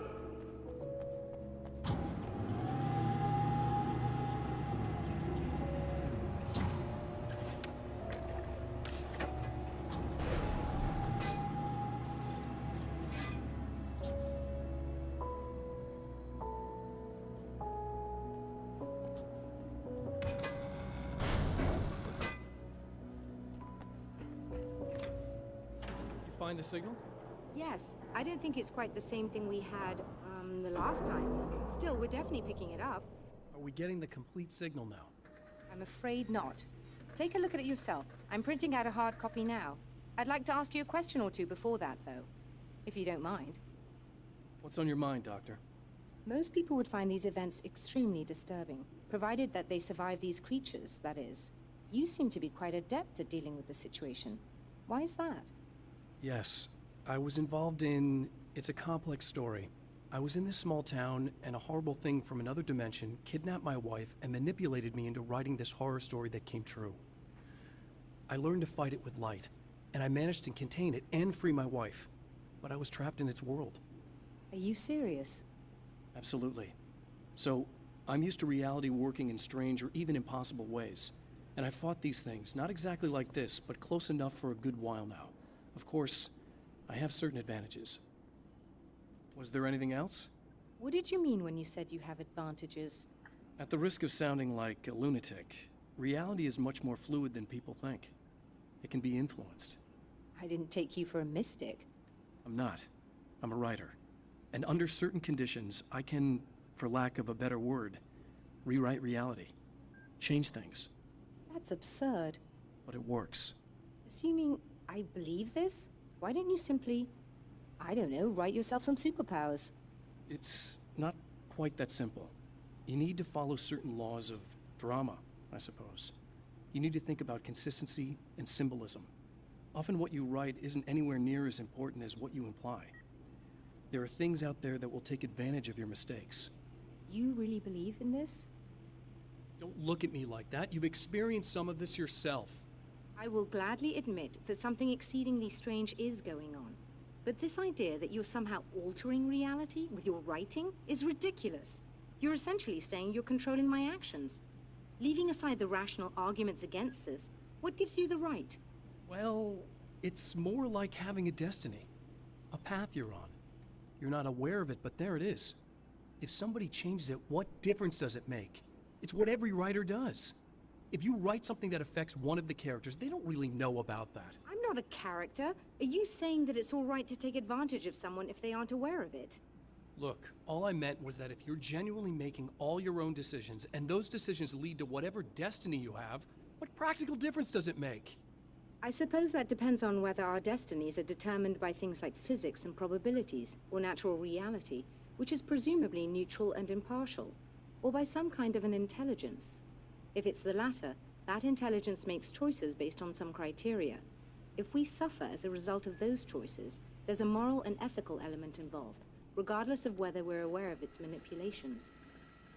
You find the signal? Yes, I don't think it's quite the same thing we had, the last time. Still, we're definitely picking it up. Are we getting the complete signal now? I'm afraid not. Take a look at it yourself. I'm printing out a hard copy now. I'd like to ask you a question or two before that, though, if you don't mind. What's on your mind, Doctor? Most people would find these events extremely disturbing, provided that they survive these creatures, that is. You seem to be quite adept at dealing with the situation. Why is that? Yes, I was involved in... It's a complex story. I was in this small town, and a horrible thing from another dimension kidnapped my wife and manipulated me into writing this horror story that came true. I learned to fight it with light, and I managed to contain it and free my wife. But I was trapped in its world. Are you serious? Absolutely. So, I'm used to reality working in strange or even impossible ways. And I fought these things, not exactly like this, but close enough for a good while now. Of course, I have certain advantages. Was there anything else? What did you mean when you said you have advantages? At the risk of sounding like a lunatic, reality is much more fluid than people think. It can be influenced. I didn't take you for a mystic. I'm not. I'm a writer. And under certain conditions, I can, for lack of a better word, rewrite reality. Change things. That's absurd. But it works. Assuming I believe this, why don't you simply, I don't know, write yourself some superpowers? It's not quite that simple. You need to follow certain laws of drama, I suppose. You need to think about consistency and symbolism. Often what you write isn't anywhere near as important as what you imply. There are things out there that will take advantage of your mistakes. You really believe in this? Don't look at me like that. You've experienced some of this yourself. I will gladly admit that something exceedingly strange is going on. But this idea that you're somehow altering reality with your writing is ridiculous. You're essentially saying you're controlling my actions. Leaving aside the rational arguments against this, what gives you the right? Well, it's more like having a destiny. A path you're on. You're not aware of it, but there it is. If somebody changes it, what difference does it make? It's what every writer does. If you write something that affects one of the characters, they don't really know about that. I'm not a character. Are you saying that it's all right to take advantage of someone if they aren't aware of it? Look, all I meant was that if you're genuinely making all your own decisions, and those decisions lead to whatever destiny you have, what practical difference does it make? I suppose that depends on whether our destinies are determined by things like physics and probabilities, or natural reality, which is presumably neutral and impartial, or by some kind of an intelligence. If it's the latter, that intelligence makes choices based on some criteria. If we suffer as a result of those choices, there's a moral and ethical element involved, regardless of whether we're aware of its manipulations.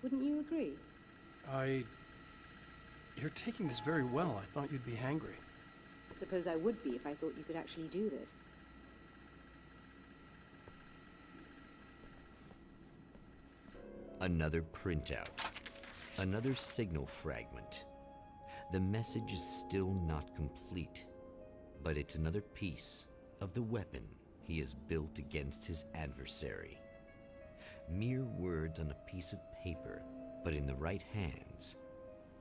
Wouldn't you agree? You're taking this very well. I thought you'd be hangry. I suppose I would be if I thought you could actually do this. Another printout. Another signal fragment. The message is still not complete, but it's another piece of the weapon he has built against his adversary. Mere words on a piece of paper, but in the right hands,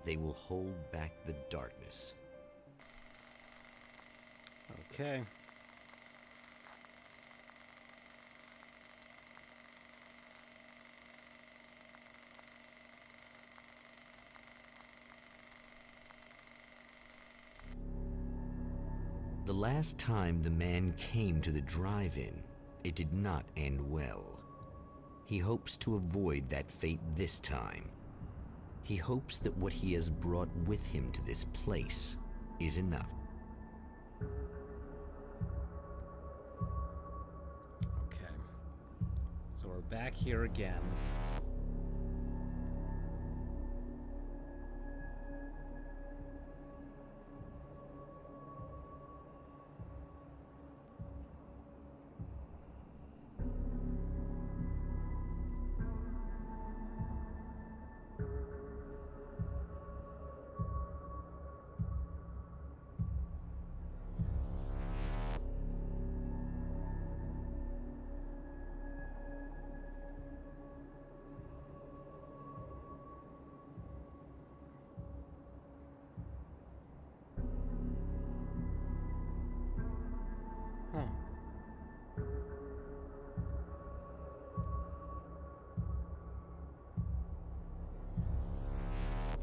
they will hold back the darkness. Okay. The last time the man came to the drive-in, it did not end well. He hopes to avoid that fate this time. He hopes that what he has brought with him to this place is enough. Okay. So we're back here again.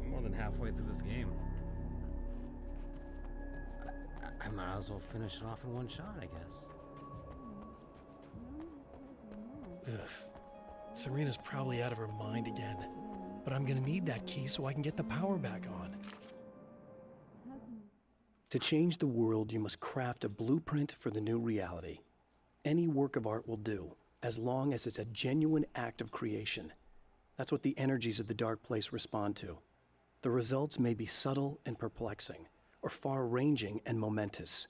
More than halfway through this game. I might as well finish it off in one shot, I guess. Ugh. Serena's probably out of her mind again. But I'm gonna need that key so I can get the power back on. To change the world, you must craft a blueprint for the new reality. Any work of art will do, as long as it's a genuine act of creation. That's what the energies of the dark place respond to. The results may be subtle and perplexing, or far-ranging and momentous.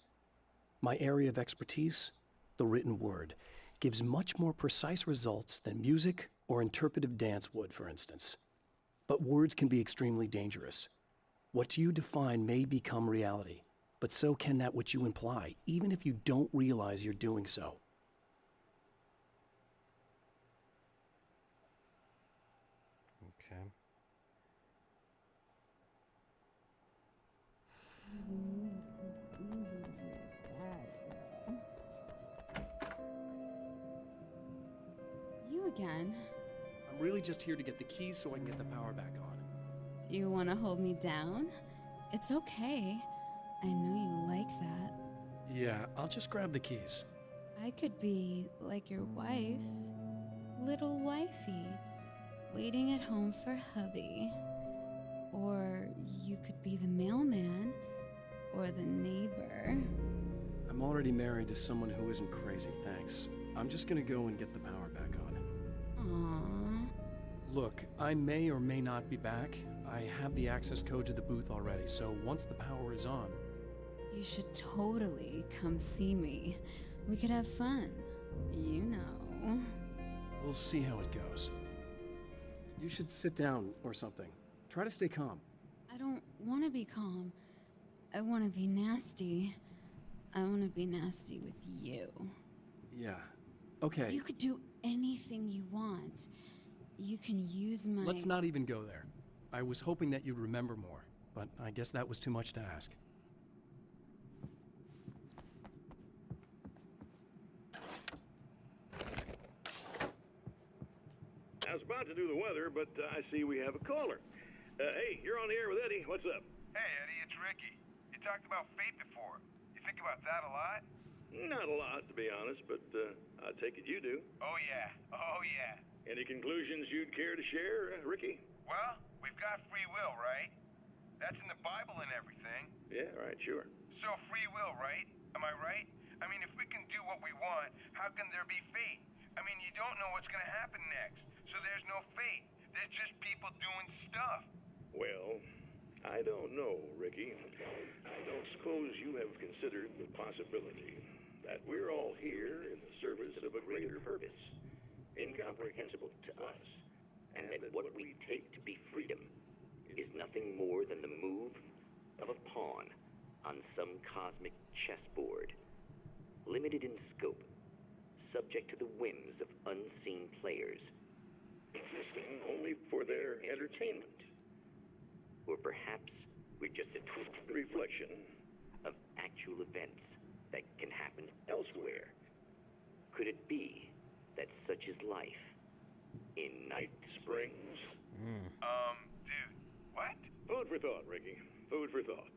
My area of expertise, the written word, gives much more precise results than music or interpretive dance would, for instance. But words can be extremely dangerous. What you define may become reality, but so can that which you imply, even if you don't realize you're doing so. Okay. You again? I'm really just here to get the keys so I can get the power back on. Do you want to hold me down? It's okay. I know you like that. Yeah, I'll just grab the keys. I could be like your wife, little wifey, waiting at home for hubby. Or you could be the mailman, or the neighbor. I'm already married to someone who isn't crazy, thanks. I'm just gonna go and get the power back on. Aww. Look, I may or may not be back. I have the access code to the booth already, so once the power is on... You should totally come see me. We could have fun. You know. We'll see how it goes. You should sit down or something. Try to stay calm. I don't want to be calm. I want to be nasty. I want to be nasty with you. Yeah, okay. You could do anything you want. You can use my... Let's not even go there. I was hoping that you'd remember more, but I guess that was too much to ask. I was about to do the weather, but I see we have a caller. Hey, you're on the air with Eddie. What's up? Hey, Eddie, it's Ricky. You talked about fate before. You think about that a lot? Not a lot, to be honest, but I take it you do. Oh, yeah. Oh, yeah. Any conclusions you'd care to share, Ricky? Well, we've got free will, right? That's in the Bible and everything. Yeah, right, sure. So free will, right? Am I right? I mean, if we can do what we want, how can there be fate? I mean, you don't know what's gonna happen next, so there's no fate. There's just people doing stuff. Well, I don't know, Ricky. I don't suppose you have considered the possibility that we're all here in the service of a greater purpose, incomprehensible to us, and that what we take to be freedom is nothing more than the move of a pawn on some cosmic chessboard, limited in scope, subject to the whims of unseen players, existing only for their entertainment. Or perhaps we're just a twisted reflection of actual events that can happen elsewhere. Could it be that such is life in Night Springs? Dude, what? Food for thought, Ricky. Food for thought.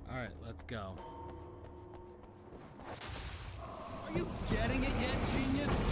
All right, let's go. Are you getting it yet, genius?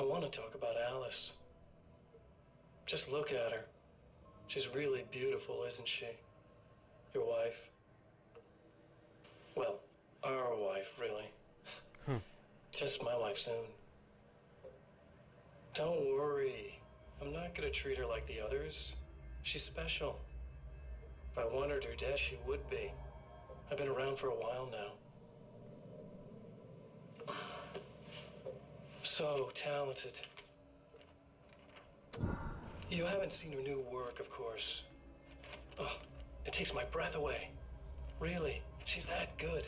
want to talk about Alice. Just look at her. She's really beautiful, isn't she? Your wife. Well, our wife, really. Just my wife soon. Don't worry. I'm not gonna treat her like the others. She's special. If I wanted her dead, she would be. I've been around for a while now. So talented. You haven't seen her new work, of course. Oh, it takes my breath away. Really, she's that good.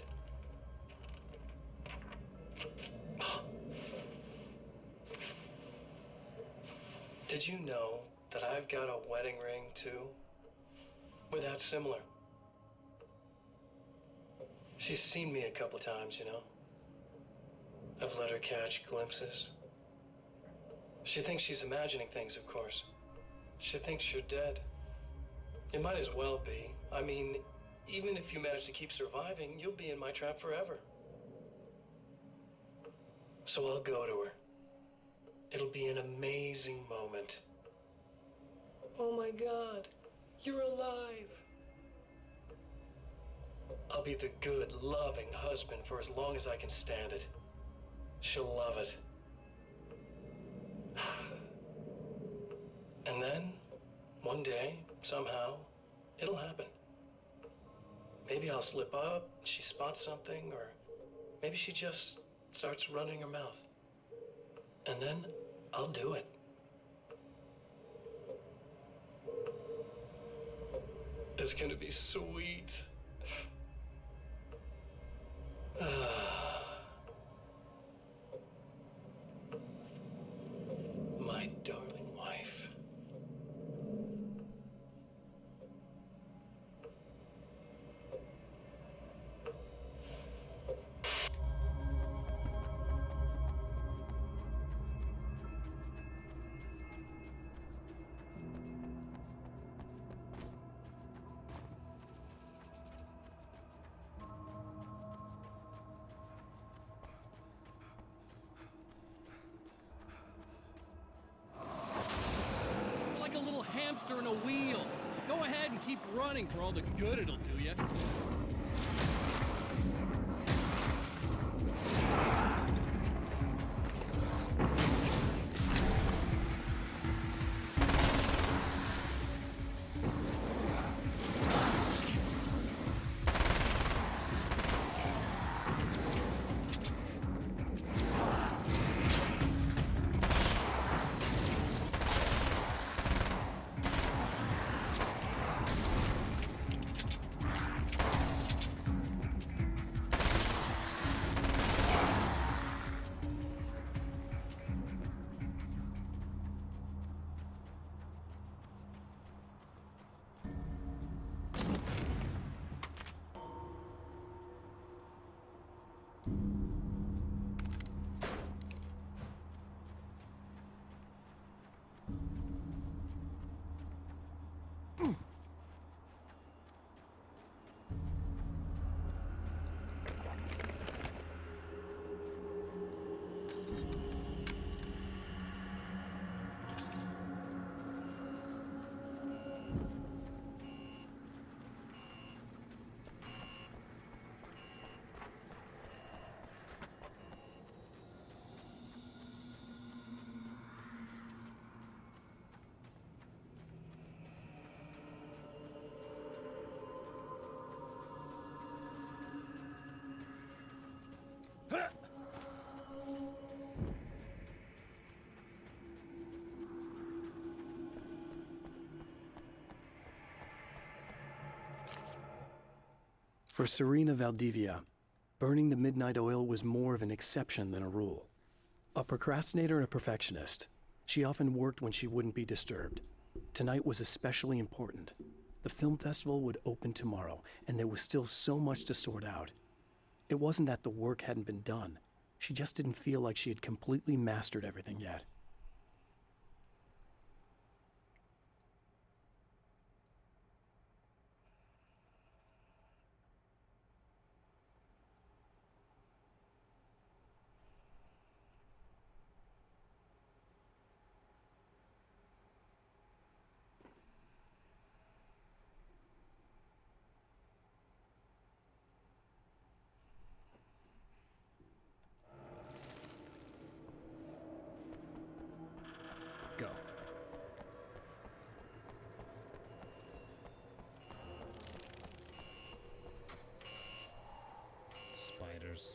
Did you know that I've got a wedding ring, too? We're that similar. She's seen me a couple times, you know. I've let her catch glimpses. She thinks she's imagining things, of course. She thinks you're dead. It might as well be. I mean, even if you manage to keep surviving, you'll be in my trap forever. So I'll go to her. It'll be an amazing moment. Oh my God, you're alive. I'll be the good, loving husband for as long as I can stand it. She'll love it. And then, one day, somehow, it'll happen. Maybe I'll slip up, she spots something, or maybe she just starts running her mouth. And then, I'll do it. It's gonna be sweet. My darling wife. You're like a little hamster in a wheel. Go ahead and keep running for all the good it'll do you. For Serena Valdivia, burning the midnight oil was more of an exception than a rule. A procrastinator and a perfectionist, she often worked when she wouldn't be disturbed. Tonight was especially important. The film festival would open tomorrow, and there was still so much to sort out. It wasn't that the work hadn't been done. She just didn't feel like she had completely mastered everything yet. spiders.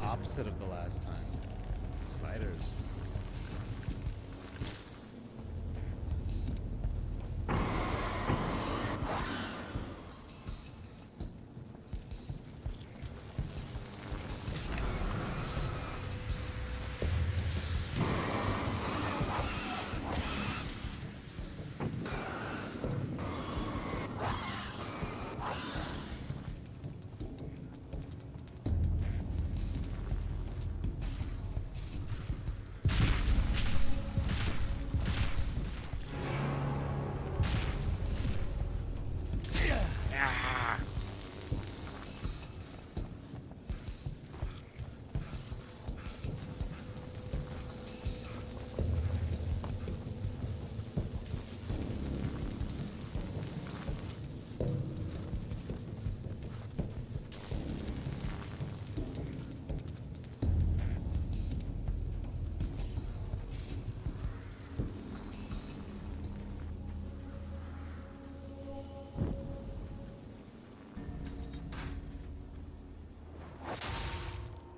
Opposite of the last time. Spiders.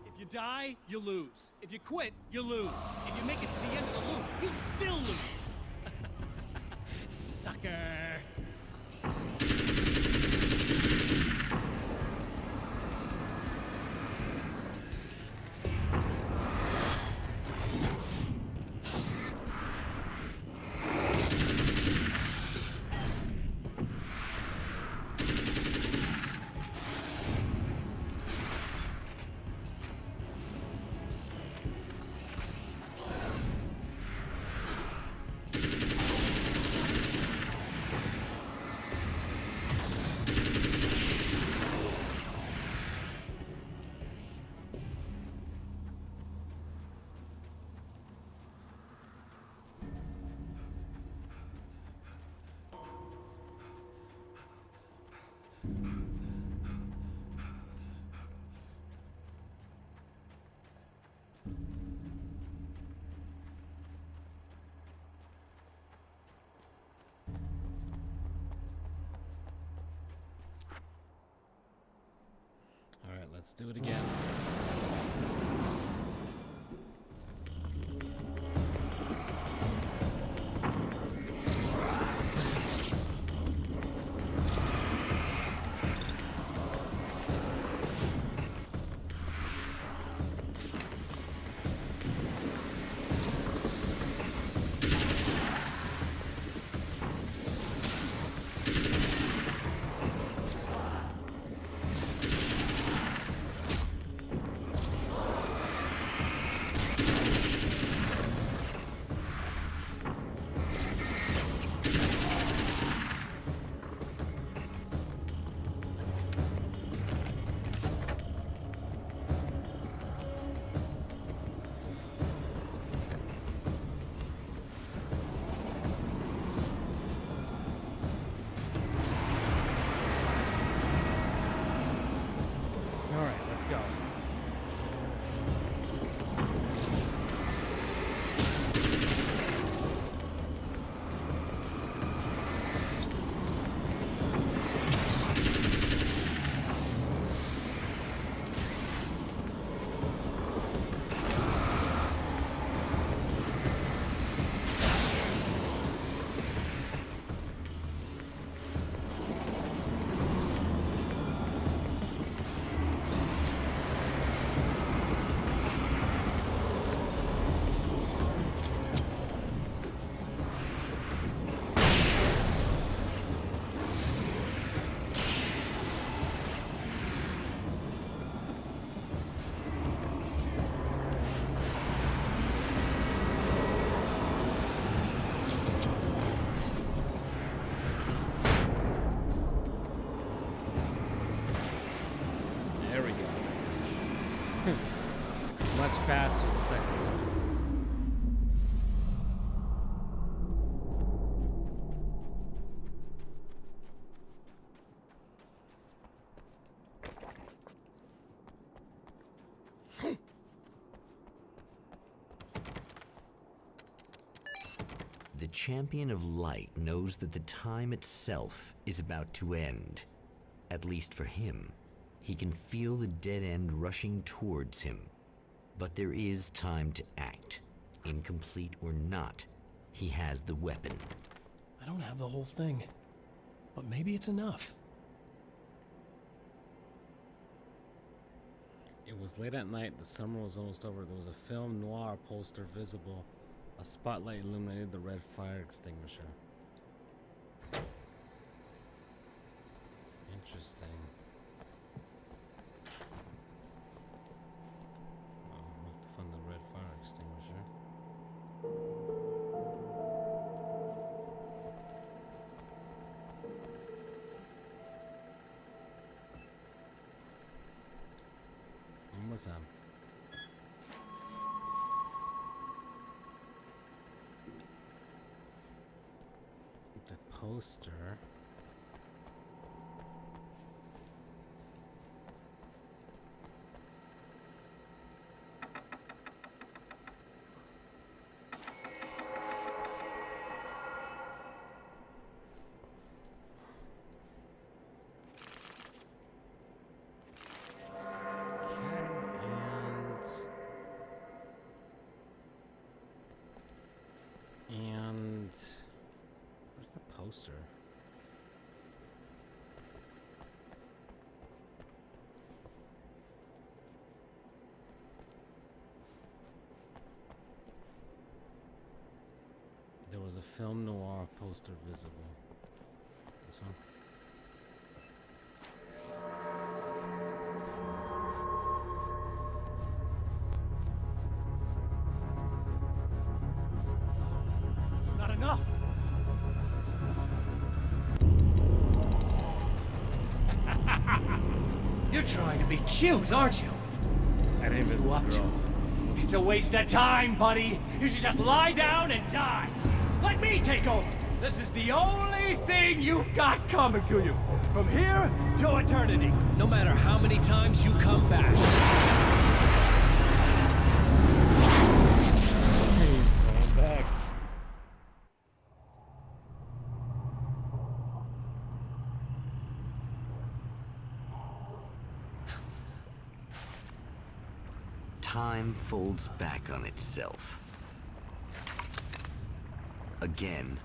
If you die, you lose. If you quit, you lose. If you make it to the end of the loop, you still lose. Sucker. Alright, let's do it again. faster the second time. The Champion of Light knows that the time itself is about to end. At least for him. He can feel the dead end rushing towards him. But there is time to act. Incomplete or not, he has the weapon. I don't have the whole thing, but maybe it's enough. It was late at night, the summer was almost over. There was a film noir poster visible. A spotlight illuminated the red fire extinguisher. Interesting. I'll have to find the red fire extinguisher. One more time. The poster. And where's the poster? There was a film noir poster visible. This one? It's not enough. You're trying to be cute, aren't you? I didn't visit What the up girl. to? It's a waste of time, buddy. You should just lie down and die. Let me take over. This is the only thing you've got coming to you. From here to eternity. No matter how many times you come back. He's going back. Time folds back on itself. Again,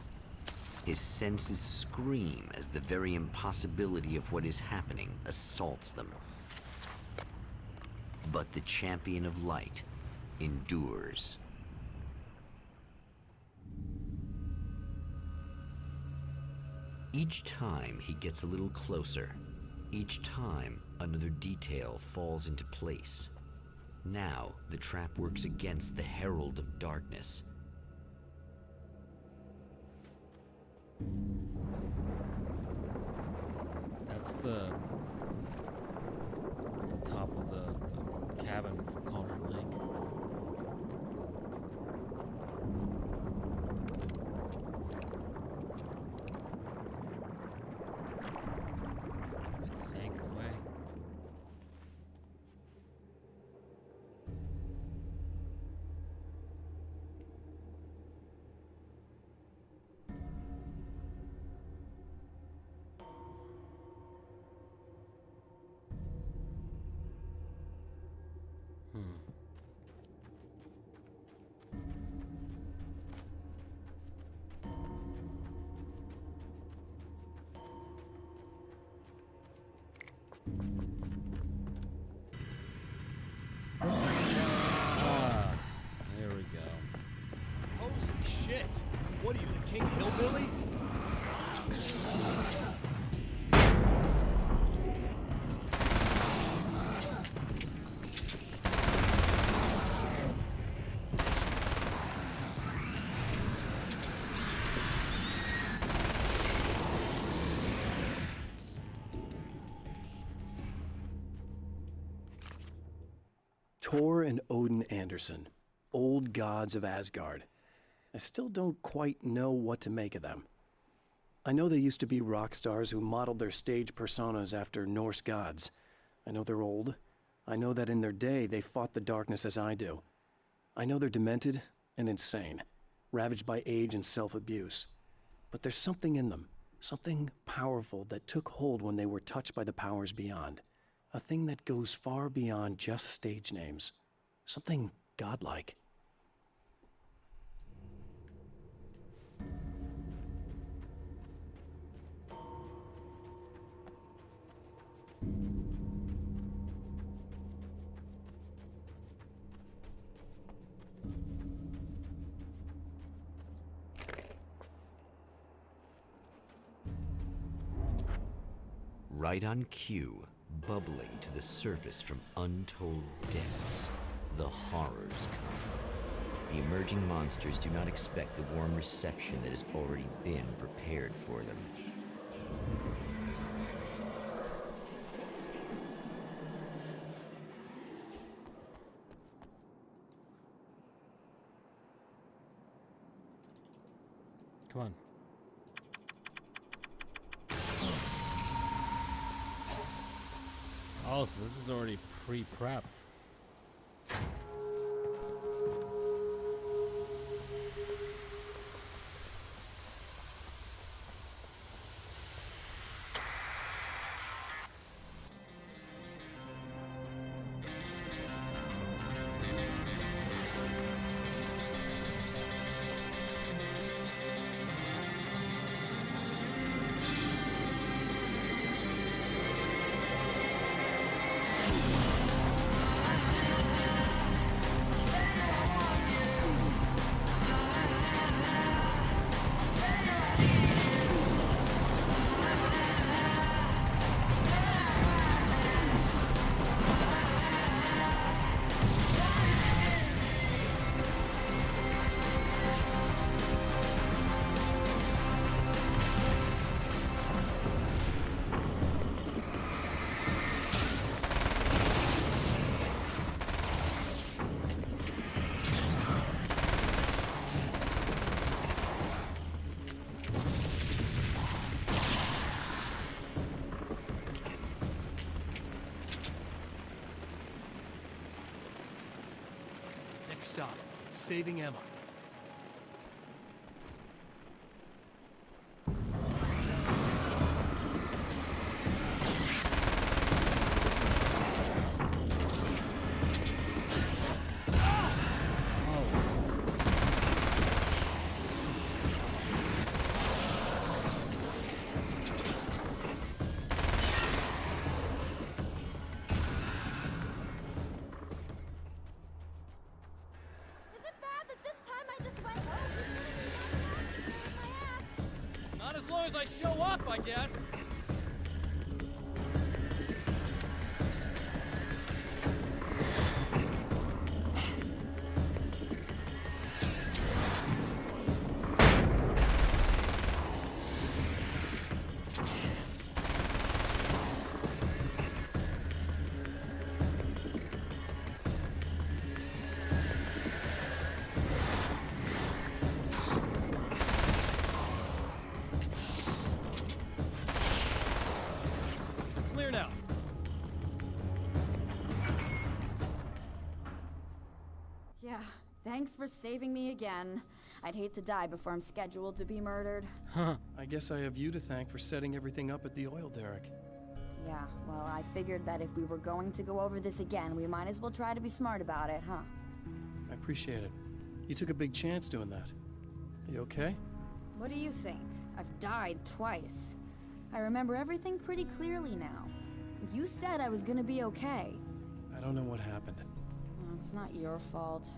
his senses scream as the very impossibility of what is happening assaults them. But the Champion of Light endures. Each time he gets a little closer. Each time another detail falls into place. Now the trap works against the Herald of Darkness. That's the top of the cabin from Cauldron Lake. It sank away. There we go. Holy shit! What are you, the King Hillbilly? Tor and Odin Anderson, old gods of Asgard. I still don't quite know what to make of them. I know they used to be rock stars who modeled their stage personas after Norse gods. I know they're old. I know that in their day they fought the darkness as I do. I know they're demented and insane, ravaged by age and self-abuse. But there's something in them, something powerful that took hold when they were touched by the powers beyond. A thing that goes far beyond just stage names. Something godlike. Right on cue, bubbling to the surface from untold depths, the horrors come. The emerging monsters do not expect the warm reception that has already been prepared for them. Come on. Oh, so this is already pre-prepped. Stop. Saving Emma. Not as long as I show up, I guess. Clear now. Yeah, thanks for saving me again. I'd hate to die before I'm scheduled to be murdered. I guess I have you to thank for setting everything up at the oil derrick. Yeah, well, I figured that if we were going to go over this again, we might as well try to be smart about it, huh? I appreciate it. You took a big chance doing that. You okay? What do you think? I've died twice. I remember everything pretty clearly now. You said I was gonna be okay. I don't know what happened. Well, it's not your fault.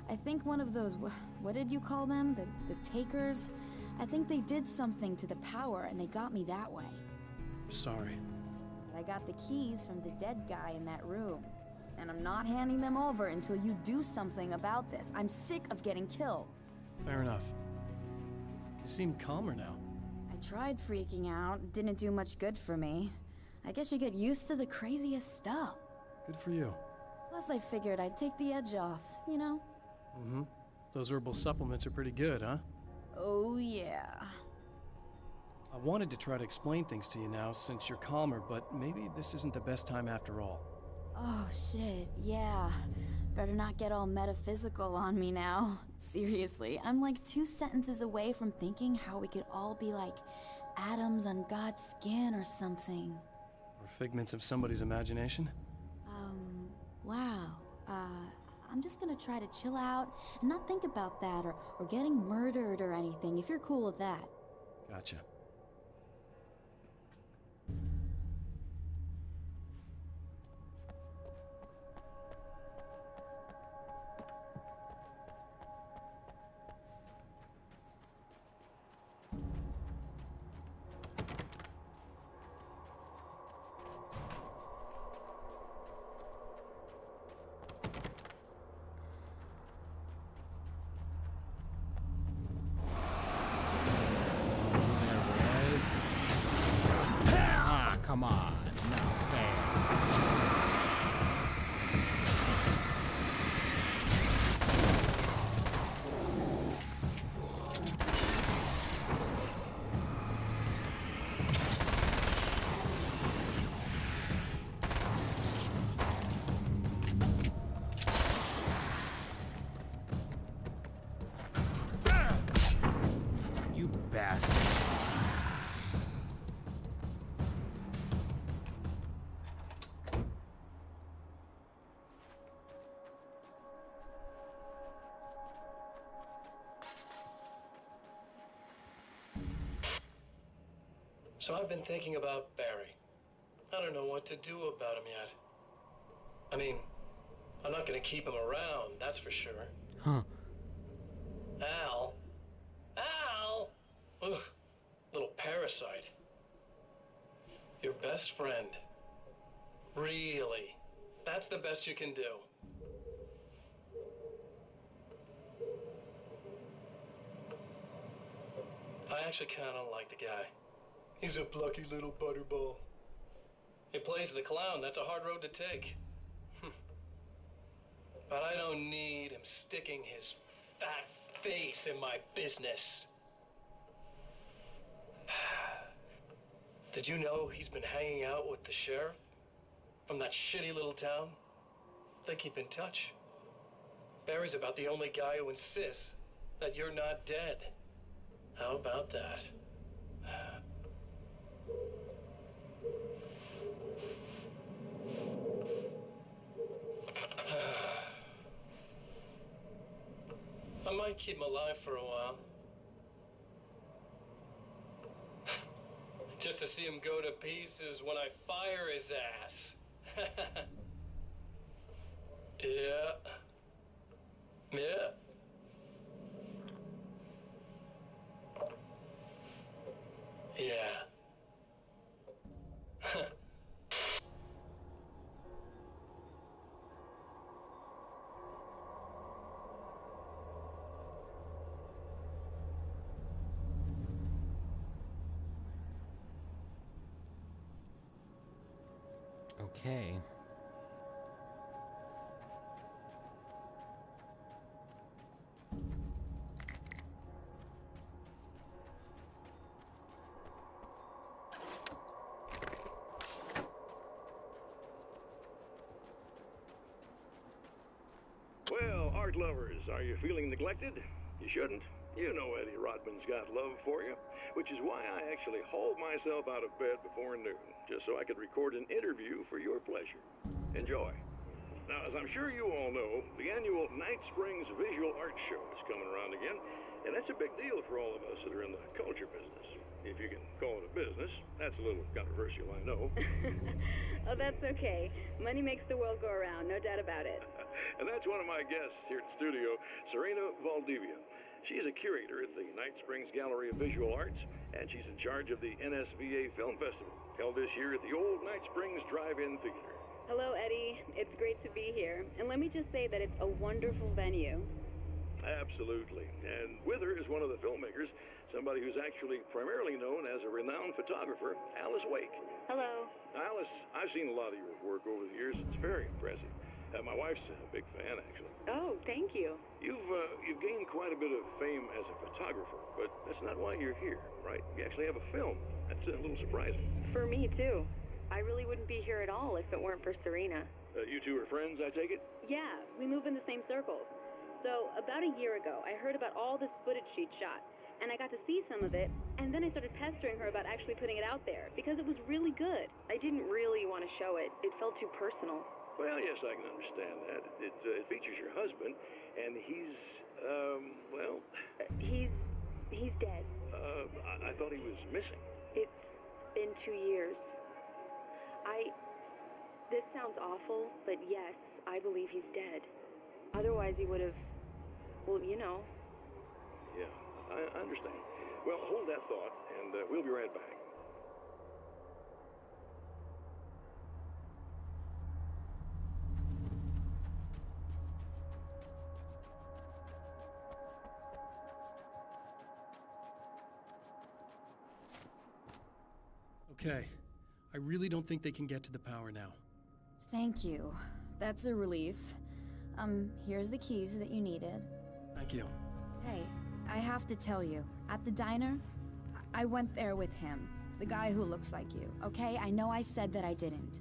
I think one of those, what did you call them? The takers? I think they did something to the power and they got me that way. I'm sorry. But I got the keys from the dead guy in that room. And I'm not handing them over until you do something about this. I'm sick of getting killed. Fair enough. You seem calmer now. I tried freaking out. It didn't do much good for me. I guess you get used to the craziest stuff. Good for you. Plus, I figured I'd take the edge off, you know? Mm-hmm. Those herbal supplements are pretty good, huh? Oh, yeah. I wanted to try to explain things to you now since you're calmer, but maybe this isn't the best time after all. Oh, shit, yeah. Better not get all metaphysical on me now. Seriously, I'm like 2 sentences away from thinking how we could all be like atoms on God's skin or something. Or figments of somebody's imagination? Wow. I'm just gonna try to chill out and not think about that or getting murdered or anything, if you're cool with that. Gotcha. Come on, not fair. You bastard. So I've been thinking about Barry. I don't know what to do about him yet. I mean, I'm not gonna keep him around, that's for sure. Huh. Al? Ugh, little parasite. Your best friend. Really? That's the best you can do? I actually kinda like the guy. He's a plucky little butterball. He plays the clown. That's a hard road to take. But I don't need him sticking his fat face in my business. Did you know he's been hanging out with the sheriff from that shitty little town? They keep in touch. Barry's about the only guy who insists that you're not dead. How about that? I might keep him alive for a while. Just to see him go to pieces when I fire his ass. Yeah. Yeah. Okay. Well, art lovers, are you feeling neglected? You shouldn't. You know Eddie Rodman's got love for you, which is why I actually hauled myself out of bed before noon, just so I could record an interview for your pleasure. Enjoy. Now, as I'm sure you all know, the annual Night Springs Visual Art Show is coming around again, and that's a big deal for all of us that are in the culture business. If you can call it a business. That's a little controversial, I know. Oh, that's okay. Money makes the world go around, no doubt about it. And that's one of my guests here at the studio, Serena Valdivia. She's a curator at the Night Springs Gallery of Visual Arts, and she's in charge of the NSVA Film Festival, held this year at the old Night Springs Drive-In Theater. Hello, Eddie. It's great to be here. And let me just say that it's a wonderful venue. Absolutely. And with her is one of the filmmakers, somebody who's actually primarily known as a renowned photographer, Alice Wake. Hello. Alice, I've seen a lot of your work over the years. It's very impressive. My wife's a big fan, actually. Oh, thank you. You've gained quite a bit of fame as a photographer, but that's not why you're here, right? You actually have a film. That's a little surprising. For me, too. I really wouldn't be here at all if it weren't for Serena. You two are friends, I take it? Yeah, we move in the same circles. So, about a year ago, I heard about all this footage she'd shot, and I got to see some of it, and then I started pestering her about actually putting it out there, because it was really good. I didn't really want to show it. It felt too personal. Well, yes, I can understand that. It features your husband, and he's, well... He's dead. I thought he was missing. It's been 2 years. This sounds awful, but yes, I believe he's dead. Otherwise he would have, well, you know. Yeah, I understand. Well, hold that thought, and we'll be right back. Okay. I really don't think they can get to the power now. Thank you. That's a relief. Here's the keys that you needed. Thank you. Hey, I have to tell you, at the diner, I went there with him. The guy who looks like you, okay? I know I said that I didn't.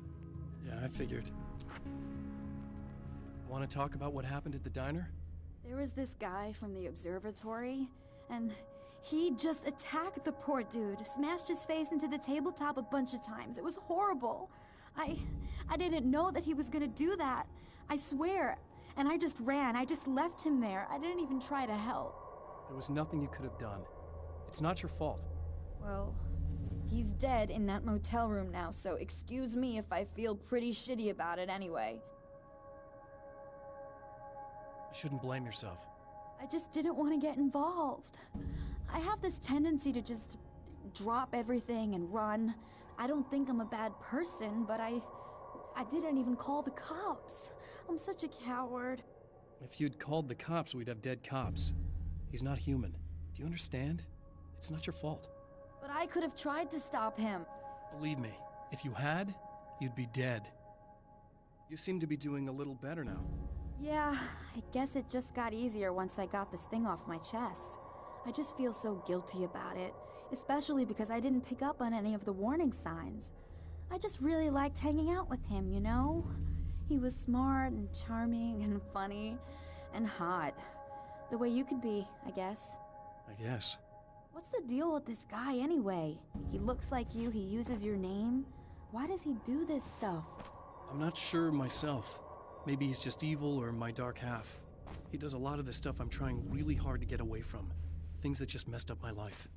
Yeah, I figured. Want to talk about what happened at the diner? There was this guy from the observatory, and he just attacked the poor dude, smashed his face into the tabletop a bunch of times. It was horrible. I didn't know that he was gonna do that. I swear. And I just ran. I just left him there. I didn't even try to help. There was nothing you could have done. It's not your fault. Well, he's dead in that motel room now, so excuse me if I feel pretty shitty about it anyway. You shouldn't blame yourself. I just didn't want to get involved. I have this tendency to just drop everything and run. I don't think I'm a bad person, but I didn't even call the cops. I'm such a coward. If you'd called the cops, we'd have dead cops. He's not human. Do you understand? It's not your fault. But I could have tried to stop him. Believe me, if you had, you'd be dead. You seem to be doing a little better now. Yeah, I guess it just got easier once I got this thing off my chest. I just feel so guilty about it, especially because I didn't pick up on any of the warning signs. I just really liked hanging out with him, you know? He was smart and charming and funny and hot. The way you could be, I guess. I guess. What's the deal with this guy anyway? He looks like you, he uses your name. Why does he do this stuff? I'm not sure myself. Maybe he's just evil or my dark half. He does a lot of the stuff I'm trying really hard to get away from. Things that just messed up my life.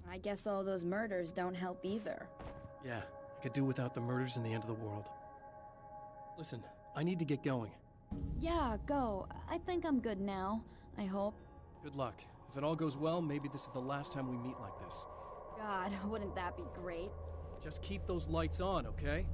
I guess all those murders don't help either. Yeah, I could do without the murders and the end of the world. Listen, I need to get going. Yeah, go. I think I'm good now. I hope. Good luck. If it all goes well, maybe this is the last time we meet like this. God, wouldn't that be great? Just keep those lights on, okay?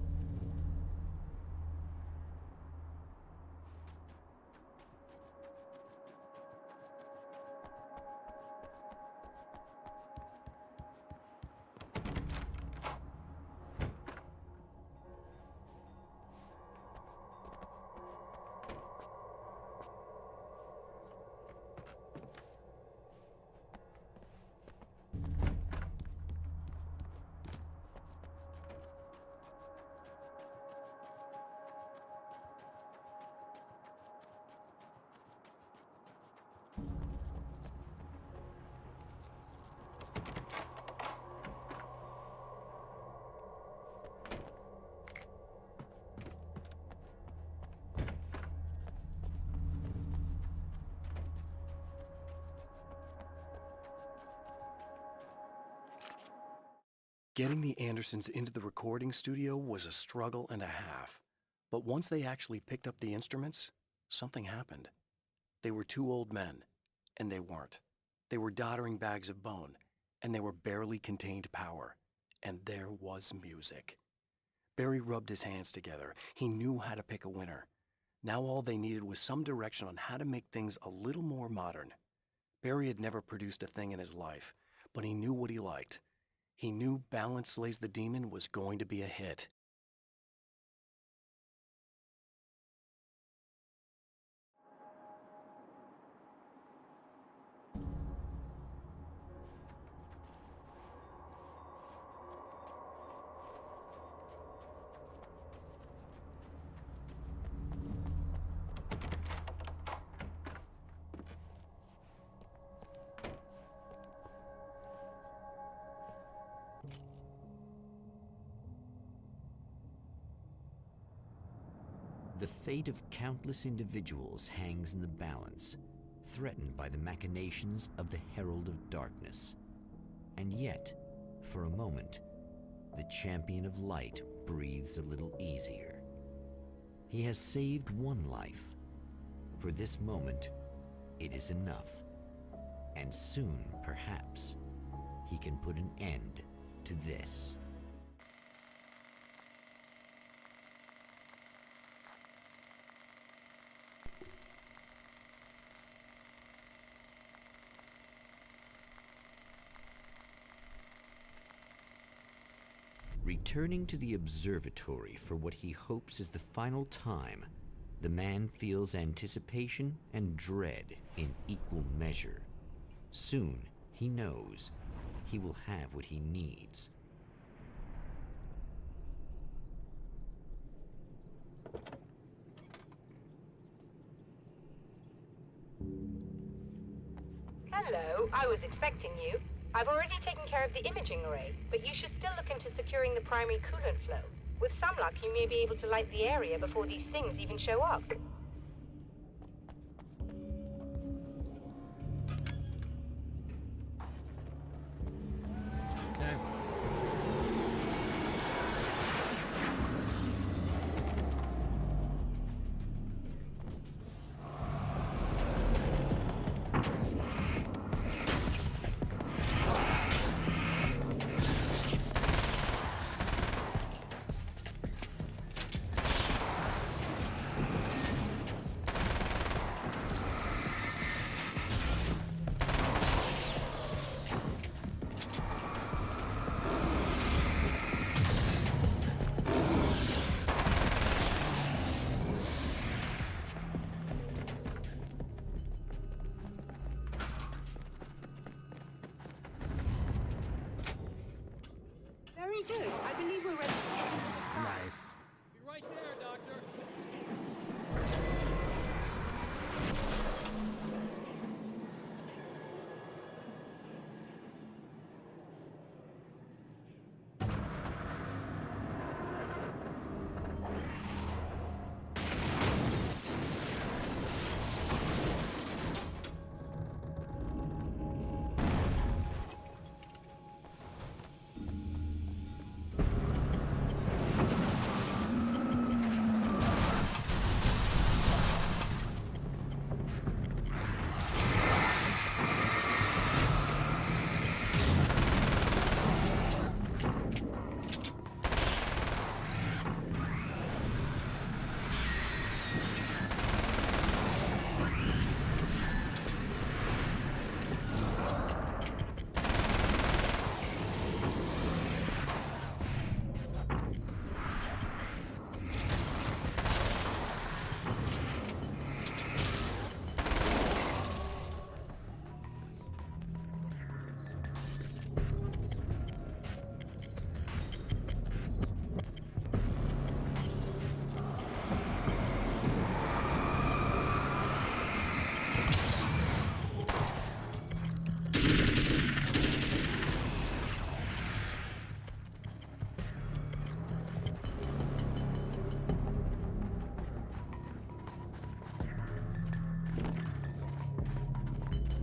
Getting the Andersons into the recording studio was a struggle and a half. But once they actually picked up the instruments, something happened. They were two old men, and they weren't. They were doddering bags of bone, and they were barely contained power. And there was music. Barry rubbed his hands together. He knew how to pick a winner. Now all they needed was some direction on how to make things a little more modern. Barry had never produced a thing in his life, but he knew what he liked. He knew Balance Slays the Demon was going to be a hit. The fate of countless individuals hangs in the balance, threatened by the machinations of the Herald of Darkness. And yet, for a moment, the Champion of Light breathes a little easier. He has saved one life. For this moment, it is enough. And soon, perhaps, he can put an end to this. Returning to the observatory for what he hopes is the final time, the man feels anticipation and dread in equal measure. Soon, he knows, he will have what he needs. Hello, I was expecting you. I've already taken care of the imaging array, but you should still look into securing the primary coolant flow. With some luck, you may be able to light the area before these things even show up. Okay. Very good. I believe we're ready. Nice. Be right there, Doctor.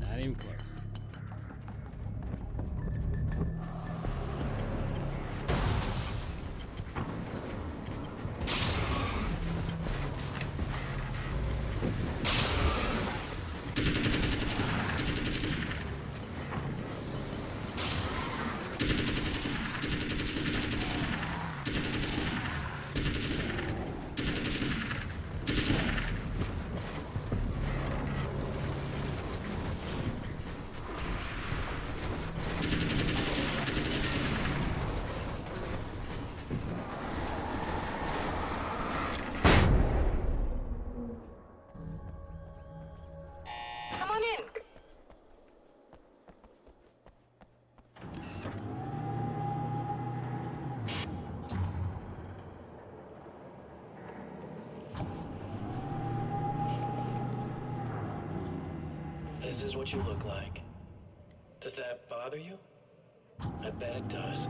Not even close. Come on in. This is what you look like. Does that bother you? I bet it does.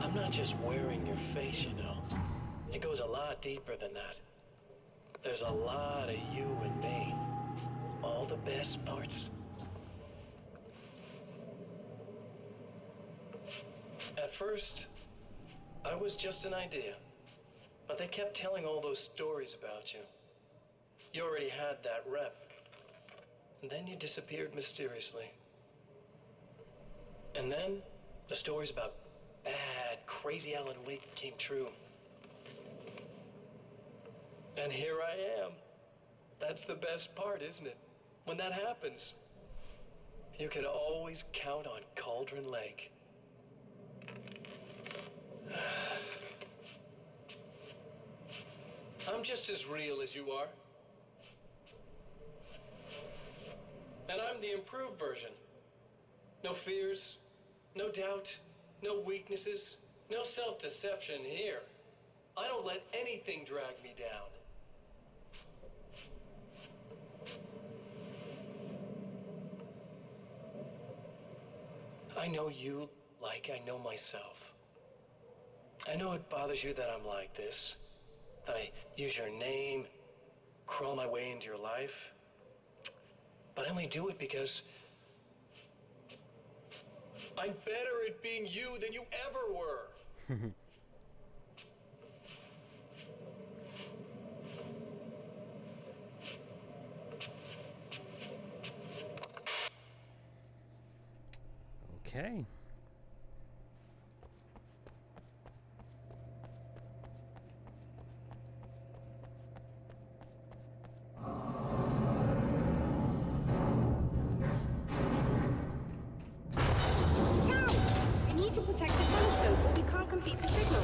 I'm not just wearing your face, you know. It goes a lot deeper than that. There's a lot of you and me. All the best parts. At first, I was just an idea. But they kept telling all those stories about you. You already had that rep. And then you disappeared mysteriously. And then, the stories about bad, crazy Alan Wake came true. And here I am. That's the best part, isn't it? When that happens, you can always count on Cauldron Lake. I'm just as real as you are. And I'm the improved version. No fears, no doubt, no weaknesses, no self-deception here. I don't let anything drag me down. I know you like I know myself. I know it bothers you that I'm like this, that I use your name, crawl my way into your life. But I only do it because I'm better at being you than you ever were. Okay. We need to protect the telescope or we can't complete the signal.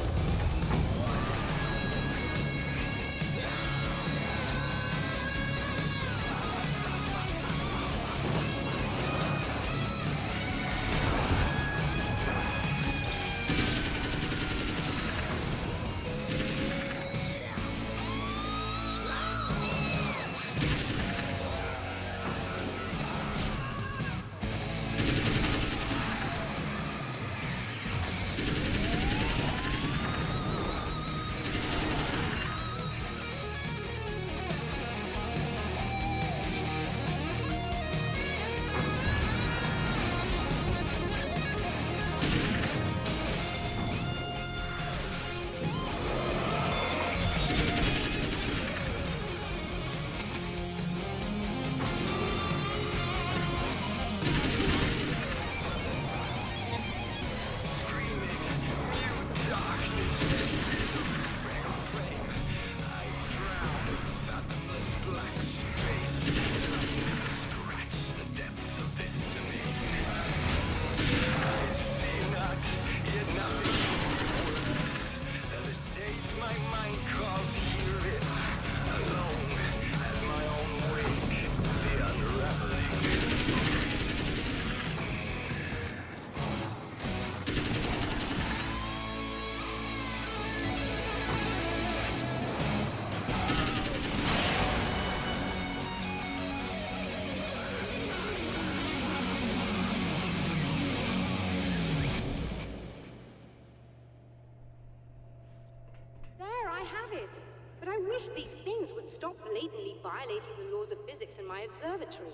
These things would stop blatantly violating the laws of physics in my observatory.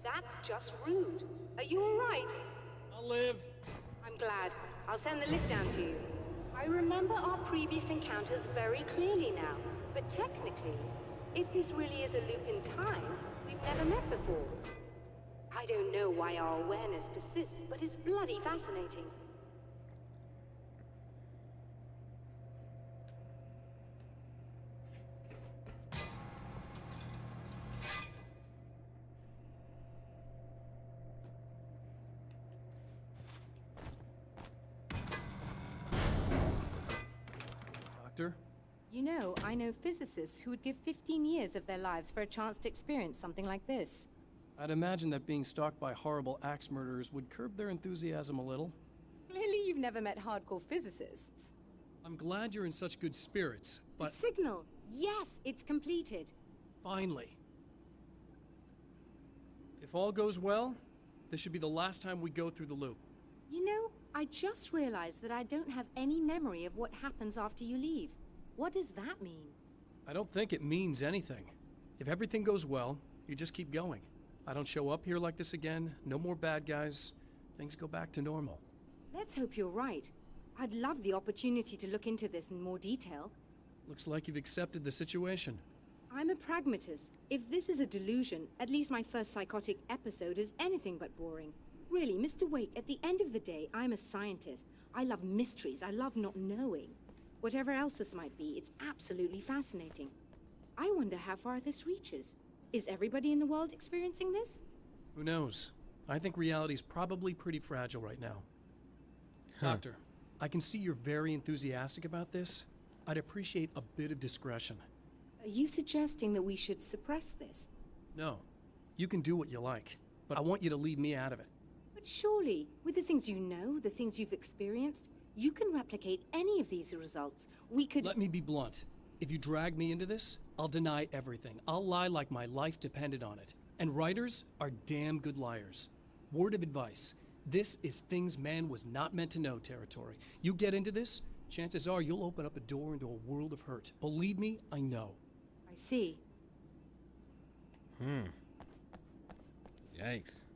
That's just rude. Are you all right? I'll live. I'm glad. I'll send the lift down to you. I remember our previous encounters very clearly now, but technically, if this really is a loop in time, we've never met before. I don't know why our awareness persists, but it's bloody fascinating. You know, I know physicists who would give 15 years of their lives for a chance to experience something like this. I'd imagine that being stalked by horrible axe murderers would curb their enthusiasm a little. Clearly you've never met hardcore physicists. I'm glad you're in such good spirits, but... The signal! Yes, it's completed. Finally. If all goes well, this should be the last time we go through the loop. You know, I just realized that I don't have any memory of what happens after you leave. What does that mean? I don't think it means anything. If everything goes well, you just keep going. I don't show up here like this again, no more bad guys. Things go back to normal. Let's hope you're right. I'd love the opportunity to look into this in more detail. Looks like you've accepted the situation. I'm a pragmatist. If this is a delusion, at least my first psychotic episode is anything but boring. Really, Mr. Wake, at the end of the day, I'm a scientist. I love mysteries. I love not knowing. Whatever else this might be, it's absolutely fascinating. I wonder how far this reaches. Is everybody in the world experiencing this? Who knows? I think reality's probably pretty fragile right now. Doctor, I can see you're very enthusiastic about this. I'd appreciate a bit of discretion. Are you suggesting that we should suppress this? No. You can do what you like, but I want you to leave me out of it. But surely, with the things you know, the things you've experienced, you can replicate any of these results. We could— Let me be blunt. If you drag me into this, I'll deny everything. I'll lie like my life depended on it. And writers are damn good liars. Word of advice. This is things man was not meant to know territory. You get into this, chances are you'll open up a door into a world of hurt. Believe me, I know. I see. Yikes.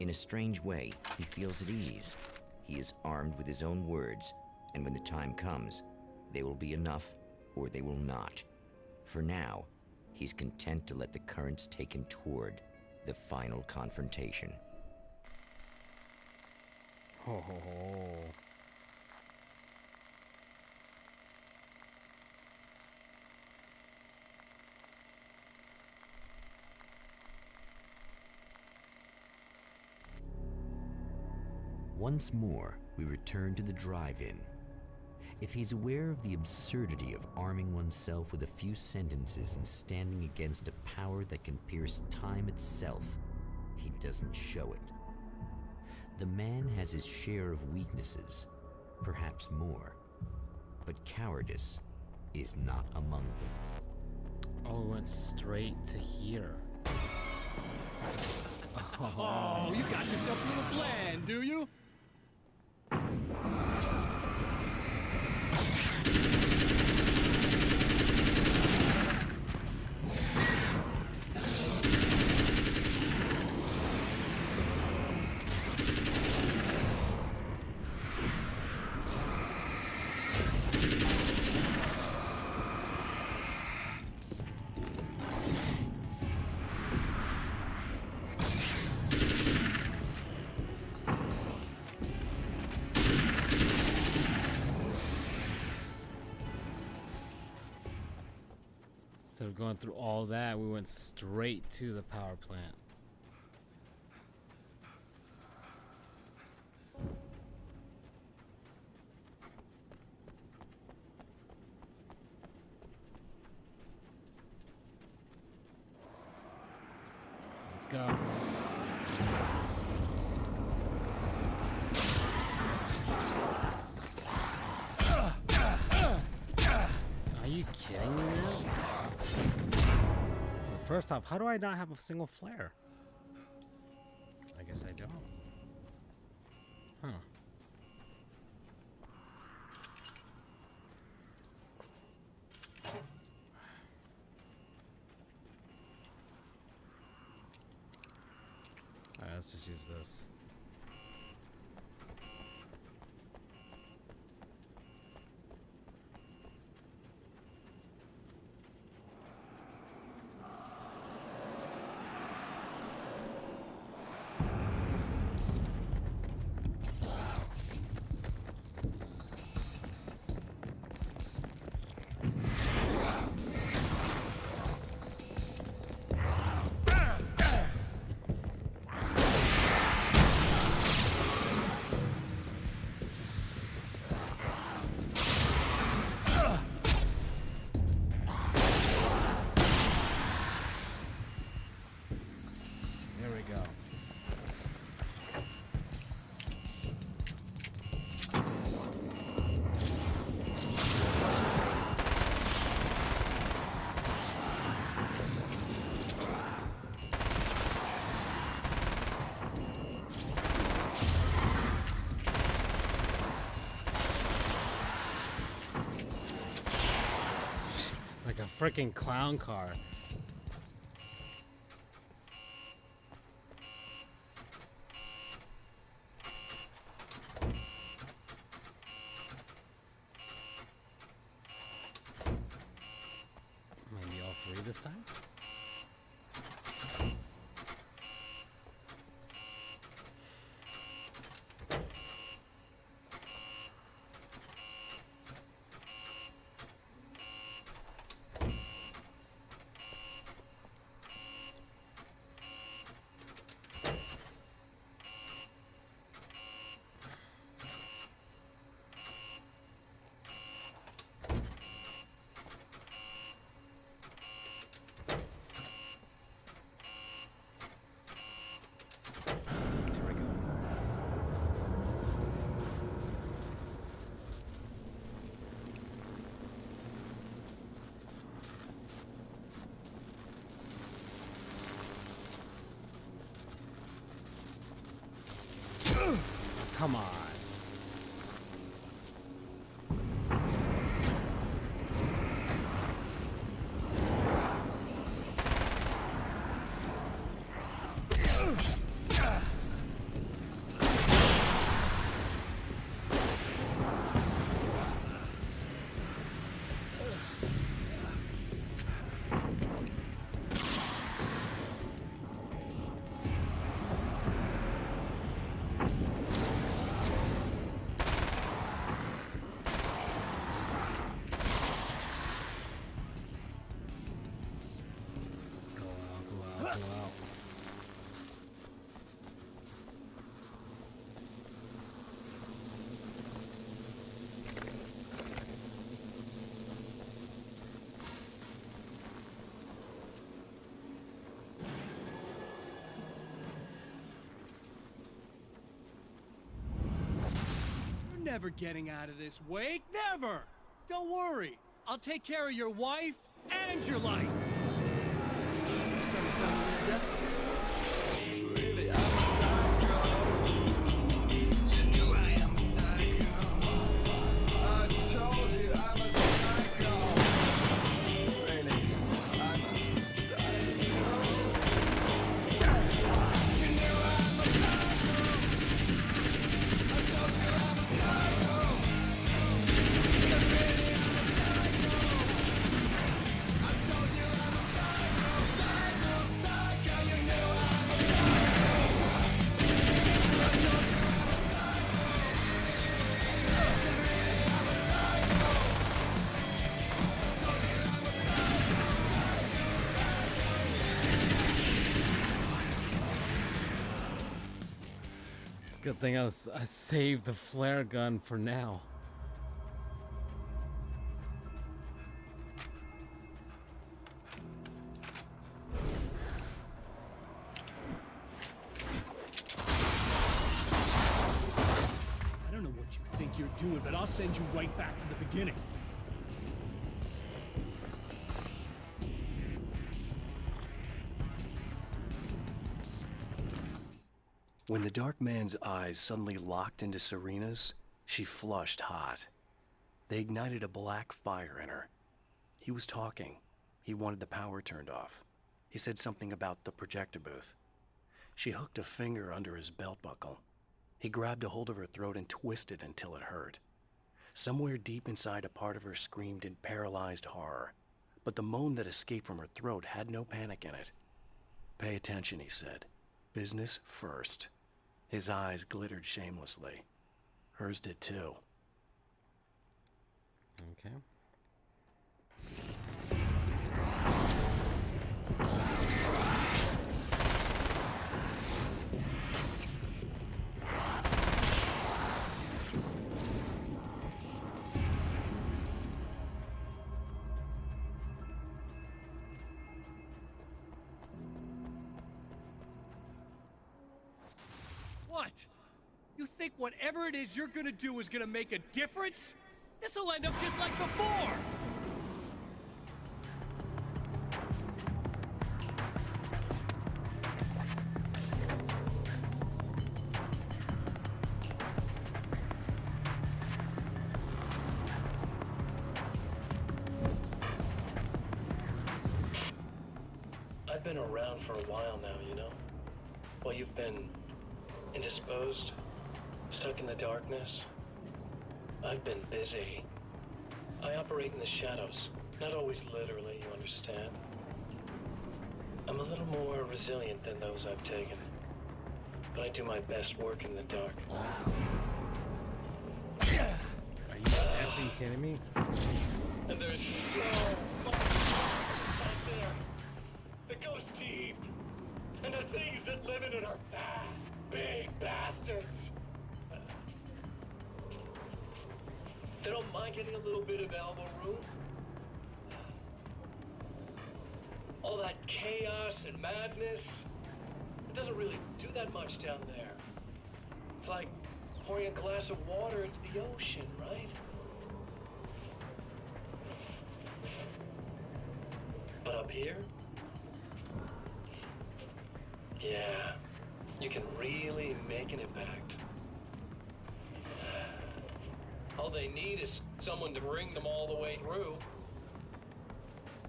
In a strange way, he feels at ease. He is armed with his own words, and when the time comes, they will be enough or they will not. For now, he's content to let the currents take him toward the final confrontation. Oh. Once more, we return to the drive-in. If he's aware of the absurdity of arming oneself with a few sentences and standing against a power that can pierce time itself, he doesn't show it. The man has his share of weaknesses, perhaps more, but cowardice is not among them. Oh, we went straight to here. Oh, you got yourself a little plan, do you? Instead of going through all that, we went straight to the power plant. Let's go. Are you kidding me, man? Well, first off, how do I not have a single flare? I guess I don't. Huh. Alright, let's just use this. freaking clown car. Maybe all three this time? Come on. You're never getting out of this, Wake. Never! Don't worry. I'll take care of your wife and your life. You're starting to sound a little desperate. Really, I'm a psycho. You knew I am a psycho. I told you I'm a psycho. Really, I'm a psycho. You knew I'm a psycho. I told you I'm a psycho. 'Cause really I'm a psycho. I told you I'm a psycho, psycho, psycho. You knew I'm a psycho. I told you I'm a psycho. 'Cause really I'm a psycho. I told you I'm a psycho, It's a good thing I saved the flare gun for now. I don't know what you think you're doing, but I'll send you right back to the beginning. When the dark man's eyes suddenly locked into Serena's, she flushed hot. They ignited a black fire in her. He was talking. He wanted the power turned off. He said something about the projector booth. She hooked a finger under his belt buckle. He grabbed a hold of her throat and twisted until it hurt. Somewhere deep inside, a part of her screamed in paralyzed horror, but the moan that escaped from her throat had no panic in it. "Pay attention," he said. "Business first." His eyes glittered shamelessly. Hers did too. Okay. What? You think whatever it is you're gonna do is gonna make a difference? This'll end up just like before! been around for a while now, you know? While you've been indisposed, stuck in the darkness, I've been busy. I operate in the shadows. Not always literally, you understand? I'm a little more resilient than those I've taken. But I do my best work in the dark. Are you effing kidding me? And there's so much out there that goes deep. And the things that live in it are bad, big bastards. They don't mind getting a little bit of elbow room. All that chaos and madness, it doesn't really do that much down there. It's like pouring a glass of water into the ocean, right? But up here, yeah, you can really make an impact. All they need is someone to bring them all the way through.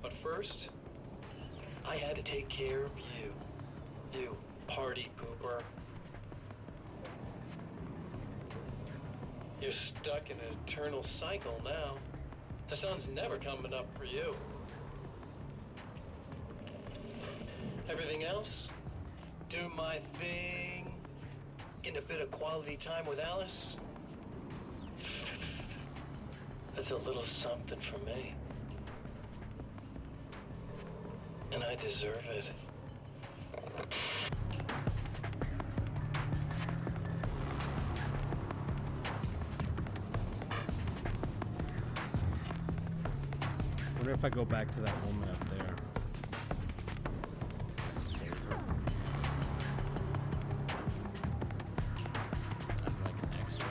But first, I had to take care of you. You party pooper. You're stuck in an eternal cycle now. The sun's never coming up for you. Everything else? Do my thing. Get a bit of quality time with Alice. That's a little something for me. And I deserve it. I wonder if I go back to that woman up there. Save her. As like an extra.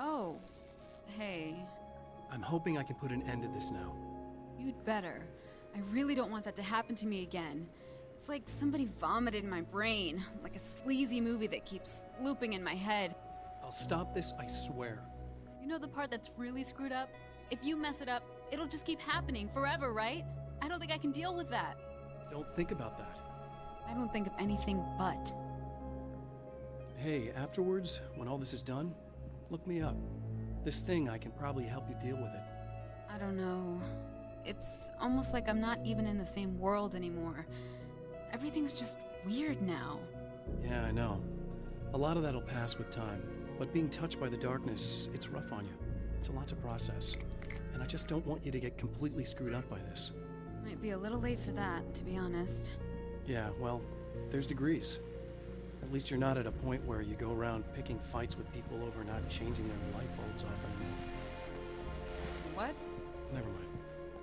Oh, hey. I'm hoping I can put an end to this now. You'd better. I really don't want that to happen to me again. It's like somebody vomited in my brain, like a sleazy movie that keeps looping in my head. I'll stop this, I swear. You know the part that's really screwed up? If you mess it up, it'll just keep happening forever, right? I don't think I can deal with that. Don't think about that. I don't think of anything but. Hey, afterwards, when all this is done, look me up. This thing, I can probably help you deal with it. I don't know. It's almost like I'm not even in the same world anymore. Everything's just weird now. Yeah, I know. A lot of that'll pass with time. But being touched by the darkness, it's rough on you. It's a lot to process. And I just don't want you to get completely screwed up by this. Might be a little late for that, to be honest. Yeah, well, there's degrees. At least you're not at a point where you go around picking fights with people over not changing their light bulbs often enough. What? Never mind.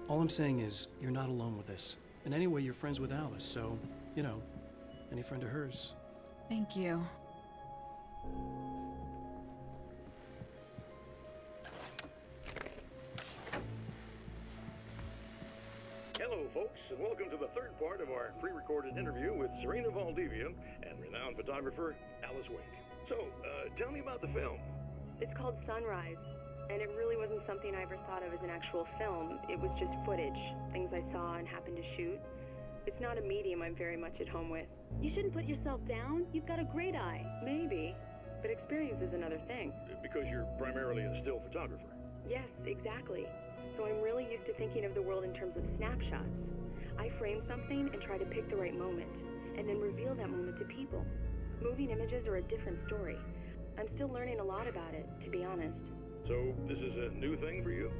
All I'm saying is, you're not alone with this. And anyway, you're friends with Alice, so, you know, any friend of hers. Thank you. Hello, folks, and welcome to the third part of our pre-recorded interview with Serena Valdivia and renowned photographer Alice Wink. So, tell me about the film. It's called Sunrise, and it really wasn't something I ever thought of as an actual film. It was just footage, things I saw and happened to shoot. It's not a medium I'm very much at home with. You shouldn't put yourself down. You've got a great eye. Maybe, but experience is another thing. Because you're primarily a still photographer. Yes, exactly. So I'm really used to thinking of the world in terms of snapshots. I frame something and try to pick the right moment, and then reveal that moment to people. Moving images are a different story. I'm still learning a lot about it, to be honest. So, this is a new thing for you?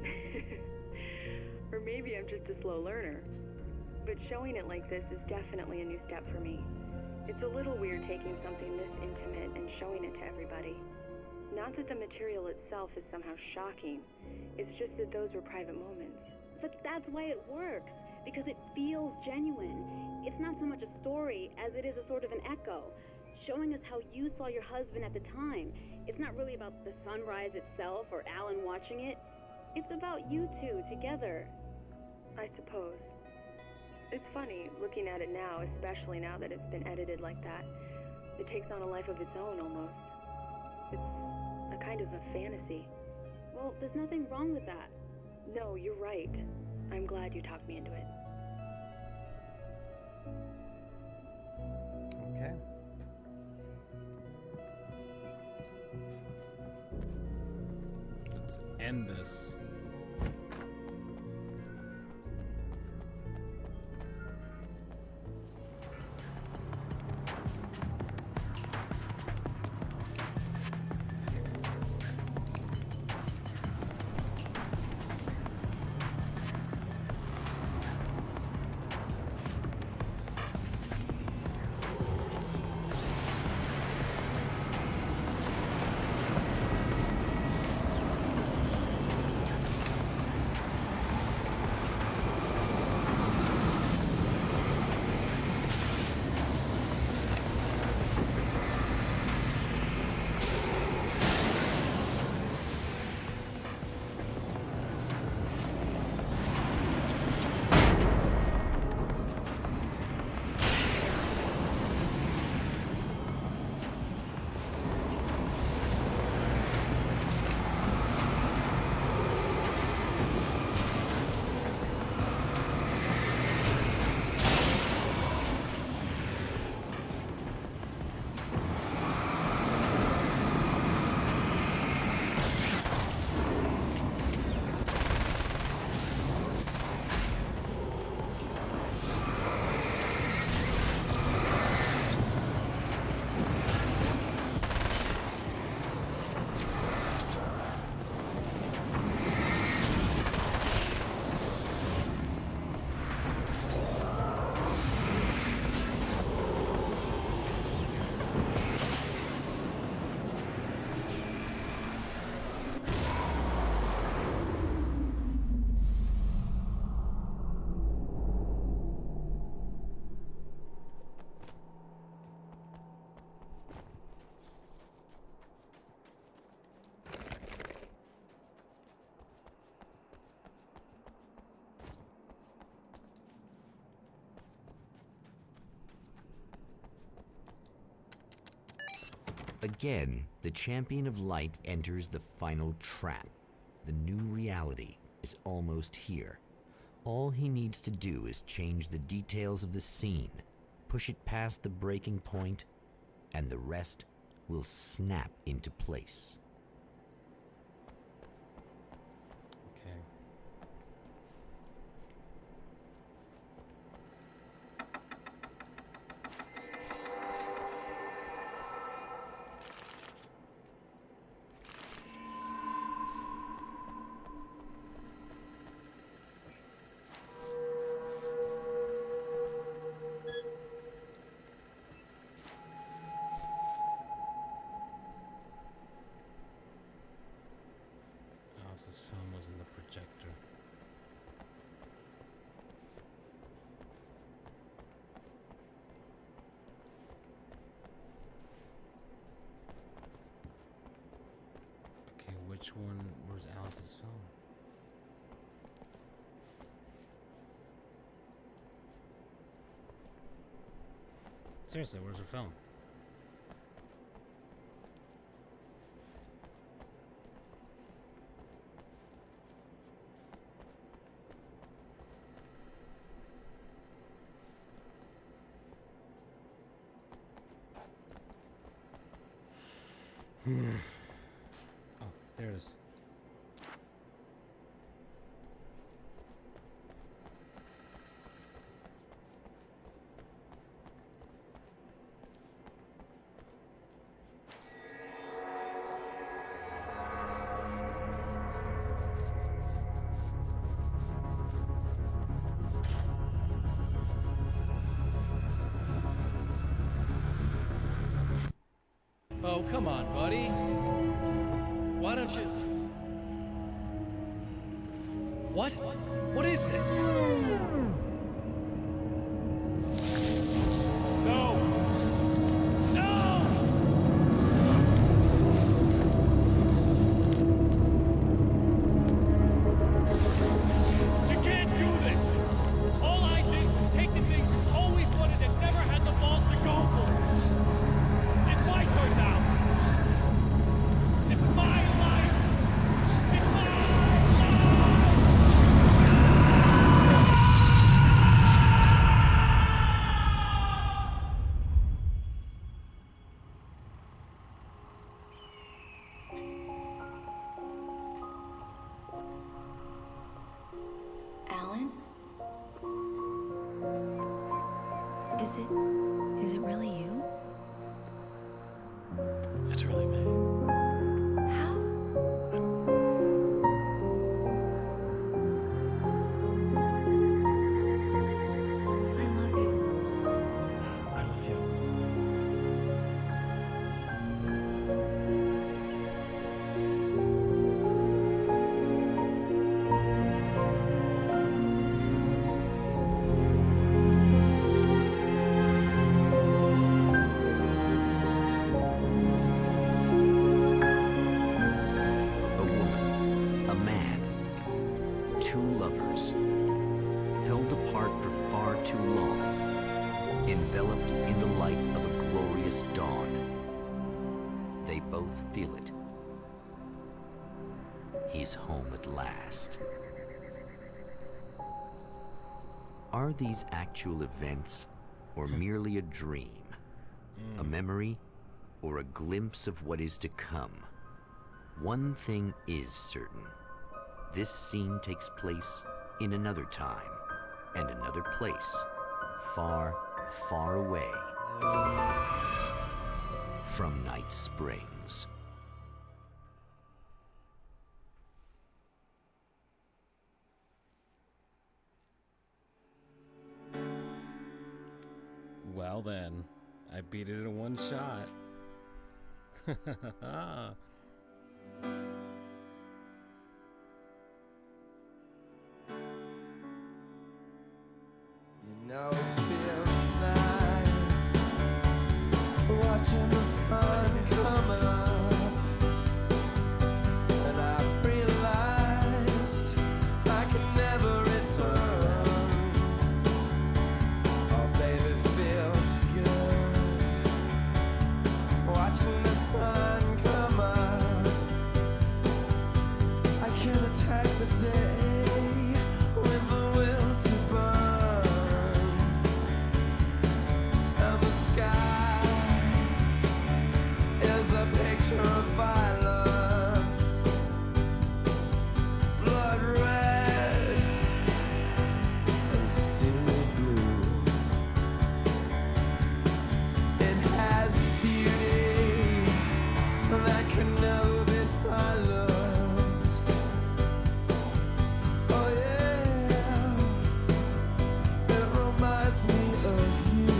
Or maybe I'm just a slow learner. But showing it like this is definitely a new step for me. It's a little weird taking something this intimate and showing it to everybody. Not that the material itself is somehow shocking. It's just that those were private moments. But that's why it works, because it feels genuine. It's not so much a story as it is a sort of an echo. showing us how you saw your husband at the time. It's not really about the sunrise itself or Alan watching it. It's about you two together. I suppose. It's funny, looking at it now, especially now that it's been edited like that. It takes on a life of its own, almost. It's a kind of a fantasy. Well, there's nothing wrong with that. No, you're right. I'm glad you talked me into it. Okay. Let's end this. Again, the champion of light enters the final trap. The new reality is almost here. All he needs to do is change the details of the scene, push it past the breaking point, and the rest will snap into place. Okay. Alice's phone was in the projector. Okay, which one? Where's Alice's phone? Seriously, where's her phone? Oh, there it is. Oh, come on, buddy. Why don't you... What? What is this? No! No! Alan? Is it really you? It's really me. How? I love you. I love you. A woman, a man, two lovers, held apart for far too long, enveloped in the light of a glorious dawn. They both feel it. He's home at last. Are these actual events, or merely a dream? A memory, or a glimpse of what is to come? One thing is certain. This scene takes place in another time and another place, far, far away from Night Springs. Well then, I beat it in one shot. You know it feels nice watching the sun come up, and I've realized I can never return. Oh baby, it feels good watching the sun come up. I can attack the day with the will to burn, and the sky is a picture of violence, blood red and steely blue. It has beauty that can never be silenced. Oh yeah, it reminds me of you.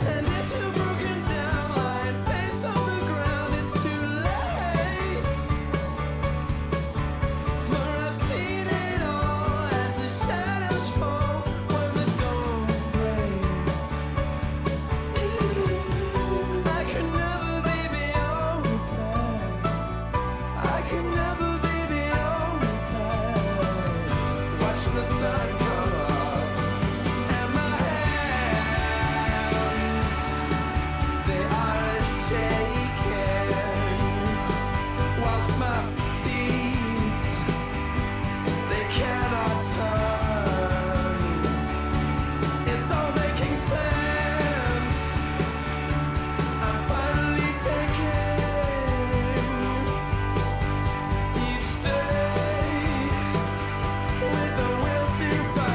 And if you're broken down, lying face on the ground, it's too late. For I've seen it all as the shadows fall when the dawn breaks. I could never be beyond repair. I could never be beyond repair. Watching the sun come up, and my hands, they are shaking, whilst my feet, they cannot turn. It's all making sense. I'm finally taking each day with a will to burn.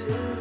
you.